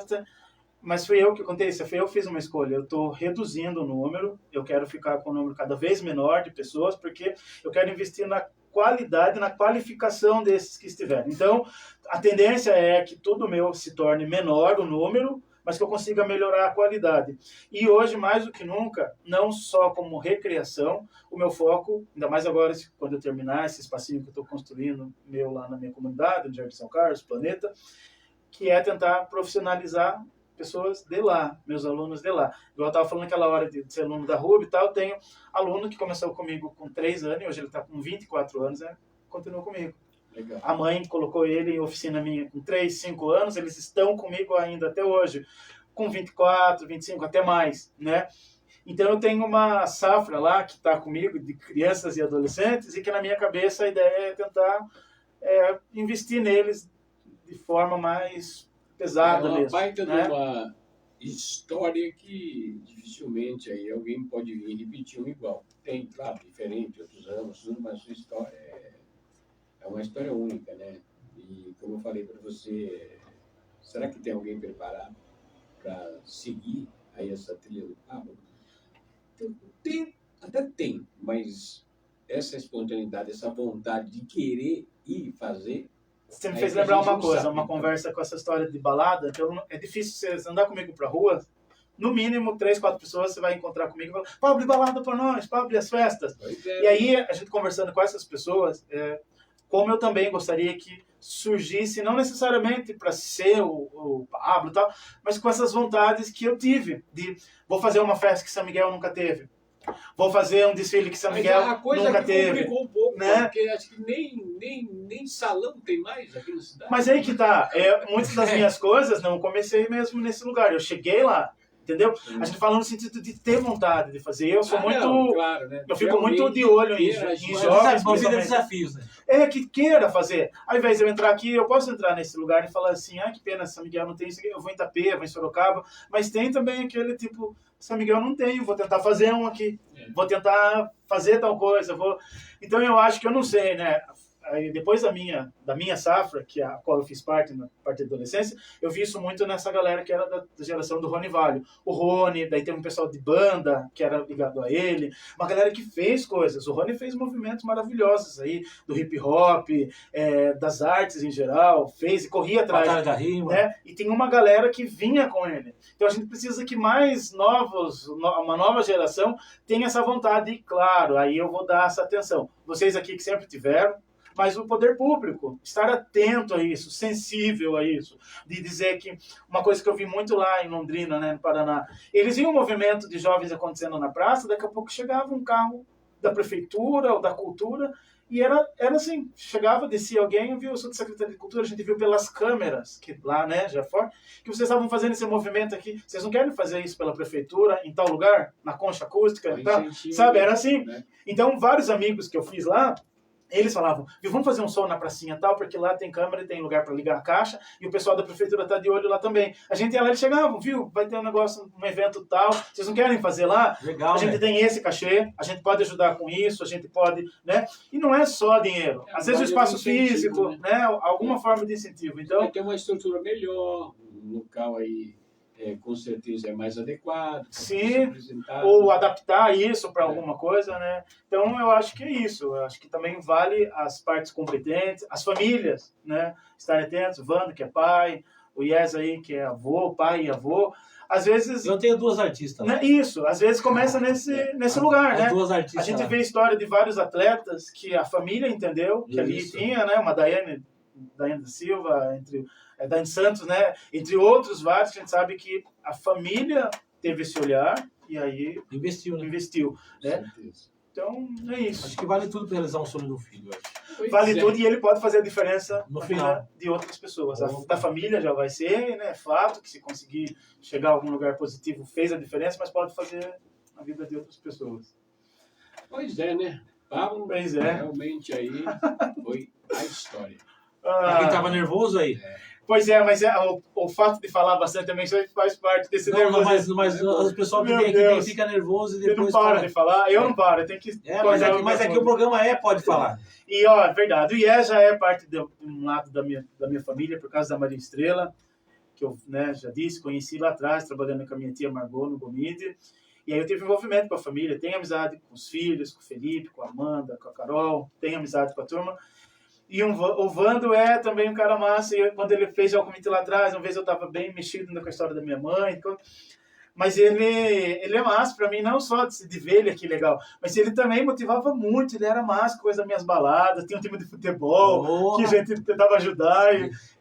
Speaker 3: Mas foi eu que aconteceu, eu fiz uma escolha, eu estou reduzindo o número, eu quero ficar com um número cada vez menor de pessoas, porque eu quero investir na qualidade, na qualificação desses que estiverem. Então, a tendência é que tudo meu se torne menor o número, mas que eu consiga melhorar a qualidade. E hoje, mais do que nunca, não só como recreação, o meu foco, ainda mais agora, quando eu terminar esse espacinho que eu estou construindo meu lá na minha comunidade, no Jardim São Carlos, Planeta, que é tentar profissionalizar pessoas de lá, meus alunos de lá. Eu estava falando naquela hora de ser aluno da RUB e tal, eu tenho aluno que começou comigo com 3 anos, e hoje ele está com 24 anos, continua comigo.
Speaker 2: Legal.
Speaker 3: A mãe colocou ele em oficina minha com 3, 5 anos, eles estão comigo ainda até hoje, com 24, 25, até mais, né? Então eu tenho uma safra lá que está comigo, de crianças e adolescentes, e que na minha cabeça a ideia é tentar investir neles de forma mais pesada mesmo. É uma
Speaker 2: baita de uma história que dificilmente aí alguém pode vir repetir um igual. Tem, claro, diferente, outros anos, tudo, mas a sua história é uma história única, né? E como eu falei para você, será que tem alguém preparado para seguir aí essa trilha do Pablo? Até tem, mas essa espontaneidade, essa vontade de querer ir fazer.
Speaker 3: Você me fez lembrar uma coisa, uma conversa com essa história de balada, que é difícil você andar comigo pra rua, no mínimo 3, 4 pessoas você vai encontrar comigo e falar: Pablo, e balada pra nós, Pablo, e as festas. E aí, a gente conversando com essas pessoas, como eu também gostaria que surgisse, não necessariamente para ser o Pablo e tal, mas com essas vontades que eu tive, de vou fazer uma festa que São Miguel nunca teve. Vou fazer um desfile que São Miguel nunca teve.
Speaker 2: A coisa que complicou um pouco,
Speaker 3: né?
Speaker 2: Porque acho que nem salão tem mais aqui na cidade.
Speaker 3: Mas aí que tá, muitas das minhas coisas não comecei mesmo nesse lugar, eu cheguei lá, entendeu? A gente falando no sentido de ter vontade de fazer, eu sou muito...
Speaker 2: Não, claro, né?
Speaker 3: Eu fico muito de olho em jovens,
Speaker 4: desafios, né?
Speaker 3: Que queira fazer. Ao invés de eu entrar aqui, eu posso entrar nesse lugar e falar assim: que pena, São Miguel não tem isso aqui, eu vou em Itapê, vou em Sorocaba, mas tem também aquele tipo, São Miguel não tem, vou tentar fazer um aqui, vou tentar fazer tal coisa, Então eu acho que eu não sei, né? Aí, depois da minha safra, que a qual eu fiz parte na parte da adolescência, eu vi isso muito nessa galera que era da geração do Rony Valho. O Rony, daí tem um pessoal de banda que era ligado a ele, uma galera que fez coisas. O Rony fez movimentos maravilhosos aí, do hip hop, das artes em geral, fez e corria atrás.
Speaker 4: Batalha da Rima.
Speaker 3: Né? E tem uma galera que vinha com ele. Então a gente precisa que mais uma nova geração tenha essa vontade, e claro, aí eu vou dar essa atenção. Vocês aqui que sempre tiveram, Mas o poder público, estar atento a isso, sensível a isso, de dizer que uma coisa que eu vi muito lá em Londrina, né, no Paraná, eles viam um movimento de jovens acontecendo na praça, daqui a pouco chegava um carro da prefeitura ou da cultura, e era assim, chegava, descia alguém, viu, eu sou do Secretaria de Cultura, a gente viu pelas câmeras, que lá, né, já fora, que vocês estavam fazendo esse movimento aqui, vocês não querem fazer isso pela prefeitura, em tal lugar, na concha acústica, tal? Sabe, era assim.
Speaker 2: Né?
Speaker 3: Então, vários amigos que eu fiz lá, eles falavam, viu, vamos fazer um som na pracinha tal, porque lá tem câmera e tem lugar para ligar a caixa, e o pessoal da prefeitura tá de olho lá também. A gente ia lá, eles chegavam, viu, vai ter um negócio, um evento tal, vocês não querem fazer lá?
Speaker 4: Legal,
Speaker 3: A gente tem esse cachê, a gente pode ajudar com isso, a gente pode, né? E não é só dinheiro. Às vezes o espaço físico, né? Alguma forma de incentivo. Então,
Speaker 2: vai ter uma estrutura melhor, um local aí com certeza é mais adequado.
Speaker 3: Sim, ou adaptar isso para alguma coisa, né? Então eu acho que é isso. Eu acho que também vale as partes competentes, as famílias, né? Estarem atentos. O Vando, que é pai, o Yes aí, que é avô, pai e avô. Às vezes.
Speaker 4: Eu tenho duas artistas.
Speaker 3: Né, isso, às vezes começa nesse lugar,
Speaker 4: As
Speaker 3: né?
Speaker 4: duas artistas.
Speaker 3: A gente vê a história de vários atletas que a família entendeu, que ali
Speaker 4: Isso.
Speaker 3: tinha, né? Uma Daiane da Silva, Daiane Santos, né? Entre outros vários, que a gente sabe que a família teve esse olhar e aí
Speaker 4: Investiu, né?
Speaker 3: investiu, né?
Speaker 2: Certeza.
Speaker 3: Então, é isso.
Speaker 4: Acho que vale tudo para realizar um sonho do filho, eu acho.
Speaker 2: Pois
Speaker 3: Vale
Speaker 2: é.
Speaker 3: tudo e ele pode fazer a diferença
Speaker 4: No
Speaker 3: na
Speaker 4: final.
Speaker 3: vida de outras pessoas.
Speaker 4: Opa.
Speaker 3: Da família já vai ser, né? Fato que se conseguir chegar a algum lugar positivo fez a diferença, mas pode fazer na vida de outras pessoas.
Speaker 2: Pois é, né? Pablo,
Speaker 3: Pois é.
Speaker 2: realmente aí foi a história.
Speaker 3: Ah,
Speaker 4: Quem tava nervoso aí?
Speaker 3: Pois é, mas o fato de falar bastante também faz parte desse
Speaker 4: Não, não,
Speaker 3: nervosismo.
Speaker 4: mas o pessoal que
Speaker 3: Meu
Speaker 4: vem aqui
Speaker 3: Deus.
Speaker 4: fica nervoso e
Speaker 3: Ele não
Speaker 4: depois
Speaker 3: para
Speaker 4: fala.
Speaker 3: de falar, eu não paro, eu tenho que...
Speaker 4: Mas aqui o programa pode falar.
Speaker 3: E, ó, é verdade, o IE já é parte de um lado da minha família, por causa da Maria Estrela, que eu, né, já disse, conheci lá atrás, trabalhando com a minha tia Margot no Gomide. E aí eu tive envolvimento com a família, tenho amizade com os filhos, com o Felipe, com a Amanda, com a Carol, tenho amizade com a turma. E o Vando é também um cara massa, e quando ele fez já o comitê lá atrás, uma vez eu estava bem mexido ainda com a história da minha mãe, mas ele é massa para mim, não só de ver ele aqui legal, mas ele também motivava muito, ele era massa, coisa das minhas baladas, tinha um time de futebol, que a gente tentava ajudar,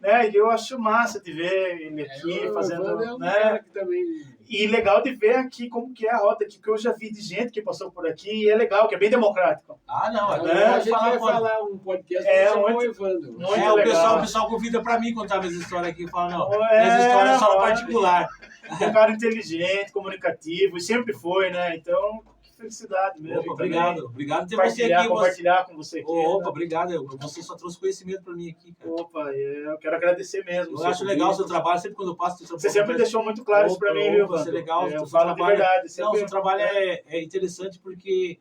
Speaker 3: né, e eu acho massa de ver ele aqui fazendo,
Speaker 2: É um
Speaker 3: né,
Speaker 2: cara que também...
Speaker 3: e legal de ver aqui como que é a rota aqui, que eu já vi de gente que passou por aqui, e é legal, que é bem democrático.
Speaker 4: Ah, não.
Speaker 2: A gente vai falar um podcast
Speaker 3: muito-
Speaker 2: o Evandro.
Speaker 3: muito
Speaker 4: O
Speaker 3: legal.
Speaker 4: pessoal convida pra mim contar minhas histórias aqui. Fala, não,
Speaker 3: É,
Speaker 4: minhas histórias são no
Speaker 3: mano.
Speaker 4: particular.
Speaker 3: É um cara inteligente, comunicativo, e sempre foi, né? Então, que felicidade mesmo.
Speaker 4: Opa,
Speaker 3: também.
Speaker 4: obrigado. Obrigado por ter você aqui.
Speaker 3: Compartilhar com você aqui.
Speaker 4: Opa,
Speaker 3: né?
Speaker 4: obrigado. Você só trouxe conhecimento pra mim aqui, cara.
Speaker 3: Opa, eu quero agradecer mesmo.
Speaker 4: Eu
Speaker 3: o seu
Speaker 4: acho legal o seu
Speaker 3: convite.
Speaker 4: trabalho, sempre quando eu passo...
Speaker 3: Você sempre deixou muito claro isso pra mim, viu,
Speaker 4: Você é
Speaker 3: Vando?
Speaker 4: legal.
Speaker 3: Eu
Speaker 4: seu
Speaker 3: falo de
Speaker 4: trabalho-
Speaker 3: verdade.
Speaker 4: Não,
Speaker 3: Sempre...
Speaker 4: o seu trabalho é interessante porque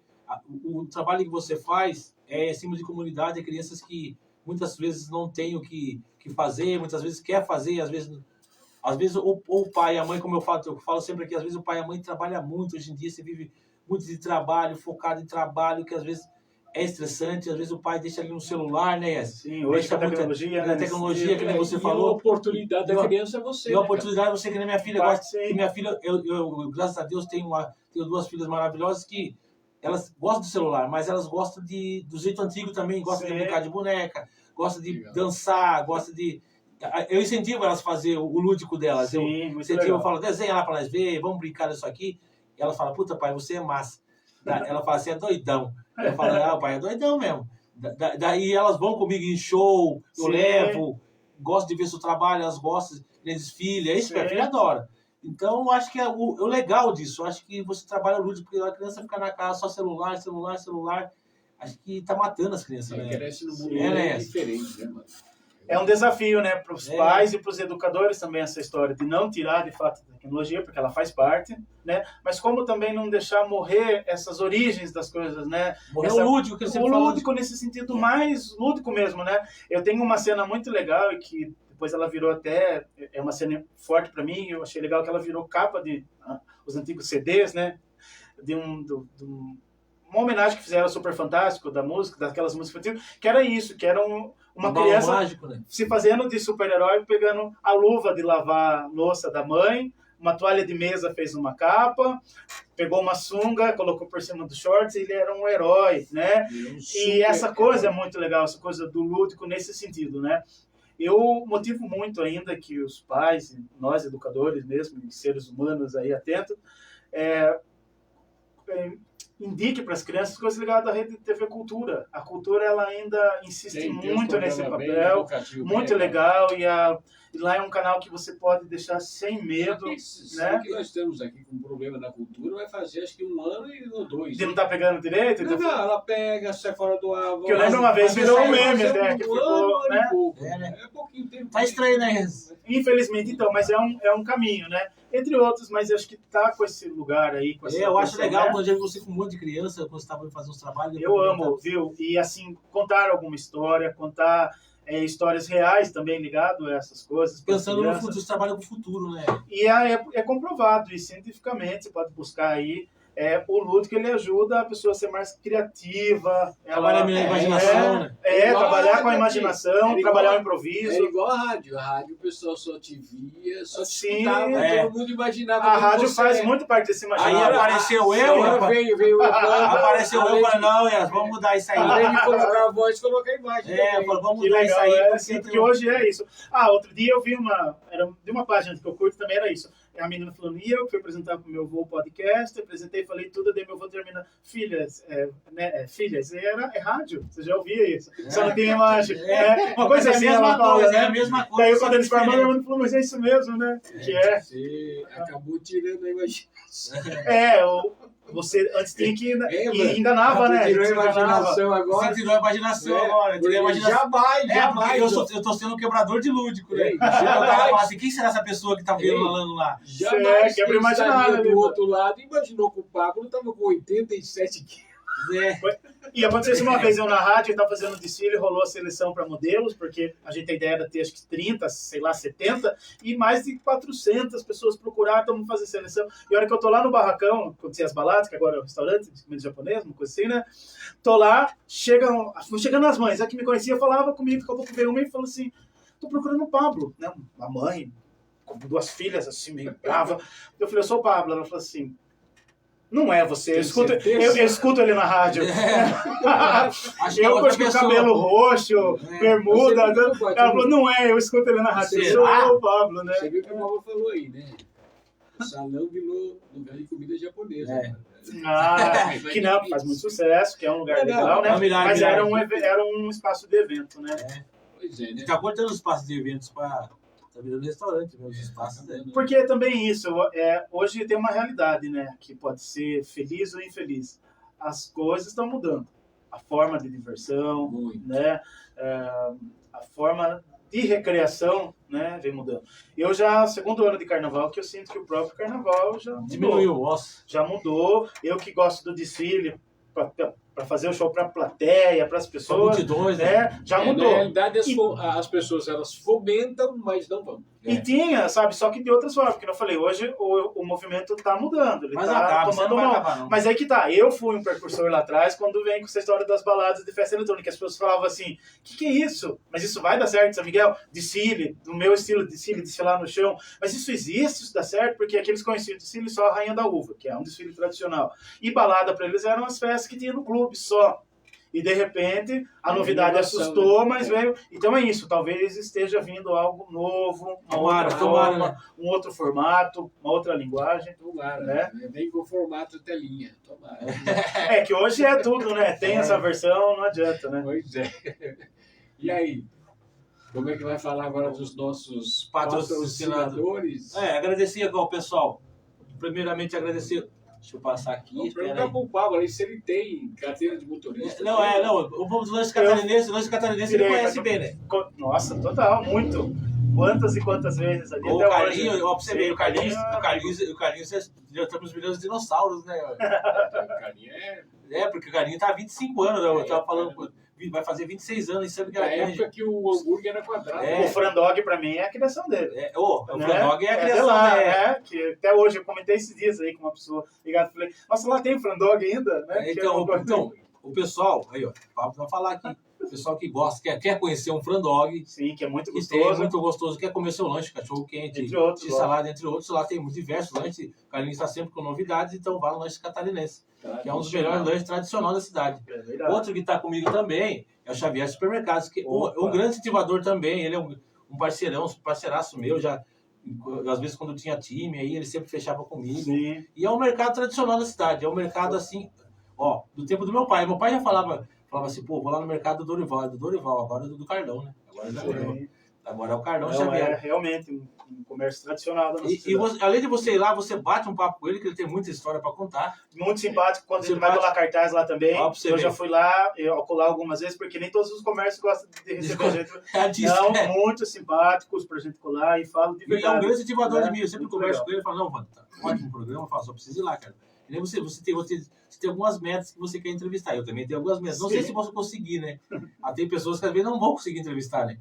Speaker 4: o trabalho que você faz é em cima de comunidade, de crianças que muitas vezes não têm o que fazer, muitas vezes quer fazer, às vezes ou o pai e a mãe, como eu falo sempre aqui, às vezes o pai e a mãe trabalham muito, hoje em dia você vive muito de trabalho, focado em trabalho, que às vezes é estressante, às vezes o pai deixa ali no celular, né?
Speaker 3: Sim, hoje com a tecnologia, né?
Speaker 4: Tecnologia, que nem você
Speaker 2: E a
Speaker 4: falou.
Speaker 2: oportunidade da criança é você.
Speaker 4: E a
Speaker 2: né,
Speaker 4: oportunidade você que nem minha filha
Speaker 3: Parte,
Speaker 4: gosta.
Speaker 3: sim.
Speaker 4: Que minha filha, eu graças a Deus tenho duas filhas maravilhosas que elas gostam do celular, mas elas gostam do jeito antigo também, gostam de
Speaker 3: Sim.
Speaker 4: brincar de boneca, gostam de
Speaker 2: Legal.
Speaker 4: dançar, gostam de... Eu incentivo elas a fazer o lúdico delas.
Speaker 3: Sim,
Speaker 4: eu
Speaker 3: muito
Speaker 4: incentivo,
Speaker 3: legal.
Speaker 4: eu falo, desenha lá pra nós ver, vamos brincar disso aqui. E ela fala, puta pai, você é massa. Ela fala, você é doidão. Eu falo, pai, é doidão mesmo. Daí elas vão comigo em show, eu
Speaker 3: Sim.
Speaker 4: levo, gosto de ver seu trabalho, elas gostam de desfile, é isso que minha
Speaker 3: Sim.
Speaker 4: filha adora. Então, eu acho que é o legal disso, eu acho que você trabalha lúdico, porque a criança fica na casa só celular, acho que tá matando as crianças, né?
Speaker 2: Cresce no mundo
Speaker 3: Sim.
Speaker 2: diferente, né, mano?
Speaker 3: É um desafio, né, para os
Speaker 4: É.
Speaker 3: pais e para os educadores também essa história de não tirar de fato a tecnologia, porque ela faz parte, né? Mas como também não deixar morrer essas origens das coisas, né?
Speaker 4: Morreu
Speaker 3: Essa-
Speaker 4: o lúdico que você
Speaker 3: O
Speaker 4: falou.
Speaker 3: lúdico nesse sentido mais lúdico mesmo, né? Eu tenho uma cena muito legal e que depois ela virou até é uma cena forte para mim. Eu achei legal que ela virou capa de os antigos CDs, né? De uma homenagem que fizeram ao Super Fantástico da música, daquelas músicas infantis, que era isso, que era uma
Speaker 4: balão
Speaker 3: criança
Speaker 4: mágico, né?
Speaker 3: se fazendo de super-herói, pegando a luva de lavar louça da mãe, uma toalha de mesa fez uma capa, pegou uma sunga, colocou por cima dos shorts, ele era um herói, né? E essa coisa é muito legal, essa coisa do lúdico nesse sentido, né? Eu motivo muito ainda que os pais, nós educadores mesmo, seres humanos aí atentos, indique para as crianças coisas ligadas à rede de TV Cultura. A Cultura ela ainda insiste muito nesse papel, muito legal, e lá é um canal que você pode deixar sem medo.
Speaker 2: Sabe que nós estamos aqui com um problema na Cultura, vai fazer acho que 1 ano ou 2.
Speaker 3: Ele não tá pegando direito?
Speaker 2: Não, ela pega, sai fora do ar.
Speaker 3: Que eu lembro uma vez, virou um meme, né? Que ficou, né?
Speaker 2: É pouquinho tempo.
Speaker 4: Tá estranho, né?
Speaker 3: Infelizmente, então, mas é um caminho, né? Entre outros, mas eu acho que tá com esse lugar aí. Com essa
Speaker 4: Eu acho
Speaker 3: atenção,
Speaker 4: legal
Speaker 3: né?
Speaker 4: quando eu já vi você com um monte de criança, quando você estava fazendo uns trabalhos.
Speaker 3: Eu amo, viu? E assim, contar alguma história, contar histórias reais também ligado a essas coisas.
Speaker 4: Pensando no futuro, você trabalha com o futuro, né?
Speaker 3: E é comprovado, e cientificamente, você pode buscar aí, o lúdico ele ajuda a pessoa a ser mais criativa.
Speaker 4: Trabalhar a imaginação, né?
Speaker 3: Trabalhar com a imaginação, trabalhar o
Speaker 2: É
Speaker 3: improviso.
Speaker 2: igual a rádio. A rádio o pessoal só te via, só te
Speaker 3: Sim,
Speaker 2: escutava, todo mundo imaginava.
Speaker 3: A
Speaker 2: como
Speaker 3: rádio
Speaker 2: você
Speaker 3: faz
Speaker 2: é.
Speaker 3: muito parte desse
Speaker 4: Aí
Speaker 3: imaginário.
Speaker 4: apareceu eu,
Speaker 2: Agora veio
Speaker 4: apareceu eu e falei, não, Yas, vamos mudar isso aí.
Speaker 2: Além de colocar a voz, colocar a imagem. também.
Speaker 4: Falei, vamos
Speaker 3: Que
Speaker 4: mudar isso
Speaker 3: legal,
Speaker 4: aí.
Speaker 3: assim, porque hoje é isso. Outro dia eu vi de uma página que eu curto também, era isso. A menina falando, e eu que fui apresentar pro meu avô o podcast, apresentei, falei tudo, daí meu avô termina, filhas, filhas, é rádio, você já ouvia isso, só não tem imagem. Uma coisa assim, ela fala, né?
Speaker 4: É a mesma coisa.
Speaker 3: Daí quando eles falam, meu irmão falou, mas é isso mesmo, né? Que é.
Speaker 2: Você acabou tirando a imaginação.
Speaker 3: Você antes tinha que
Speaker 2: E
Speaker 3: enganava, né?
Speaker 2: Tirou a
Speaker 3: Você enganava.
Speaker 2: imaginação agora.
Speaker 4: Você tirou a imaginação agora. Tirei a imaginação.
Speaker 2: Jamais.
Speaker 4: Porque eu tô sendo um quebrador de lúdico, né?
Speaker 2: Ei,
Speaker 4: O cara
Speaker 2: jamais.
Speaker 4: fala assim, quem será essa pessoa que tá falando lá?
Speaker 2: Jamais
Speaker 3: quebra
Speaker 2: quem
Speaker 3: imaginário,
Speaker 2: estaria
Speaker 3: né?
Speaker 2: do outro lado imaginou que o Pablo estava com 87 quilos.
Speaker 3: E aconteceu isso uma vez, eu na rádio, eu tava fazendo desfile, rolou a seleção para modelos, porque a gente tem ideia de ter acho que 30, sei lá, 70, e mais de 400 pessoas procuraram, então vamos fazer seleção. E a hora que eu tô lá no barracão, acontecia as baladas, que agora é um restaurante de comida japonesa, uma coisa assim, né? Tô lá, chegando as mães, a que me conhecia falava comigo, daqui a pouco veio uma e falou assim, tô procurando o Pablo, né? Uma mãe, com 2 filhas, assim, meio brava. Eu falei, eu sou o Pablo. Ela falou assim, não é você, eu escuto ele na rádio. Eu com o cabelo roxo, bermuda. Ela falou, não é, eu escuto ele na rádio. Eu sou o Pablo, né?
Speaker 2: Você viu o que o Pablo falou aí, né? O salão virou lugar de comida japonesa.
Speaker 3: Que não, faz muito sucesso, que é um lugar legal, né? Mas era um espaço de evento, né?
Speaker 2: Pois é, né?
Speaker 4: Tá cortando os espaços de eventos para... Tá virando restaurante, meus espaços.
Speaker 3: Porque também isso, hoje tem uma realidade, né? Que pode ser feliz ou infeliz. As coisas estão mudando. A forma de diversão, né? A forma de recreação, né? Vem mudando. Eu já, segundo ano de carnaval, que eu sinto que o próprio carnaval já mudou.
Speaker 4: Diminuiu, nossa.
Speaker 3: Já mudou. Eu que gosto do desfile, para fazer o show para a plateia, para as pessoas,
Speaker 4: multidões,
Speaker 3: né? Já mudou.
Speaker 2: Na realidade, as pessoas elas fomentam, mas não vão.
Speaker 3: E tinha, sabe, só que de outras formas, porque eu falei, hoje o movimento tá mudando, ele
Speaker 4: mas
Speaker 3: tá
Speaker 4: acaba,
Speaker 3: tomando
Speaker 4: não vai
Speaker 3: uma...
Speaker 4: acabar, não.
Speaker 3: Mas aí que tá, eu fui um precursor lá atrás, quando vem com essa história das baladas de festa eletrônica, as pessoas falavam assim, que é isso? Mas isso vai dar certo, São Miguel? Desfile, do meu estilo de desfile, desfilar no chão, mas isso existe, isso dá certo, porque aqueles conheciam desfile só a Rainha da Uva, que é um desfile tradicional, e balada para eles eram as festas que tinha no clube só. E de repente a novidade assustou, mas veio. Então é isso, talvez esteja vindo algo novo, uma outra forma, um outro formato, uma outra linguagem.
Speaker 2: Tomara,
Speaker 3: né?
Speaker 2: Vem com o formato telinha. Tomara.
Speaker 3: Que hoje é tudo, né? Tem essa versão, não adianta, né?
Speaker 2: Pois é. E aí? Como é que vai falar agora dos nossos patrocinadores?
Speaker 4: Agradecer ao pessoal. Primeiramente agradecer. Deixa eu passar aqui.
Speaker 2: Perguntar pro Pablo aí se ele tem carteira de motorista.
Speaker 4: Não. O povo do Lance Catarinense ele conhece bem, né?
Speaker 3: Nossa, total, muito. Quantas e quantas vezes ali.
Speaker 4: O Carlinhos, ó, pra você ver, o Carlinhos, já estamos virando os dinossauros, né?
Speaker 2: O Carlinhos
Speaker 4: porque o Carlinhos tá há 25 anos, né? Eu tava falando, vai fazer 26 anos em Santa
Speaker 2: Na época que o hambúrguer era quadrado.
Speaker 3: O Frandog, pra mim, é a criação dele.
Speaker 4: O Frandog é a criação
Speaker 3: lá,
Speaker 4: dele.
Speaker 3: Que até hoje, eu comentei esses dias aí com uma pessoa ligada, falei, nossa, lá tem Frandog ainda, né?
Speaker 4: Então, o pessoal, aí ó, o Pablo vai falar aqui. pessoal que gosta, quer conhecer um frandog,
Speaker 3: Sim, que é muito
Speaker 4: que tem,
Speaker 3: gostoso.
Speaker 4: muito gostoso, quer comer seu lanche, cachorro quente,
Speaker 3: Entre outros,
Speaker 4: salada, entre outros. Lá tem diversos lanches, o Carlinhos está sempre com novidades, então vá no Lanche Catarinense, que é um dos melhores lanches tradicionais da cidade.
Speaker 3: É verdade.
Speaker 4: Outro que está comigo também é o Xavier Supermercados, que
Speaker 3: Opa.
Speaker 4: um grande incentivador também, ele é um parceiraço meu, já às vezes quando tinha time, aí ele sempre fechava comigo.
Speaker 3: Sim.
Speaker 4: E é um mercado tradicional da cidade, é um mercado assim, ó, do tempo do meu pai. Meu pai já falava assim, pô, vou lá no mercado do Dorival, é do Dorival, agora é do Carlão, né? Agora é o Carlão
Speaker 3: Não,
Speaker 4: Xavier.
Speaker 3: é realmente um comércio tradicional da nossa
Speaker 4: E
Speaker 3: cidade.
Speaker 4: você, além de você ir lá, você bate um papo com ele, que ele tem muita história para contar.
Speaker 3: Muito simpático quando ele
Speaker 4: Simpático.
Speaker 3: vai colar cartaz lá também.
Speaker 4: Ó, pra você
Speaker 3: Eu
Speaker 4: ver.
Speaker 3: já fui lá colar algumas vezes, porque nem todos os comércios gostam de receber a gente.
Speaker 4: É disso,
Speaker 3: Não,
Speaker 4: né?
Speaker 3: muito simpáticos pra gente colar e falo de
Speaker 4: E é um
Speaker 3: verdade.
Speaker 4: grande incentivador
Speaker 3: né?
Speaker 4: de mim. Eu sempre
Speaker 3: Muito
Speaker 4: converso
Speaker 3: legal.
Speaker 4: com ele e falo, não, mano, tá ótimo programa, eu falo, só precisa ir lá, cara. E nem você tem algumas metas que você quer entrevistar. Eu também tenho algumas metas. Não sei
Speaker 3: Sim.
Speaker 4: se posso conseguir, né? Tem pessoas que às vezes não vão conseguir entrevistar, né?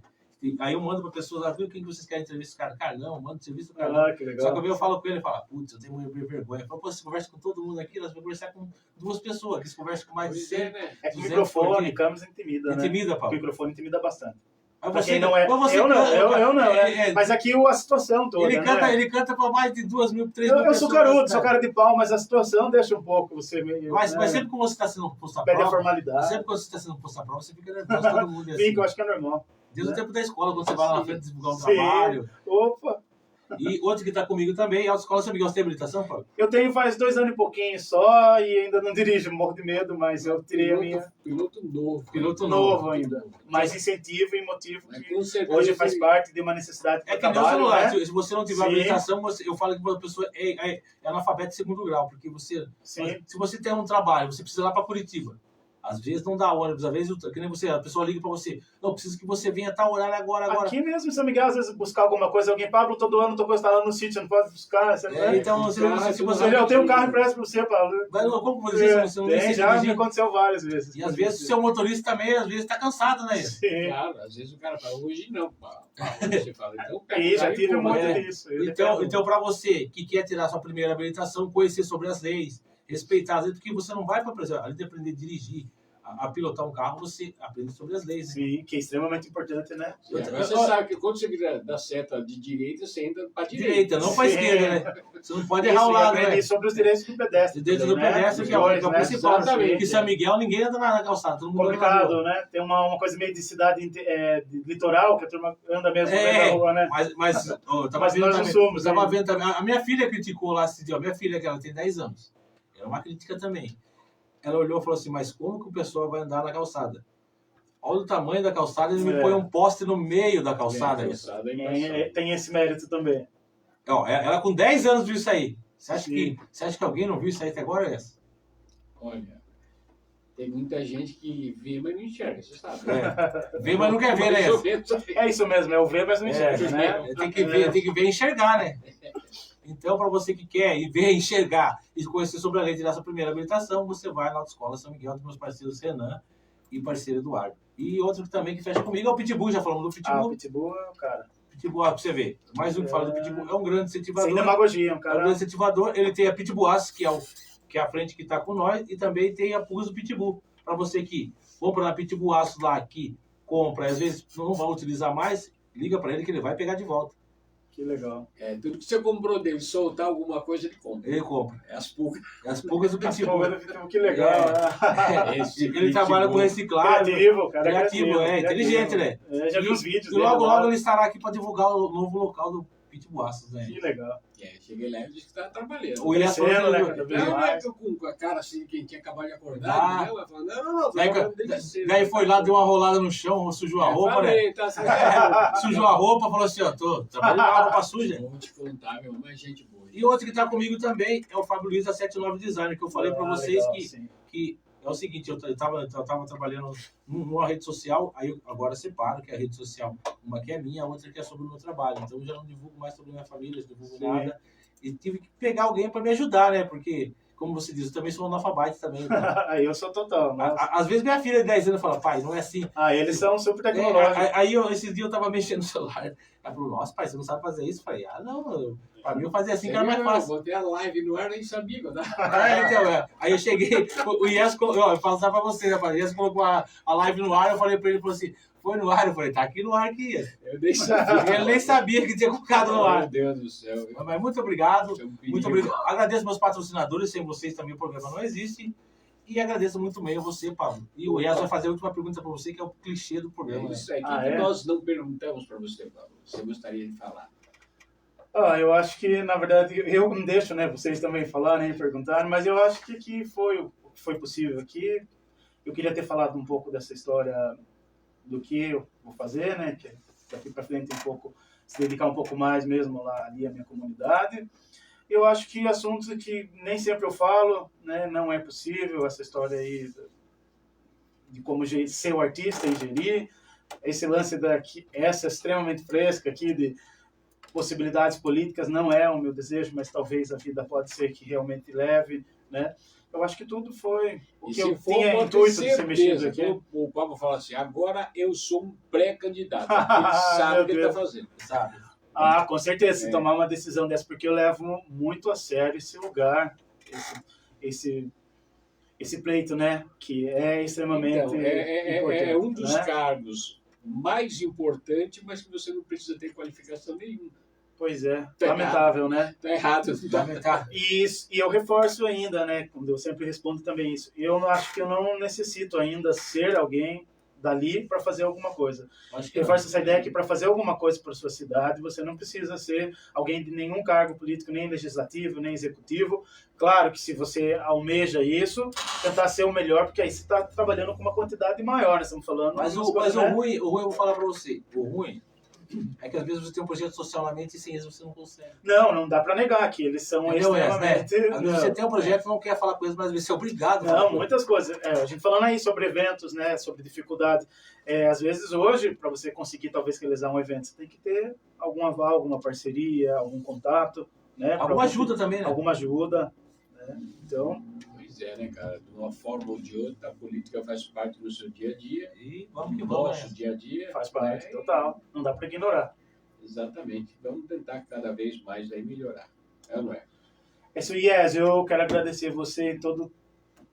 Speaker 4: Aí eu mando para pessoas, viu, quem que vocês querem entrevistar? Cara, não, manda entrevista para
Speaker 3: Ah, que
Speaker 4: Só
Speaker 3: legal.
Speaker 4: que eu falo com ele e falo, putz, eu tenho vergonha. Eu falo, pô, você conversa com todo mundo aqui, nós vamos conversar com 2 pessoas, que você conversa com mais de
Speaker 2: Pois
Speaker 4: 100.
Speaker 2: é, né?
Speaker 3: É que o
Speaker 4: 200
Speaker 3: microfone,
Speaker 4: porque-
Speaker 3: câmeras intimida, né?
Speaker 4: Intimida,
Speaker 3: O
Speaker 4: Paulo.
Speaker 3: microfone intimida bastante.
Speaker 4: Aí
Speaker 3: Pra
Speaker 4: você-
Speaker 3: quem não é.
Speaker 4: mas você
Speaker 3: eu não,
Speaker 4: canta,
Speaker 3: eu não, né?
Speaker 4: é,
Speaker 3: Mas aqui a situação toda,
Speaker 4: ele, canta,
Speaker 3: né?
Speaker 4: ele canta para mais de 2 mil, 3 mil
Speaker 3: Eu
Speaker 4: pessoas.
Speaker 3: sou carudo,
Speaker 4: cara.
Speaker 3: sou cara de pau, mas a situação deixa um pouco você meio.
Speaker 4: Mas
Speaker 3: né?
Speaker 4: sempre que você está sendo posto à
Speaker 3: Perde a
Speaker 4: prova,
Speaker 3: formalidade.
Speaker 4: sempre que você está sendo posto à prova, você fica nervoso, todo mundo é assim.
Speaker 3: Fica, eu acho que é normal.
Speaker 4: Desde o tempo da escola, quando você vai lá na frente divulgar um
Speaker 3: Sim.
Speaker 4: trabalho.
Speaker 3: Opa!
Speaker 4: E outro que está comigo também, Autoescola São Miguel. Você tem habilitação, Paulo?
Speaker 3: Eu tenho faz 2 anos e pouquinho só e ainda não dirijo, morro de medo, mas eu tirei a minha
Speaker 2: Piloto novo.
Speaker 4: Piloto
Speaker 3: novo ainda. Mais incentivo e motivo
Speaker 2: Mas
Speaker 3: que
Speaker 2: com certeza
Speaker 3: hoje faz
Speaker 2: ele-
Speaker 3: parte de uma necessidade
Speaker 4: É
Speaker 3: do
Speaker 4: que nem o
Speaker 3: trabalho,
Speaker 4: celular,
Speaker 3: né?
Speaker 4: se você não tiver
Speaker 3: Sim.
Speaker 4: habilitação, eu falo que a pessoa é analfabeta de segundo grau, porque você,
Speaker 3: Sim.
Speaker 4: se você tem um trabalho, você precisa ir lá para Curitiba. Às vezes não dá ônibus, às vezes, que nem você, a pessoa liga para você, não, preciso que você venha a tal horário agora.
Speaker 3: Aqui mesmo em São Miguel, às vezes buscar alguma coisa, alguém, Pablo, todo ano tô instalando no sítio, não pode buscar, você não
Speaker 4: Então, se você
Speaker 3: eu tenho um carro empresto pra você, Pablo.
Speaker 4: vai, como você não
Speaker 3: Tem, já me
Speaker 4: dirigir?
Speaker 3: aconteceu várias vezes.
Speaker 4: E às vezes o seu motorista também, às vezes, está cansado, né?
Speaker 3: Sim.
Speaker 2: Claro, às vezes o cara fala, hoje não, pá. Você fala, então pega
Speaker 3: E
Speaker 2: o
Speaker 3: já
Speaker 2: cara
Speaker 3: tive um
Speaker 2: compra.
Speaker 3: monte
Speaker 4: é.
Speaker 3: disso. Eu
Speaker 4: Então
Speaker 3: defendo.
Speaker 4: para você que quer tirar sua primeira habilitação, conhecer sobre as leis, respeitar as leis, porque você não vai para, por exemplo, além de aprender a dirigir, a pilotar um carro, você aprende sobre as leis. Né?
Speaker 3: Sim, que é extremamente importante, né?
Speaker 2: Mas você sabe que quando você vira da seta de direita, você entra pra
Speaker 4: Direita, não para
Speaker 3: Sim.
Speaker 4: esquerda, né? Você não pode
Speaker 3: Isso,
Speaker 4: errar o
Speaker 3: e
Speaker 4: lado,
Speaker 3: aprendi
Speaker 4: né?
Speaker 3: sobre os direitos do pedestre.
Speaker 4: Dentro
Speaker 3: também,
Speaker 4: do
Speaker 3: né?
Speaker 4: pedestre,
Speaker 3: Os
Speaker 4: que é o
Speaker 3: dois, né?
Speaker 4: principal,
Speaker 2: Exatamente.
Speaker 4: porque São Miguel ninguém anda na calçada, todo mundo anda na rua.
Speaker 3: Complicado, né? Tem uma coisa meio de cidade de litoral, que a turma anda mesmo
Speaker 4: É,
Speaker 3: no meio da rua, né?
Speaker 4: Mas eu tava
Speaker 3: Mas
Speaker 4: vendo
Speaker 3: nós não
Speaker 4: também,
Speaker 3: somos,
Speaker 4: eu tava
Speaker 3: hein?
Speaker 4: vendo também, a minha filha criticou lá esse dia, a minha filha, que ela tem 10 anos, era uma crítica também. Ela olhou e falou assim, mas como que o pessoal vai andar na calçada? Olha o tamanho da calçada, ele me
Speaker 3: É.
Speaker 4: põe um poste no meio da calçada.
Speaker 2: Calçada é embaçado.
Speaker 3: Tem esse mérito também.
Speaker 4: Ó, ela com 10 anos viu isso aí. Você
Speaker 3: Sim.
Speaker 4: acha que alguém não viu isso aí até agora?
Speaker 2: Olha, tem muita gente que vê, mas não enxerga, você sabe.
Speaker 4: Vê, mas não quer ver, né?
Speaker 2: Mais ou menos aí.
Speaker 3: É isso mesmo, é o ver, mas não enxerga, né?
Speaker 4: Tem que ver e enxergar, né? Então, para você que quer ir ver, enxergar e conhecer sobre a lei de nossa primeira habilitação, você vai na Autoescola São Miguel, dos meus parceiros Renan e parceiro Eduardo. E outro também que fecha comigo é o Pitbull, já falamos do
Speaker 3: Ah,
Speaker 4: Pitbull.
Speaker 3: o Pitbull é o cara.
Speaker 4: Pitbull, pra você ver. Mais um que fala do Pitbull. É um grande incentivador.
Speaker 3: Sem demagogia, um
Speaker 4: É um
Speaker 3: cara.
Speaker 4: grande incentivador. Ele tem a Pitbull Aço, que é a frente que está com nós, e também tem a Pulse do Pitbull. Para você que compra na Pitbull Aço lá, que compra, às vezes não vai utilizar mais, liga para ele que ele vai pegar de volta.
Speaker 3: Que legal.
Speaker 2: É, tudo que você comprou dele, soltar alguma coisa, ele compra.
Speaker 4: Ele compra.
Speaker 2: É as pulgas.
Speaker 4: As pulgas do
Speaker 3: As
Speaker 4: Pitbull.
Speaker 3: pulgas do Pitbull, que legal. né?
Speaker 4: Ele trabalha com reciclagem.
Speaker 3: Criativo, cara.
Speaker 4: Criativo, inteligente, né?
Speaker 3: Eu já vi os vídeos
Speaker 4: E
Speaker 3: dele
Speaker 4: logo,
Speaker 3: lá.
Speaker 4: logo ele estará aqui para divulgar o novo local do Pitbull Aços, né?
Speaker 3: Que legal.
Speaker 2: Cheguei lá e disse que tá trabalhando.
Speaker 4: O William falou
Speaker 3: Crescendo, né,
Speaker 4: que
Speaker 3: cada vez
Speaker 2: Não, não é
Speaker 3: mais.
Speaker 2: que eu com a cara assim, quem tinha acabado de acordar,
Speaker 4: Ah.
Speaker 2: entendeu? Ela falou, não, tô
Speaker 4: daí,
Speaker 2: trabalhando desde cedo.
Speaker 4: daí foi lá, deu uma rolada no chão, sujou a roupa, né?
Speaker 2: Falei, tá certo.
Speaker 4: Sujou a roupa, falou assim, ó, tô trabalhando com a roupa suja.
Speaker 2: Vou te contar, meu, mas gente boa.
Speaker 4: E outro que tá comigo também é o Fábio Luiz da 79 Design, que eu falei para vocês
Speaker 3: legal,
Speaker 4: que,
Speaker 3: sim.
Speaker 4: que é o seguinte, eu tava trabalhando numa rede social, aí eu agora separo, que é a rede social, uma que é minha, a outra que é sobre o meu trabalho. Então eu já não divulgo mais sobre a minha família, não divulgo
Speaker 3: Sim.
Speaker 4: nada. E tive que pegar alguém para me ajudar, né? Porque, como você diz, eu também sou analfabete também. Então,
Speaker 3: Aí eu sou total. Nossa.
Speaker 4: às vezes minha filha de 10 anos fala, pai, não é assim.
Speaker 3: Eles são super tecnológicos.
Speaker 4: Aí esses dias eu tava mexendo no celular, Ela falou, nossa, pai, você não sabe fazer isso? Eu falei, não, pra mim eu fazia assim que era
Speaker 2: Você
Speaker 4: mais
Speaker 2: viu?
Speaker 4: fácil.
Speaker 2: Botei a live no ar, nem sabia. Então,
Speaker 4: Aí eu cheguei, o Ias colocou, eu falo só pra você, rapaz, o Ias colocou a live no ar, eu falei pra ele, falou assim, foi no ar, eu falei, tá aqui no ar aqui, Ias.
Speaker 2: eu nem sabia.
Speaker 4: Ele nem sabia que tinha colocado no ar.
Speaker 2: Meu Deus do céu.
Speaker 4: Mas muito obrigado,
Speaker 2: Foi um perigo.
Speaker 4: muito obrigado. Agradeço meus patrocinadores, sem vocês também o programa não existe. E agradeço muito mesmo a você, Pablo. E o Ias vai fazer a última pergunta pra você, que é o clichê do programa.
Speaker 2: É isso aí. O
Speaker 3: Ah,
Speaker 2: que
Speaker 3: é?
Speaker 2: nós não perguntamos para você, Pablo? Você gostaria de falar?
Speaker 3: Eu acho que, na verdade, eu não deixo, né, vocês também falarem e perguntarem, mas eu acho que foi o que foi possível aqui. Eu queria ter falado um pouco dessa história do que eu vou fazer, né, que daqui para frente um pouco, se dedicar um pouco mais mesmo lá ali à minha comunidade. Eu acho que assuntos que nem sempre eu falo, né, não é possível, essa história aí de como ser o artista e gerir, esse lance essa extremamente fresca aqui de possibilidades políticas não é o meu desejo, mas talvez a vida pode ser que realmente leve, né? Eu acho que tudo foi o que eu tinha intuito de ser mexido aqui.
Speaker 2: O Pablo fala assim, agora eu sou um pré-candidato. Ele sabe o que ele está fazendo.
Speaker 4: Sabe?
Speaker 3: Com certeza, se tomar uma decisão dessa, porque eu levo muito a sério esse lugar, esse pleito, né? Que é extremamente importante.
Speaker 2: É um dos
Speaker 3: né?
Speaker 2: cargos mais importantes, mas que você não precisa ter qualificação nenhuma.
Speaker 3: Pois é,
Speaker 2: Tá
Speaker 3: lamentável, né?
Speaker 2: Tá errado.
Speaker 3: E eu reforço ainda, né? Quando eu sempre respondo também isso. Eu não acho que eu não necessito ainda ser alguém dali para fazer alguma coisa. Reforço essa ideia que para fazer alguma coisa para sua cidade, você não precisa ser alguém de nenhum cargo político, nem legislativo, nem executivo. Claro que se você almeja isso, tentar ser o melhor, porque aí você está trabalhando com uma quantidade maior, né? Estamos falando.
Speaker 4: Mas o ruim, eu vou falar para você, o ruim é que às vezes você tem um projeto social na mente e sem isso você não consegue.
Speaker 3: Não dá para negar que eles são extremamente...
Speaker 4: Às vezes você tem um projeto e não quer falar com eles, mas você é obrigado.
Speaker 3: Não, muitas coisas. A gente falando aí sobre eventos, né, sobre dificuldade. Às vezes hoje, para você conseguir talvez realizar um evento, você tem que ter algum aval, alguma parceria, algum contato. Né,
Speaker 4: alguma ajuda também, né?
Speaker 3: Alguma ajuda. Né? Então...
Speaker 2: Pois é, né, cara? De uma forma ou de outra, a política faz parte do seu dia a dia.
Speaker 4: E vamos que
Speaker 2: vamos,
Speaker 4: vamos.
Speaker 2: Dia a dia.
Speaker 3: Faz parte, total. Não dá para ignorar.
Speaker 2: Exatamente. Vamos tentar cada vez mais aí melhorar. Não é?
Speaker 3: Isso, Yes, eu quero agradecer você todo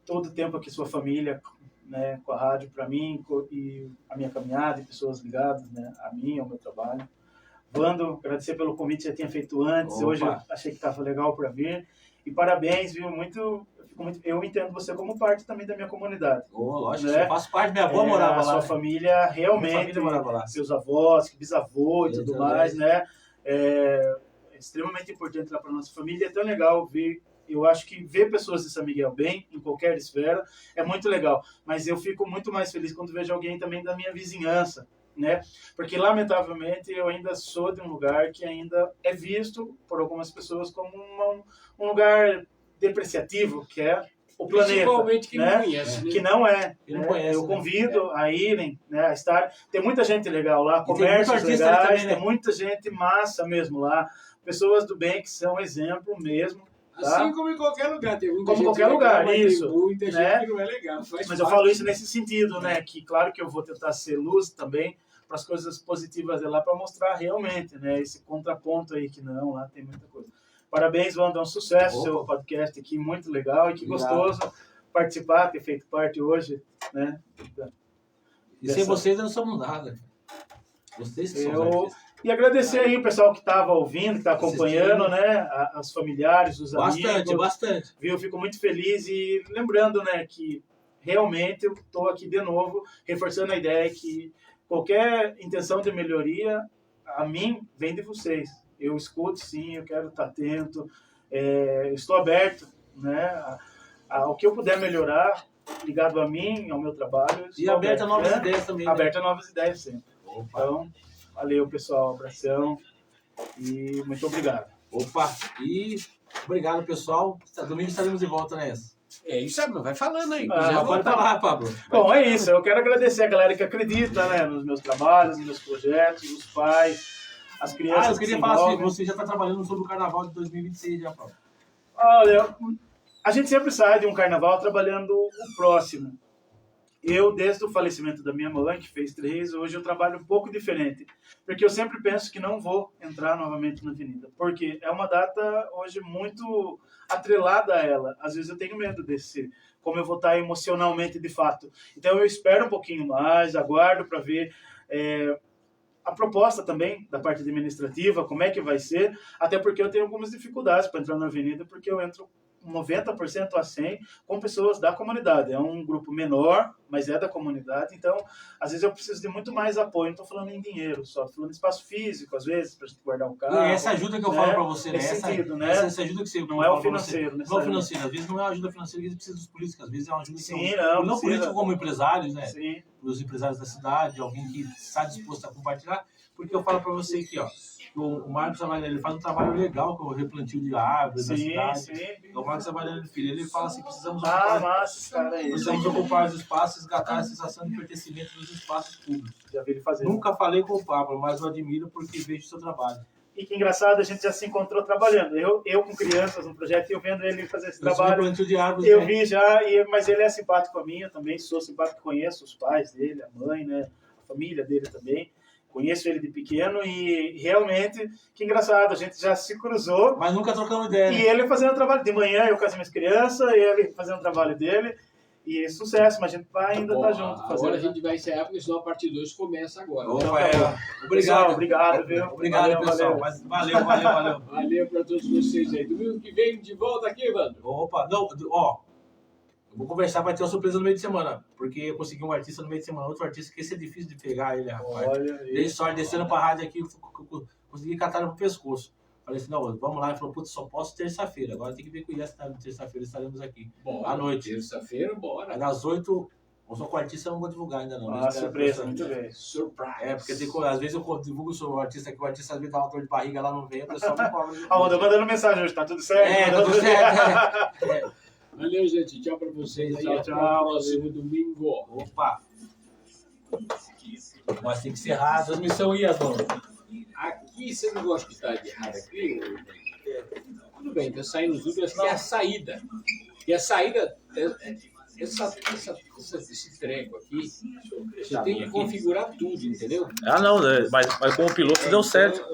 Speaker 3: o tempo aqui, sua família, né, com a rádio, para mim, e a minha caminhada, e pessoas ligadas, né, a mim, ao meu trabalho. Vando, agradecer pelo convite que já tinha feito antes.
Speaker 4: Opa.
Speaker 3: Hoje eu achei que estava legal para vir. E parabéns, viu? Eu entendo você como parte também da minha comunidade.
Speaker 4: Lógico,
Speaker 3: né?
Speaker 4: eu faço parte, minha avó morava lá.
Speaker 3: Sua família realmente,
Speaker 4: morava lá.
Speaker 3: Seus avós, bisavô e tudo mais, né? É extremamente importante lá para nossa família. É tão legal ver. Eu acho que ver pessoas de São Miguel bem, em qualquer esfera, é muito legal. Mas eu fico muito mais feliz quando vejo alguém também da minha vizinhança, né? Porque, lamentavelmente, eu ainda sou de um lugar que ainda é visto por algumas pessoas como um lugar depreciativo, que é o planeta.
Speaker 2: Principalmente quem
Speaker 3: né?
Speaker 2: não conhece. Né?
Speaker 3: Que não é.
Speaker 4: Que não
Speaker 3: né?
Speaker 4: conhece,
Speaker 3: eu
Speaker 4: né?
Speaker 3: convido a irem, né, a estar. Tem muita gente legal lá,
Speaker 4: E tem
Speaker 3: comércios
Speaker 4: muito artista
Speaker 3: legais,
Speaker 4: também, né?
Speaker 3: tem muita gente massa mesmo lá. Pessoas do bem que são exemplo mesmo. Tá?
Speaker 2: Assim como em qualquer lugar. Tem muita
Speaker 3: Como
Speaker 2: gente
Speaker 3: qualquer
Speaker 2: legal,
Speaker 3: lugar,
Speaker 2: mas
Speaker 3: isso,
Speaker 2: tem muita gente
Speaker 3: né?
Speaker 2: que não é legal.
Speaker 3: Mas eu falo isso nesse sentido, né? Que claro que eu vou tentar ser luz também para as coisas positivas de lá, para mostrar realmente, né? Esse contraponto aí que não, lá tem muita coisa. Parabéns, Wanda, um sucesso seu podcast aqui, muito legal e que gostoso participar, ter feito parte hoje, né?
Speaker 4: E sem vocês eu não somos nada. Vocês que são os artistas.
Speaker 3: E agradecer aí o pessoal que estava ouvindo, que está acompanhando, né? Os familiares, os amigos.
Speaker 4: Bastante.
Speaker 3: Viu? Eu fico muito feliz e lembrando, né, que realmente eu estou aqui de novo reforçando a ideia que qualquer intenção de melhoria, a mim, vem de vocês. Eu escuto, sim, eu quero estar atento, estou aberto, né, ao que eu puder melhorar, ligado a mim, ao meu trabalho.
Speaker 4: E aberto a novas ideias também.
Speaker 3: Aberto a novas ideias sempre.
Speaker 4: Opa.
Speaker 3: Então, valeu, pessoal, abração e muito obrigado.
Speaker 4: E obrigado, pessoal. Domingo estaremos de volta nessa.
Speaker 2: Isso, vai falando aí.
Speaker 4: Pode falar, Pablo.
Speaker 3: Bom, é isso. Eu quero agradecer a galera que acredita, né, nos meus trabalhos, nos meus projetos, os pais, as crianças.
Speaker 4: Eu queria falar assim, você já está trabalhando sobre o Carnaval de 2026, já, Pablo?
Speaker 3: Olha, a gente sempre sai de um carnaval trabalhando o próximo. eu, desde o falecimento da minha mãe, que fez 3, hoje eu trabalho um pouco diferente. Porque eu sempre penso que não vou entrar novamente na Avenida. Porque é uma data hoje muito atrelada a ela. Às vezes eu tenho medo desse, como eu vou estar emocionalmente de fato. Então eu espero um pouquinho mais, aguardo para ver a proposta também da parte administrativa, como é que vai ser. Até porque eu tenho algumas dificuldades para entrar na Avenida, porque eu entro 90% a 100% com pessoas da comunidade. É um grupo menor, mas é da comunidade. Então, às vezes eu preciso de muito mais apoio. Não estou falando em dinheiro só, estou falando de espaço físico, às vezes, para a gente guardar o carro.
Speaker 4: E essa ajuda que eu falo para você, né?
Speaker 3: Nesse sentido, né?
Speaker 4: Essa ajuda que você
Speaker 3: não é o financeiro,
Speaker 4: não é o financeiro. Às vezes não é uma ajuda financeira, às vezes precisa dos políticos, às vezes é uma ajuda
Speaker 3: Sim,
Speaker 4: não político como empresários, né?
Speaker 3: Sim.
Speaker 4: Os empresários da cidade, alguém que está disposto a compartilhar. Porque eu falo para você aqui, ó, o Marcos Amarelli, ele faz um trabalho legal com o replantio de árvores na cidade.
Speaker 3: Sim.
Speaker 4: O Marcos Amarelli, filho, ele fala assim, precisamos ocupar os espaços, resgatar a sensação de pertencimento dos espaços públicos.
Speaker 3: Já vi ele fazer.
Speaker 4: Nunca falei com o Pablo, mas eu admiro porque vejo o seu trabalho.
Speaker 3: E que engraçado, a gente já se encontrou trabalhando. Eu com crianças no projeto, eu vendo ele fazer esse trabalho.
Speaker 4: Replantio de árvores,
Speaker 3: eu
Speaker 4: né?
Speaker 3: vi já, mas ele é simpático a mim, eu também sou simpático, conheço os pais dele, a mãe, né, a família dele também. Conheço ele de pequeno e realmente, que engraçado, a gente já se cruzou.
Speaker 4: Mas nunca trocamos ideia.
Speaker 3: E ele fazendo trabalho de manhã, eu com as minhas crianças, e ele fazendo o trabalho dele. E sucesso, mas a gente vai ainda estar junto.
Speaker 2: Agora a gente vai encerrar, porque senão a parte 2 começa agora.
Speaker 3: Obrigado, viu?
Speaker 4: Obrigado, pessoal. Mas valeu.
Speaker 2: Valeu para todos vocês aí. Domingo que vem, de volta aqui, Evandro.
Speaker 4: Opa, não, ó. Eu vou conversar, vai ter uma surpresa no meio de semana. Porque eu consegui um artista no meio de semana, outro artista que esse é difícil de pegar ele, rapaz.
Speaker 3: Olha
Speaker 4: Dei sorte, descendo pra rádio aqui, consegui catar ele pro pescoço. Falei assim, não, vamos lá. Ele falou, putz, só posso terça-feira. Agora tem que ver com o Ias, terça-feira estaremos aqui.
Speaker 2: Bora,
Speaker 4: à noite.
Speaker 2: Terça-feira, bora.
Speaker 4: Aí das 8, eu sou com o artista, eu não vou divulgar ainda não.
Speaker 3: Surpresa, muito bem.
Speaker 2: Surprise.
Speaker 4: Porque às vezes eu divulgo o artista aqui, o artista às vezes dá uma dor de barriga, lá não vem, o pessoal não cobra.
Speaker 3: Amanda, mandando mensagem hoje, tá tudo certo?
Speaker 4: Tá tudo certo.
Speaker 2: Valeu, gente. Tchau pra vocês.
Speaker 3: Tchau,
Speaker 2: Até
Speaker 3: tchau.
Speaker 2: o próximo domingo.
Speaker 4: Opa! Mas tem que encerrar a transmissão aí, Adão.
Speaker 2: Aqui você não gosta de estar de errado aqui? Tudo bem, tá saindo os números, que é a saída. E a saída, esse treco aqui, você tem que configurar tudo, entendeu?
Speaker 1: Não, mas como piloto deu certo.